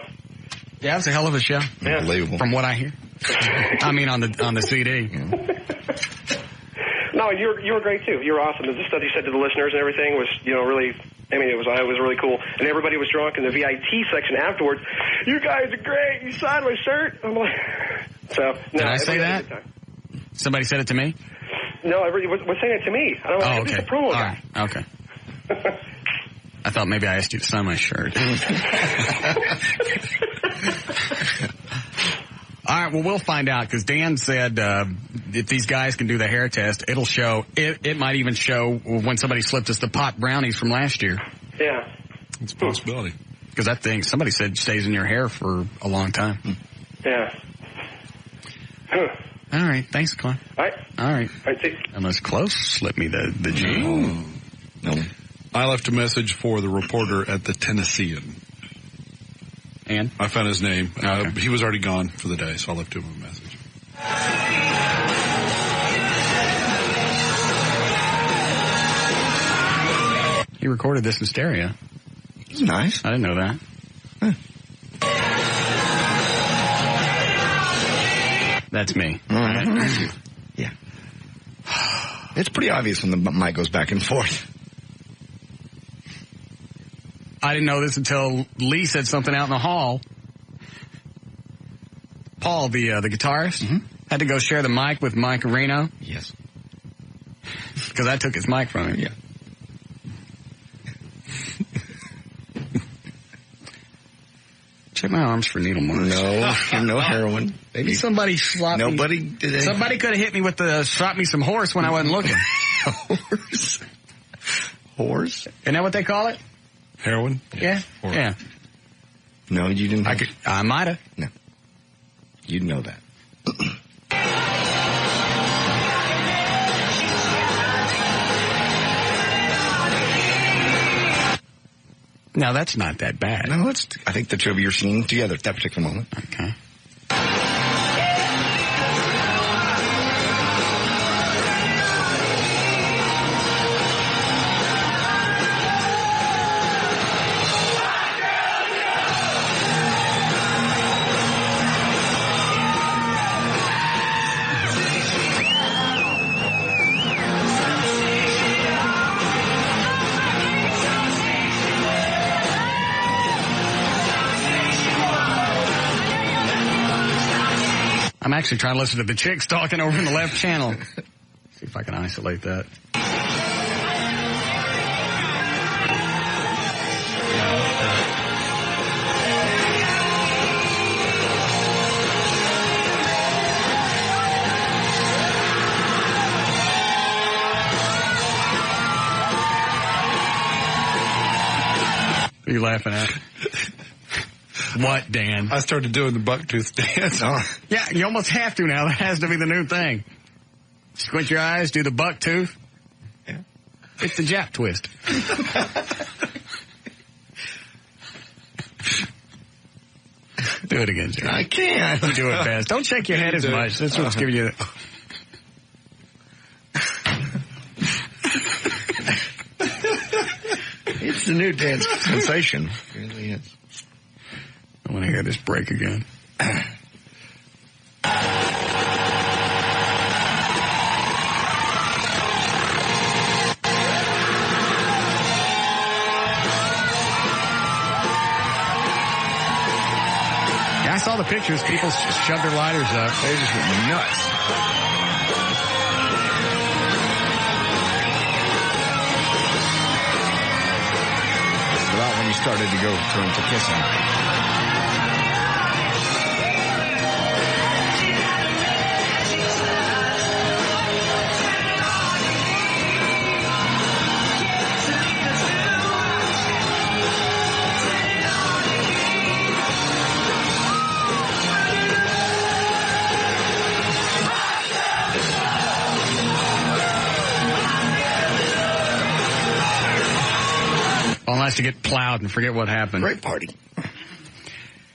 Yeah, it was a hell of a show. Yeah. Unbelievable. From what I hear. I mean, on the CD. No, you were great, too. You were awesome. The stuff you said to the listeners and everything was, really, I mean, it was really cool. And everybody was drunk in the VIT section afterwards. You guys are great. You signed my shirt. I'm like, so. Did I say that? Somebody said it to me? No, everybody was saying it to me. I don't know. Okay. It's a promo guy. Right. Okay. I thought maybe I asked you to sign my shirt. All right, well, we'll find out, because Dan said if these guys can do the hair test, it'll show. It might even show when somebody slipped us the pot brownies from last year. Yeah. It's a possibility. Because that thing, somebody said, stays in your hair for a long time. Yeah. All right, thanks, Clint. All right. All right. See. Unless Close slipped me the G. No. I left a message for the reporter at the Tennessean. And? I found his name. Okay. He was already gone for the day, so I left him a message. He recorded this in stereo. It's nice. I didn't know that. That's me. Right? Yeah. It's pretty obvious when the mic goes back and forth. I didn't know this until Lee said something out in the hall. Paul, the guitarist, had to go share the mic with Mike Reno. Yes. Because I took his mic from him. Yeah. Check my arms for needle marks. No heroin. Maybe somebody slapped me. Nobody did it. Somebody could have hit me with shot me some horse when I wasn't looking. Horse? Isn't that what they call it? Heroin? Yeah. Horse. Yeah. No, you didn't. I might have. No. You'd know that. Now, that's not that bad. No, I think the two of you are singing together at that particular moment. Okay. I'm actually trying to listen to the chicks talking over in the left channel. See if I can isolate that. What are you laughing at? What, Dan? I started doing the bucktooth dance. Yeah, you almost have to now. That has to be the new thing. Squint your eyes, do the buck tooth. Yeah. It's the Jap twist. Do it again, Jerry. I can't. You do it fast. Don't shake your head as much. That's what's giving you the... It's the new dance sensation. It really is. I want to hear this break again. saw the pictures. People shoved their lighters up. They just went nuts. About when you started to go turn to kissing. Unless you get plowed and forget what happened. Great party.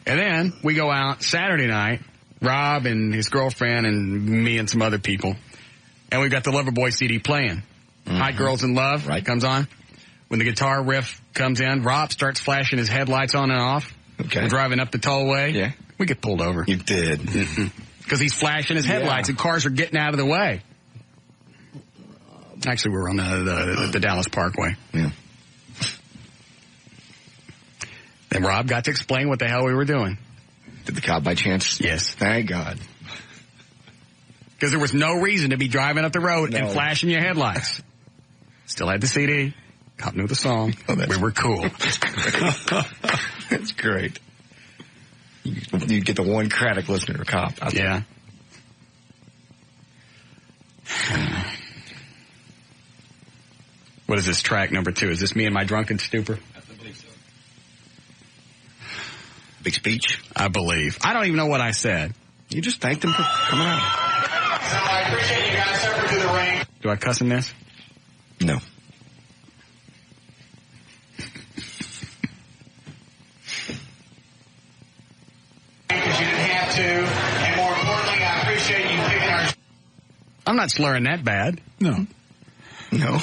And then we go out Saturday night, Rob and his girlfriend and me and some other people, and we've got the Loverboy CD playing. Hot Girls in Love comes on. When the guitar riff comes in, Rob starts flashing his headlights on and off. Okay. We're driving up the tollway. Yeah. We get pulled over. You did. Because he's flashing his headlights and cars are getting out of the way. Actually, we're on the Dallas Parkway. Yeah. And Rob got to explain what the hell we were doing. Did the cop by chance? Yes. Thank God. Because there was no reason to be driving up the road and flashing your headlights. Still had the CD. Cop knew the song. We were cool. That's great. You get the one craddock listener, cop. Yeah. What is this track number 2? Is this me and my drunken stupor? Big speech? I believe. I don't even know what I said. You just thanked him for coming out. So I appreciate you guys stepping through the ring. Do I cuss in this? No. Because you didn't have to. And more importantly, I appreciate you picking our... I'm not slurring that bad. No. No.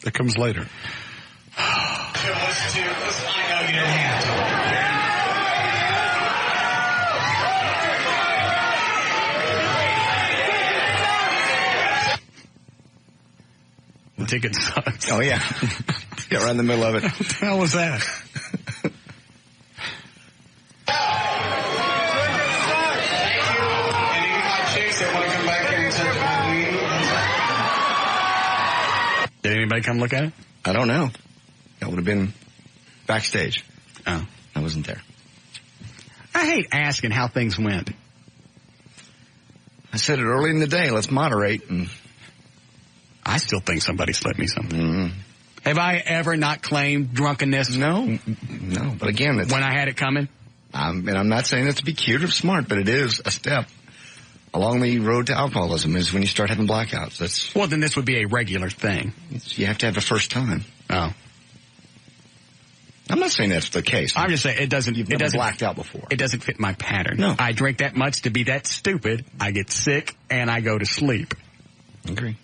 That comes later. Listen, I know you didn't have to. The ticket sucks. Oh, yeah. Got right in the middle of it. What the hell was that? Did anybody come look at it? I don't know. That would have been backstage. Oh. I wasn't there. I hate asking how things went. I said it early in the day. Let's moderate. And I still think somebody slipped me something. Have I ever not claimed drunkenness? No. No. But again, it's, when I had it coming? And I'm not saying it to be cute or smart, but it is a step along the road to alcoholism is when you start having blackouts. That's well, then this would be a regular thing. You have to have a first time. Oh. I'm not saying that's the case. I'm just saying it doesn't. You've it never doesn't blacked out before. It doesn't fit my pattern. No. I drink that much to be that stupid. I get sick and I go to sleep. Agree.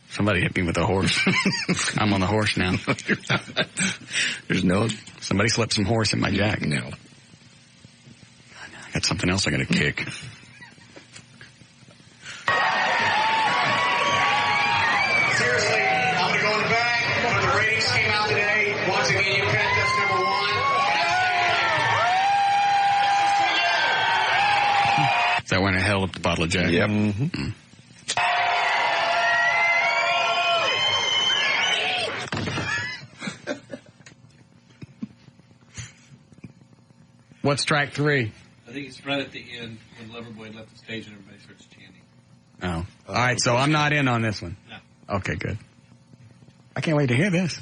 Somebody hit me with a horse. I'm on the horse now. There's no. Somebody slipped some horse in my jack. No. I got something else I got to kick. Seriously, I'm going to go in the back. When the ratings came out today, once again, you picked us number 1. Is that when I held up the bottle of Jack? Yep. Mm-hmm. What's track 3? I think it's right at the end when Loverboy left the stage and everybody starts chanting. Oh. All right, so I'm not in on this one. No. Okay, good. I can't wait to hear this.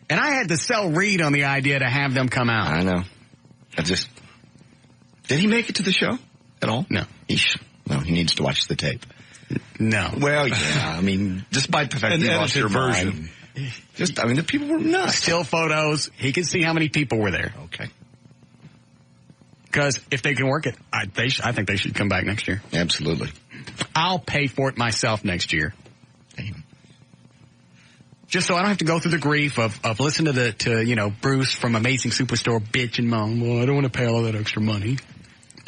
And I had to sell Reed on the idea to have them come out. I know. Did he make it to the show at all? No. Well, he needs to watch the tape. No. Well, yeah. I mean, despite the fact that you lost your version. The people were nuts. Still photos. He can see how many people were there. Okay. Because if they can work it, I think they should come back next year. Absolutely. I'll pay for it myself next year. Damn. Just so I don't have to go through the grief of listening to Bruce from Amazing Superstore bitch and moan. Well, I don't want to pay all that extra money.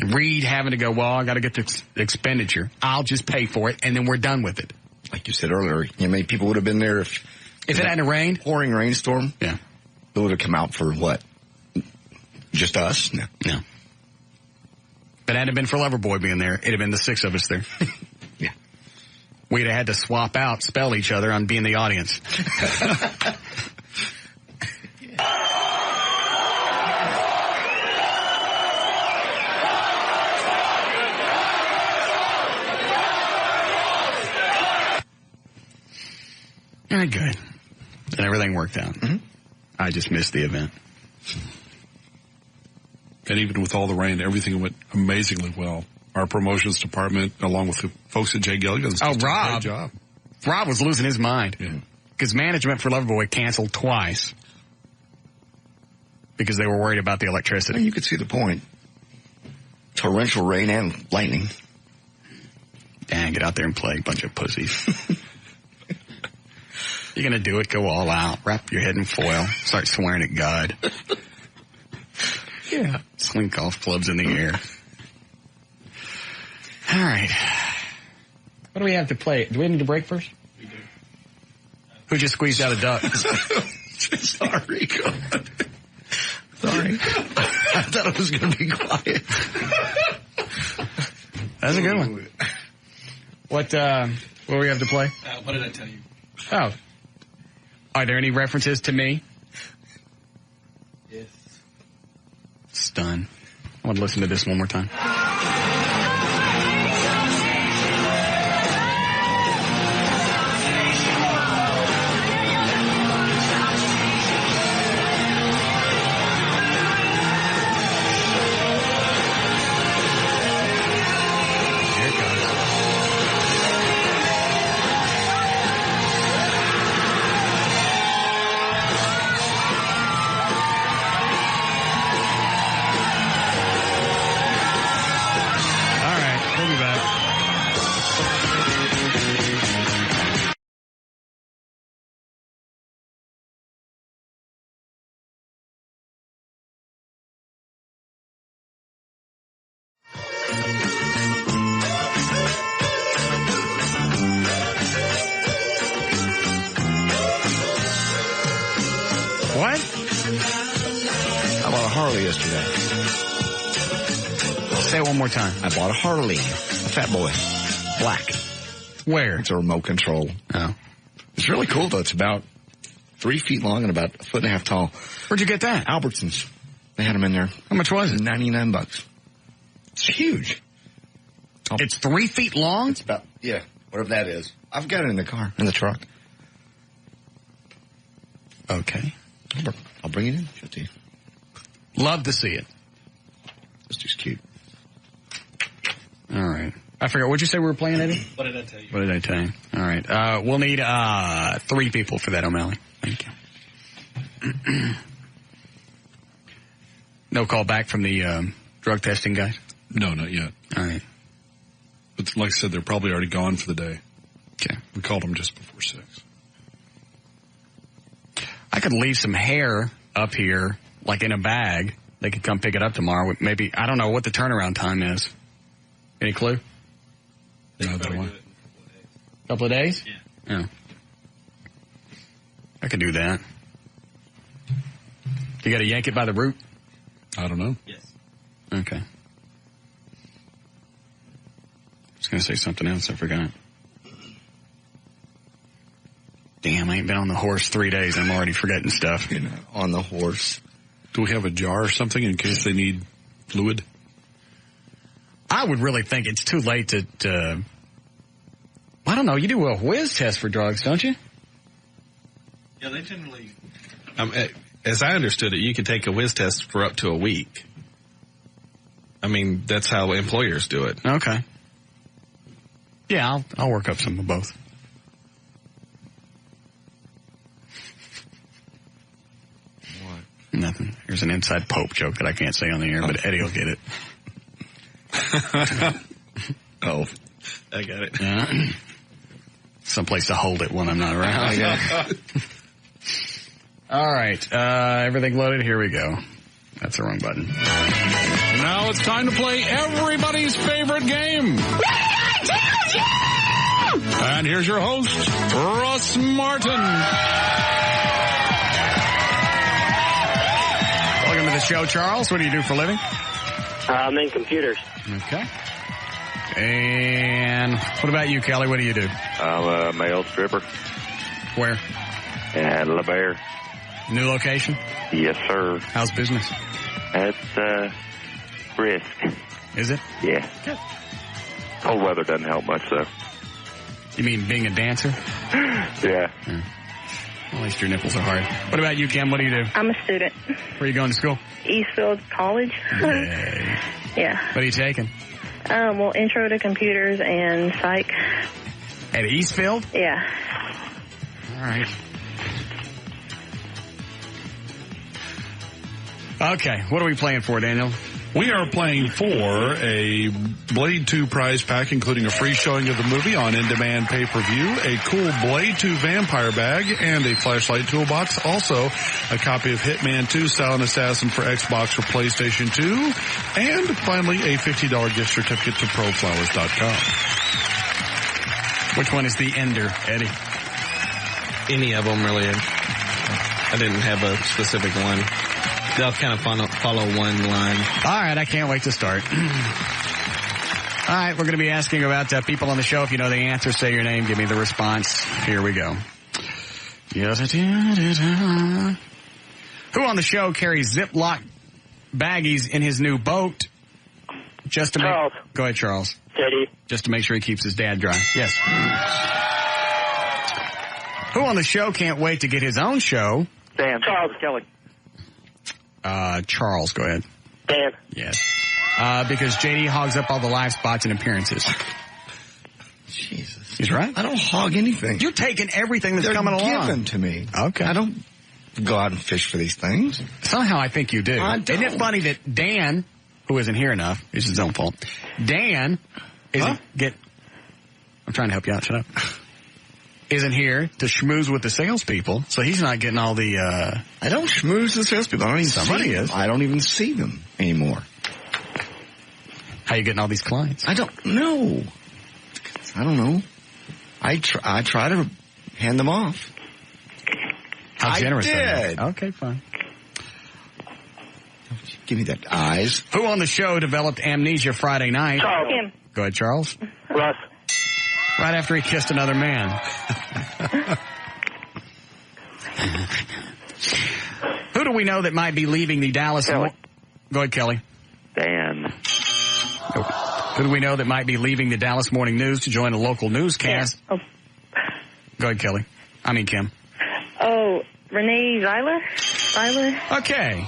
And Reed having to go, well, I got to get the expenditure. I'll just pay for it, and then we're done with it. Like you said earlier, how many people would have been there if it hadn't rained? Pouring rainstorm? Yeah. It would have come out for what? Just us? No. No. If it hadn't been for Loverboy being there, it'd have been the 6 of us there. Yeah. We'd have had to swap out, spell each other on being the audience. Very good. And everything worked out. Mm-hmm. I just missed the event. And even with all the rain, everything went amazingly well. Our promotions department, along with the folks at Jay Gilligan's, Rob. did a great job. Rob was losing his mind. Because management for Loverboy canceled twice. Because they were worried about the electricity. Well, you could see the point. Torrential rain and lightning. Dang, get out there and play, bunch of pussies. You're going to do it, go all out, wrap your head in foil, start swearing at God. Yeah. Swing golf clubs in the air. All right. What do we have to play? Do we need to break first? We do. Who just squeezed out a duck? Sorry, God. Sorry. I thought it was going to be quiet. That's a good one. What do we have to play? What did I tell you? Oh. Are there any references to me? Yes. Stunned. I want to listen to this one more time. What? I bought a Harley yesterday. Say it one more time. I bought a Harley. A Fat Boy. Black. Where? It's a remote control. Oh. It's really cool, though. It's about 3 feet long and about 1.5 feet tall. Where'd you get that? Albertsons. They had them in there. How much was it? $99. It's huge. It's 3 feet long? It's about, yeah, whatever that is. I've got it in the car, in the truck. Okay. I'll bring it in. Show it to you. Love to see it. It's just cute. All right. I forgot. What'd you say we were playing, Eddie? What did I tell you? What did I tell you? All right. We'll need 3 people for that, O'Malley. Thank you. No call back from the drug testing guys? No, not yet. All right. But like I said, they're probably already gone for the day. Okay. We called them just before 6. I could leave some hair up here, like in a bag. They could come pick it up tomorrow. Maybe, I don't know what the turnaround time is. Any clue? No, they won't. Couple of days? Yeah. Oh. I could do that. You got to yank it by the root? I don't know. Yes. Okay. I was going to say something else. I forgot. Damn, I ain't been on the horse 3 days. I'm already forgetting stuff. You know, on the horse. Do we have a jar or something in case they need fluid? I would really think it's too late to I don't know. You do a whiz test for drugs, don't you? Yeah, they generally... as I understood it, you could take a whiz test for up to a week. I mean, that's how employers do it. Okay. Yeah, I'll work up some of both. What? Nothing. Here's an inside Pope joke that I can't say on the air, but Eddie will get it. Oh. I got it. Yeah. Someplace to hold it when I'm not around. All right. Everything loaded. Here we go. That's the wrong button. Now it's time to play everybody's favorite game. And here's your host, Russ Martin. Welcome to the show, Charles. What do you do for a living? I'm in computers. Okay. And what about you, Kelly? What do you do? I'm a male stripper. Where? At La Bear. New location? Yes, sir. How's business? It's brisk. Is it? Yeah. Good. Cold weather doesn't help much, though. You mean being a dancer? Yeah. At least your nipples are hard. What about you, Kim? What do you do? I'm a student. Where are you going to school? Eastfield College. Yay. Yeah. What are you taking? Well, intro to computers and psych. At Eastfield? Yeah. All right. Okay, what are we playing for, Daniel? We are playing for a Blade 2 prize pack, including a free showing of the movie on in-demand pay-per-view, a cool Blade 2 vampire bag, and a flashlight toolbox. Also, a copy of Hitman 2 Silent Assassin for Xbox or PlayStation 2. And finally, a $50 gift certificate to proflowers.com. Which one is the ender, Eddie? Any of them, really. I didn't have a specific one. They'll kind of follow one line. All right, I can't wait to start. All right, we're going to be asking about people on the show. If you know the answer, say your name, give me the response. Here we go. Who on the show carries Ziploc baggies in his new boat? Just to Charles. Go ahead, Charles. JD. Just to make sure he keeps his dad dry. Yes. Who on the show can't wait to get his own show? Dan. Charles. Kelly. Charles, go ahead. Dan. Yes. Because JD hogs up all the live spots and appearances. Jesus. He's right. I don't hog anything. You're taking everything that's coming along. They're given to me. Okay. I don't go out and fish for these things. Somehow I think you do. I don't. Isn't it funny that Dan, who isn't here enough, it's his own fault. Dan isn't I'm trying to help you out. Shut up. Isn't here to schmooze with the salespeople, so he's not getting all the, I don't schmooze the salespeople. I don't even Somebody see them. is. I don't even see them anymore. How you getting all these clients? I don't know. I don't know. I try to hand them off. How generous I did. Okay, fine. Give me that eyes. Who on the show developed amnesia Friday night? Charles. Kim. Go ahead, Charles. Russ. Right after he kissed another man. Who do we know that might be leaving the Dallas... Kelly. Go ahead, Kelly. Dan. Who do we know that might be leaving the Dallas Morning News to join a local newscast? Yeah. Go ahead, Kelly. I mean, Kim. Oh, Renee Zeiler? Okay.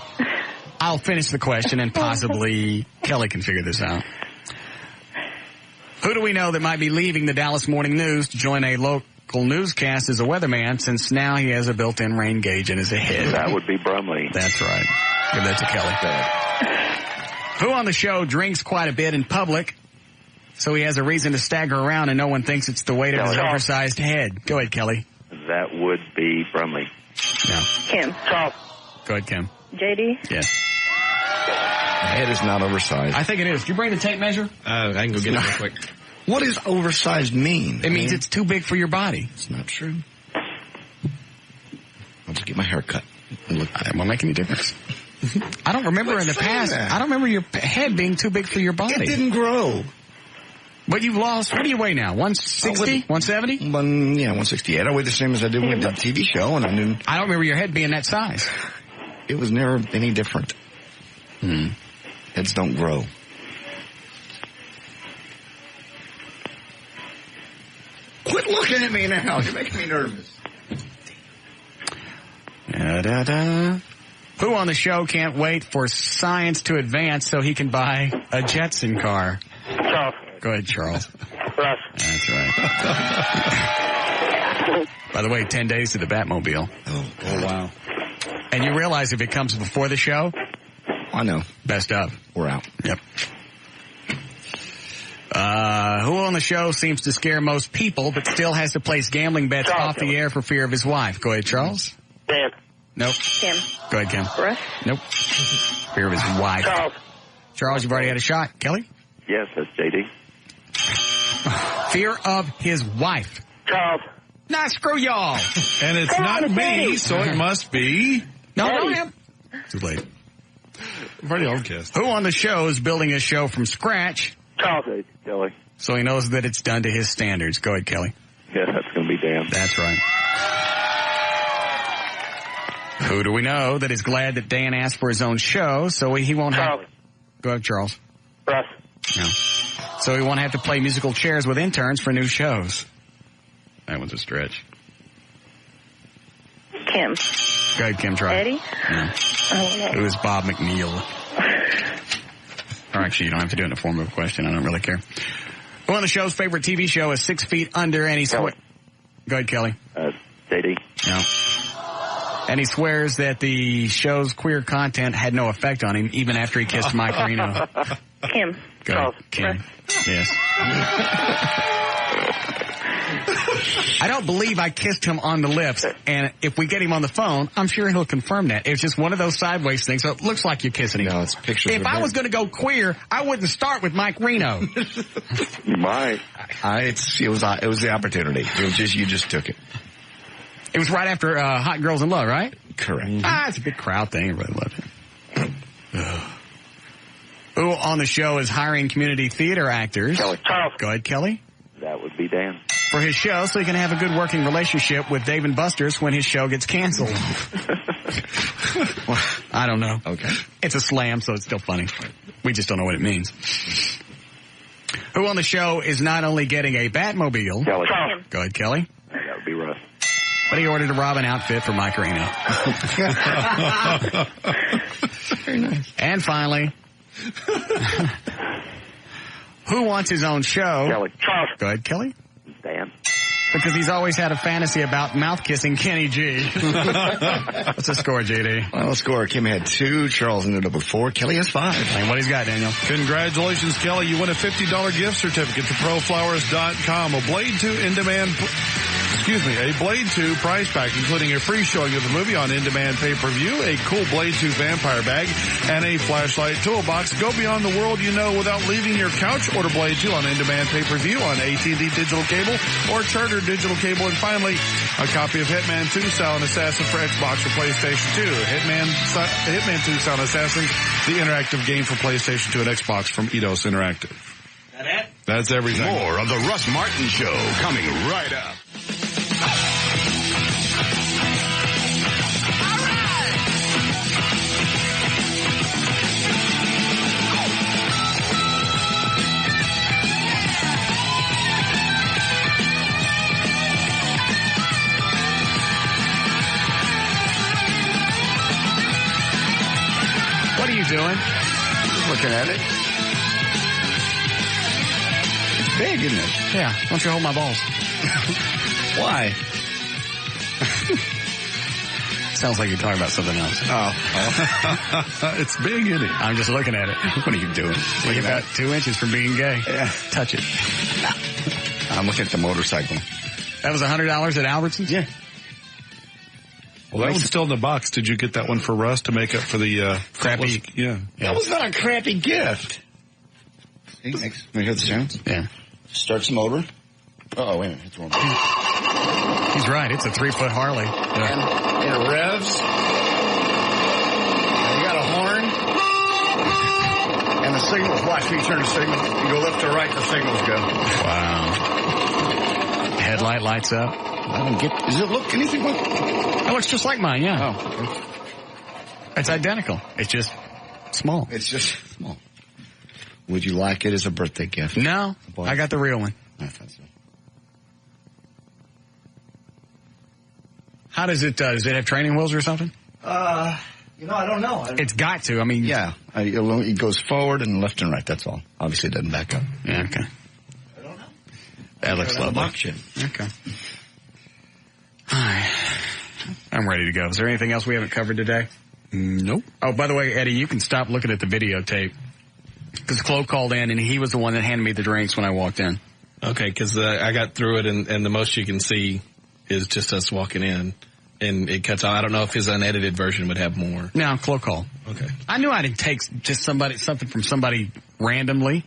I'll finish the question and possibly Kelly can figure this out. Who do we know that might be leaving the Dallas Morning News to join a local newscast as a weatherman, since now he has a built-in rain gauge in his head? That would be Brumley. That's right. Give that to Kelly. Who on the show drinks quite a bit in public, so he has a reason to stagger around and no one thinks it's the weight of his oversized head? Go ahead, Kelly. That would be Brumley. No. Kim. Charles. Go ahead, Kim. JD. Yes. My head is not oversized. I think it is. Did you bring the tape measure? I can go get it real quick. What does oversized mean? It means it's too big for your body. It's not true. I'll just get my hair cut. That won't make any difference. I don't remember in the past. That? I don't remember your head being too big for your body. It didn't grow. But you've lost. What do you weigh now? 160? 170? 168. I weighed the same as I did when I did the TV show, and I don't remember your head being that size. It was never any different. Heads don't grow. Quit looking at me now. You're making me nervous. Who on the show can't wait for science to advance so he can buy a Jetson car? Charles. Go ahead, Charles. Russ. That's right. By the way, 10 days to the Batmobile. Oh, wow. And you realize if it comes before the show? I know. Best of. We're out. Yep. Who on the show seems to scare most people but still has to place gambling bets off the air for fear of his wife? Go ahead, Charles. Dan. Nope. Kim. Go ahead, Kim. Russ. Nope. Fear of his wife. Charles, you've already had a shot. Kelly? Yes, that's JD. Fear of his wife. Charles. Nah, screw y'all. And it's not me, so it must be... No, him. Too late. I've already all guessed. Who on the show is building a show from scratch? Charles. Kelly. So he knows that it's done to his standards. Go ahead, Kelly. Yeah, that's going to be Dan. That's right. Who do we know that is glad that Dan asked for his own show, so he won't have... Go ahead, Charles. Russ. No. So he won't have to play musical chairs with interns for new shows. That one's a stretch. Kim. Go ahead, Kim, try. Eddie? No. Oh, It was Bob McNeil. Or actually, you don't have to do it in the form of a question. I don't really care. Who on the show's favorite TV show is 6 Feet Under, and he swears... Go ahead, Kelly. JD. No. And he swears that the show's queer content had no effect on him, even after he kissed Mike Reno. Kim. Go ahead, Kim. Yes. I don't believe I kissed him on the lips, and if we get him on the phone, I'm sure he'll confirm that. It's just one of those sideways things, so it looks like you're kissing him. No, it's pictures If I was going to go queer, I wouldn't start with Mike Reno. You might. It was the opportunity. It was just, you just took it. It was right after Hot Girls in Love, right? Correct. It's a big crowd thing. Everybody loved it. Who on the show is hiring community theater actors? Kelly. Charles. Go ahead, Kelly. That would be Dan. For his show, so he can have a good working relationship with Dave and Buster's when his show gets canceled. Well, I don't know. Okay. It's a slam, so it's still funny. We just don't know what it means. Who on the show is not only getting a Batmobile? Kelly. Kim. Go ahead, Kelly. That would be Russ. But he ordered a Robin outfit for Mike Reno. Very nice. And finally, who wants his own show? Kelly. Charles. Go ahead, Kelly. Dan. Because he's always had a fantasy about mouth-kissing Kenny G. What's the score, JD? Well, the score, Kim had 2, Charles ended up with 4, Kelly has 5. And what he's got, Daniel? Congratulations, Kelly. You win a $50 gift certificate to ProFlowers.com. A Blade 2 prize pack, including a free showing of the movie on in-demand pay-per-view, a cool Blade 2 vampire bag, and a flashlight toolbox. Go beyond the world you know without leaving your couch. Order Blade 2 on in-demand pay-per-view on AT&T Digital Cable or Charter Digital Cable. And finally, a copy of Hitman 2 Silent Assassin for Xbox or PlayStation 2. Hitman 2 Silent Assassin, the interactive game for PlayStation 2 and Xbox from Eidos Interactive. That it? That's everything. More of the Russ Martin Show coming right up. What are you doing? Just looking at it. It's big, isn't it? Yeah. Why don't you hold my balls? Why? Sounds like you're talking about something else. Oh. It's big, isn't it? I'm just looking at it. What are you doing? Like about 2 inches from being gay. Yeah. Touch it. I'm looking at the motorcycle. That was $100 at Albertsons? Yeah. Well, that one's still in the box. Did you get that one for Russ to make up for the crappy? Yeah. That was not a crappy gift. See, next, we hear the sounds? Yeah. Starts the motor. Oh, wait a minute. It's wrong. He's right. It's a 3-foot Harley. Yeah. And it revs. And you got a horn. And the signals. Watch me turn the signal. You go left or right, the signals go. Wow. Headlight lights up. I don't get. Does it look anything like? It looks just like mine, yeah. Oh. It's identical. It's just small. It's just small. Would you like it as a birthday gift? No. I got the real one. I thought so. How does it have training wheels or something? I don't know. It's got to. I mean, yeah. It goes forward and left and right. That's all. Obviously, it doesn't back up. Yeah, okay. I don't know. That looks lovely. Okay. All right. I'm ready to go. Is there anything else we haven't covered today? Nope. Oh, by the way, Eddie, you can stop looking at the videotape. Because Chloe called in, and he was the one that handed me the drinks when I walked in. Okay, because I got through it, and the most you can see is just us walking in. and it cuts out. I don't know if his unedited version would have more. No, close call. Okay. I knew I didn't take just something from somebody randomly.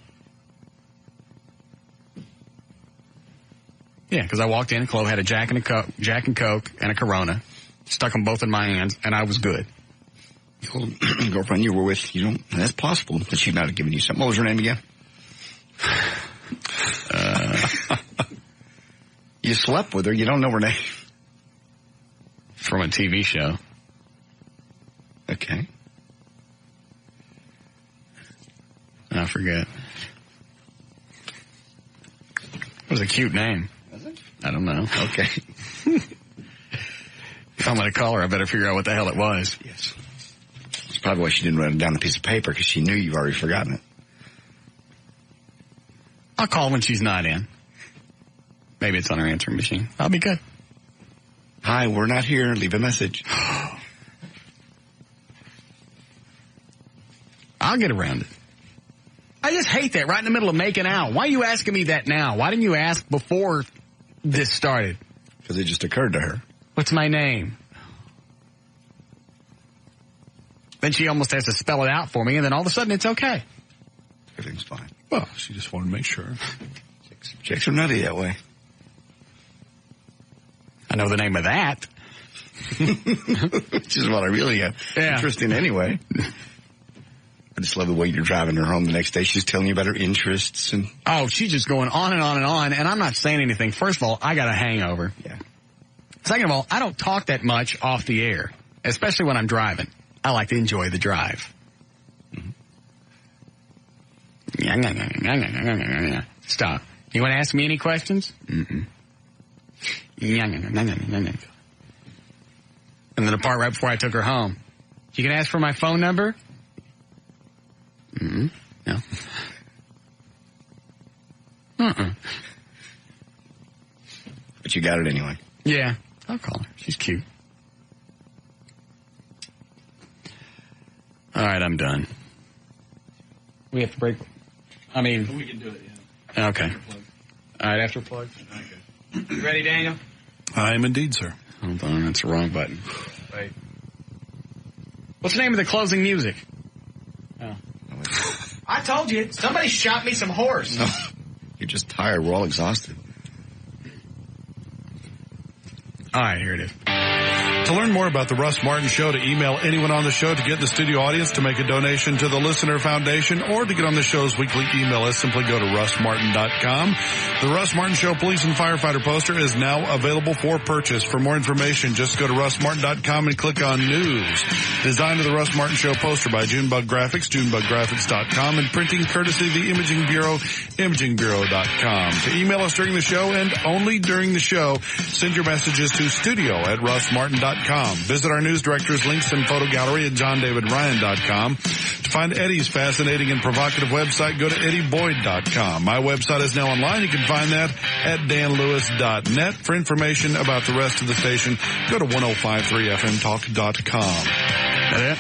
Yeah, because I walked in and Chloe had a Jack and Coke and a Corona, stuck them both in my hands, and I was good. The girlfriend you were with, that's possible that she might have given you something. What was her name again? You slept with her. You don't know her name. From a TV show. Okay. I forget. It was a cute name. Was it? I don't know. Okay. If I'm going to call her, I better figure out what the hell it was. Yes. That's probably why she didn't write it down on a piece of paper, because she knew you've already forgotten it. I'll call when she's not in. Maybe it's on her answering machine. I'll be good. Hi, we're not here. Leave a message. I'll get around it. I just hate that right in the middle of making out. Why are you asking me that now? Why didn't you ask before this started? Because it just occurred to her. What's my name? Then she almost has to spell it out for me, and then all of a sudden it's okay. Everything's fine. Well, she just wanted to make sure. Chicks are nutty that way. I know the name of that. Which is what I really have interest in anyway. I just love the way you're driving her home the next day. She's telling you about her interests. And oh, she's just going on and on and on, and I'm not saying anything. First of all, I got a hangover. Yeah. Second of all, I don't talk that much off the air, especially when I'm driving. I like to enjoy the drive. Mm-hmm. Stop. You want to ask me any questions? Mm-mm. And then the part right before I took her home. You can ask for my phone number? Mm-mm. No. Mm-mm. But you got it anyway. Yeah. I'll call her. She's cute. All right, I'm done. We have to break. I mean, we can do it, yeah. Okay. All right, after plug. Okay. You ready, Daniel? I am indeed, sir. Hold on, that's the wrong button. Wait. What's the name of the closing music? Oh. I told you, somebody shot me some horse. No, you're just tired. We're all exhausted. All right, here it is. To learn more about the Russ Martin Show, to email anyone on the show, to get in the studio audience, to make a donation to the Listener Foundation, or to get on the show's weekly email list, simply go to russmartin.com. The Russ Martin Show Police and Firefighter poster is now available for purchase. For more information, just go to russmartin.com and click on News. Designed of the Russ Martin Show poster by Junebug Graphics, junebuggraphics.com, and printing courtesy of the Imaging Bureau, imagingbureau.com. To email us during the show and only during the show, send your messages to studio@russmartin.com. Visit our news director's links and photo gallery at johndavidryan.com. To find Eddie's fascinating and provocative website, go to eddieboyd.com. My website is now online. You can find that at danlewis.net. For information about the rest of the station, go to 1053fmtalk.com. That it?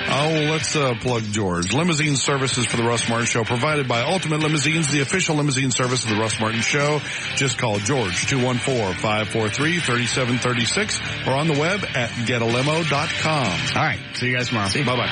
Oh, let's plug George. Limousine services for the Russ Martin Show provided by Ultimate Limousines, the official limousine service of the Russ Martin Show. Just call George, 214-543-3736, or on the web at getalimo.com. All right. See you guys tomorrow. Bye-bye.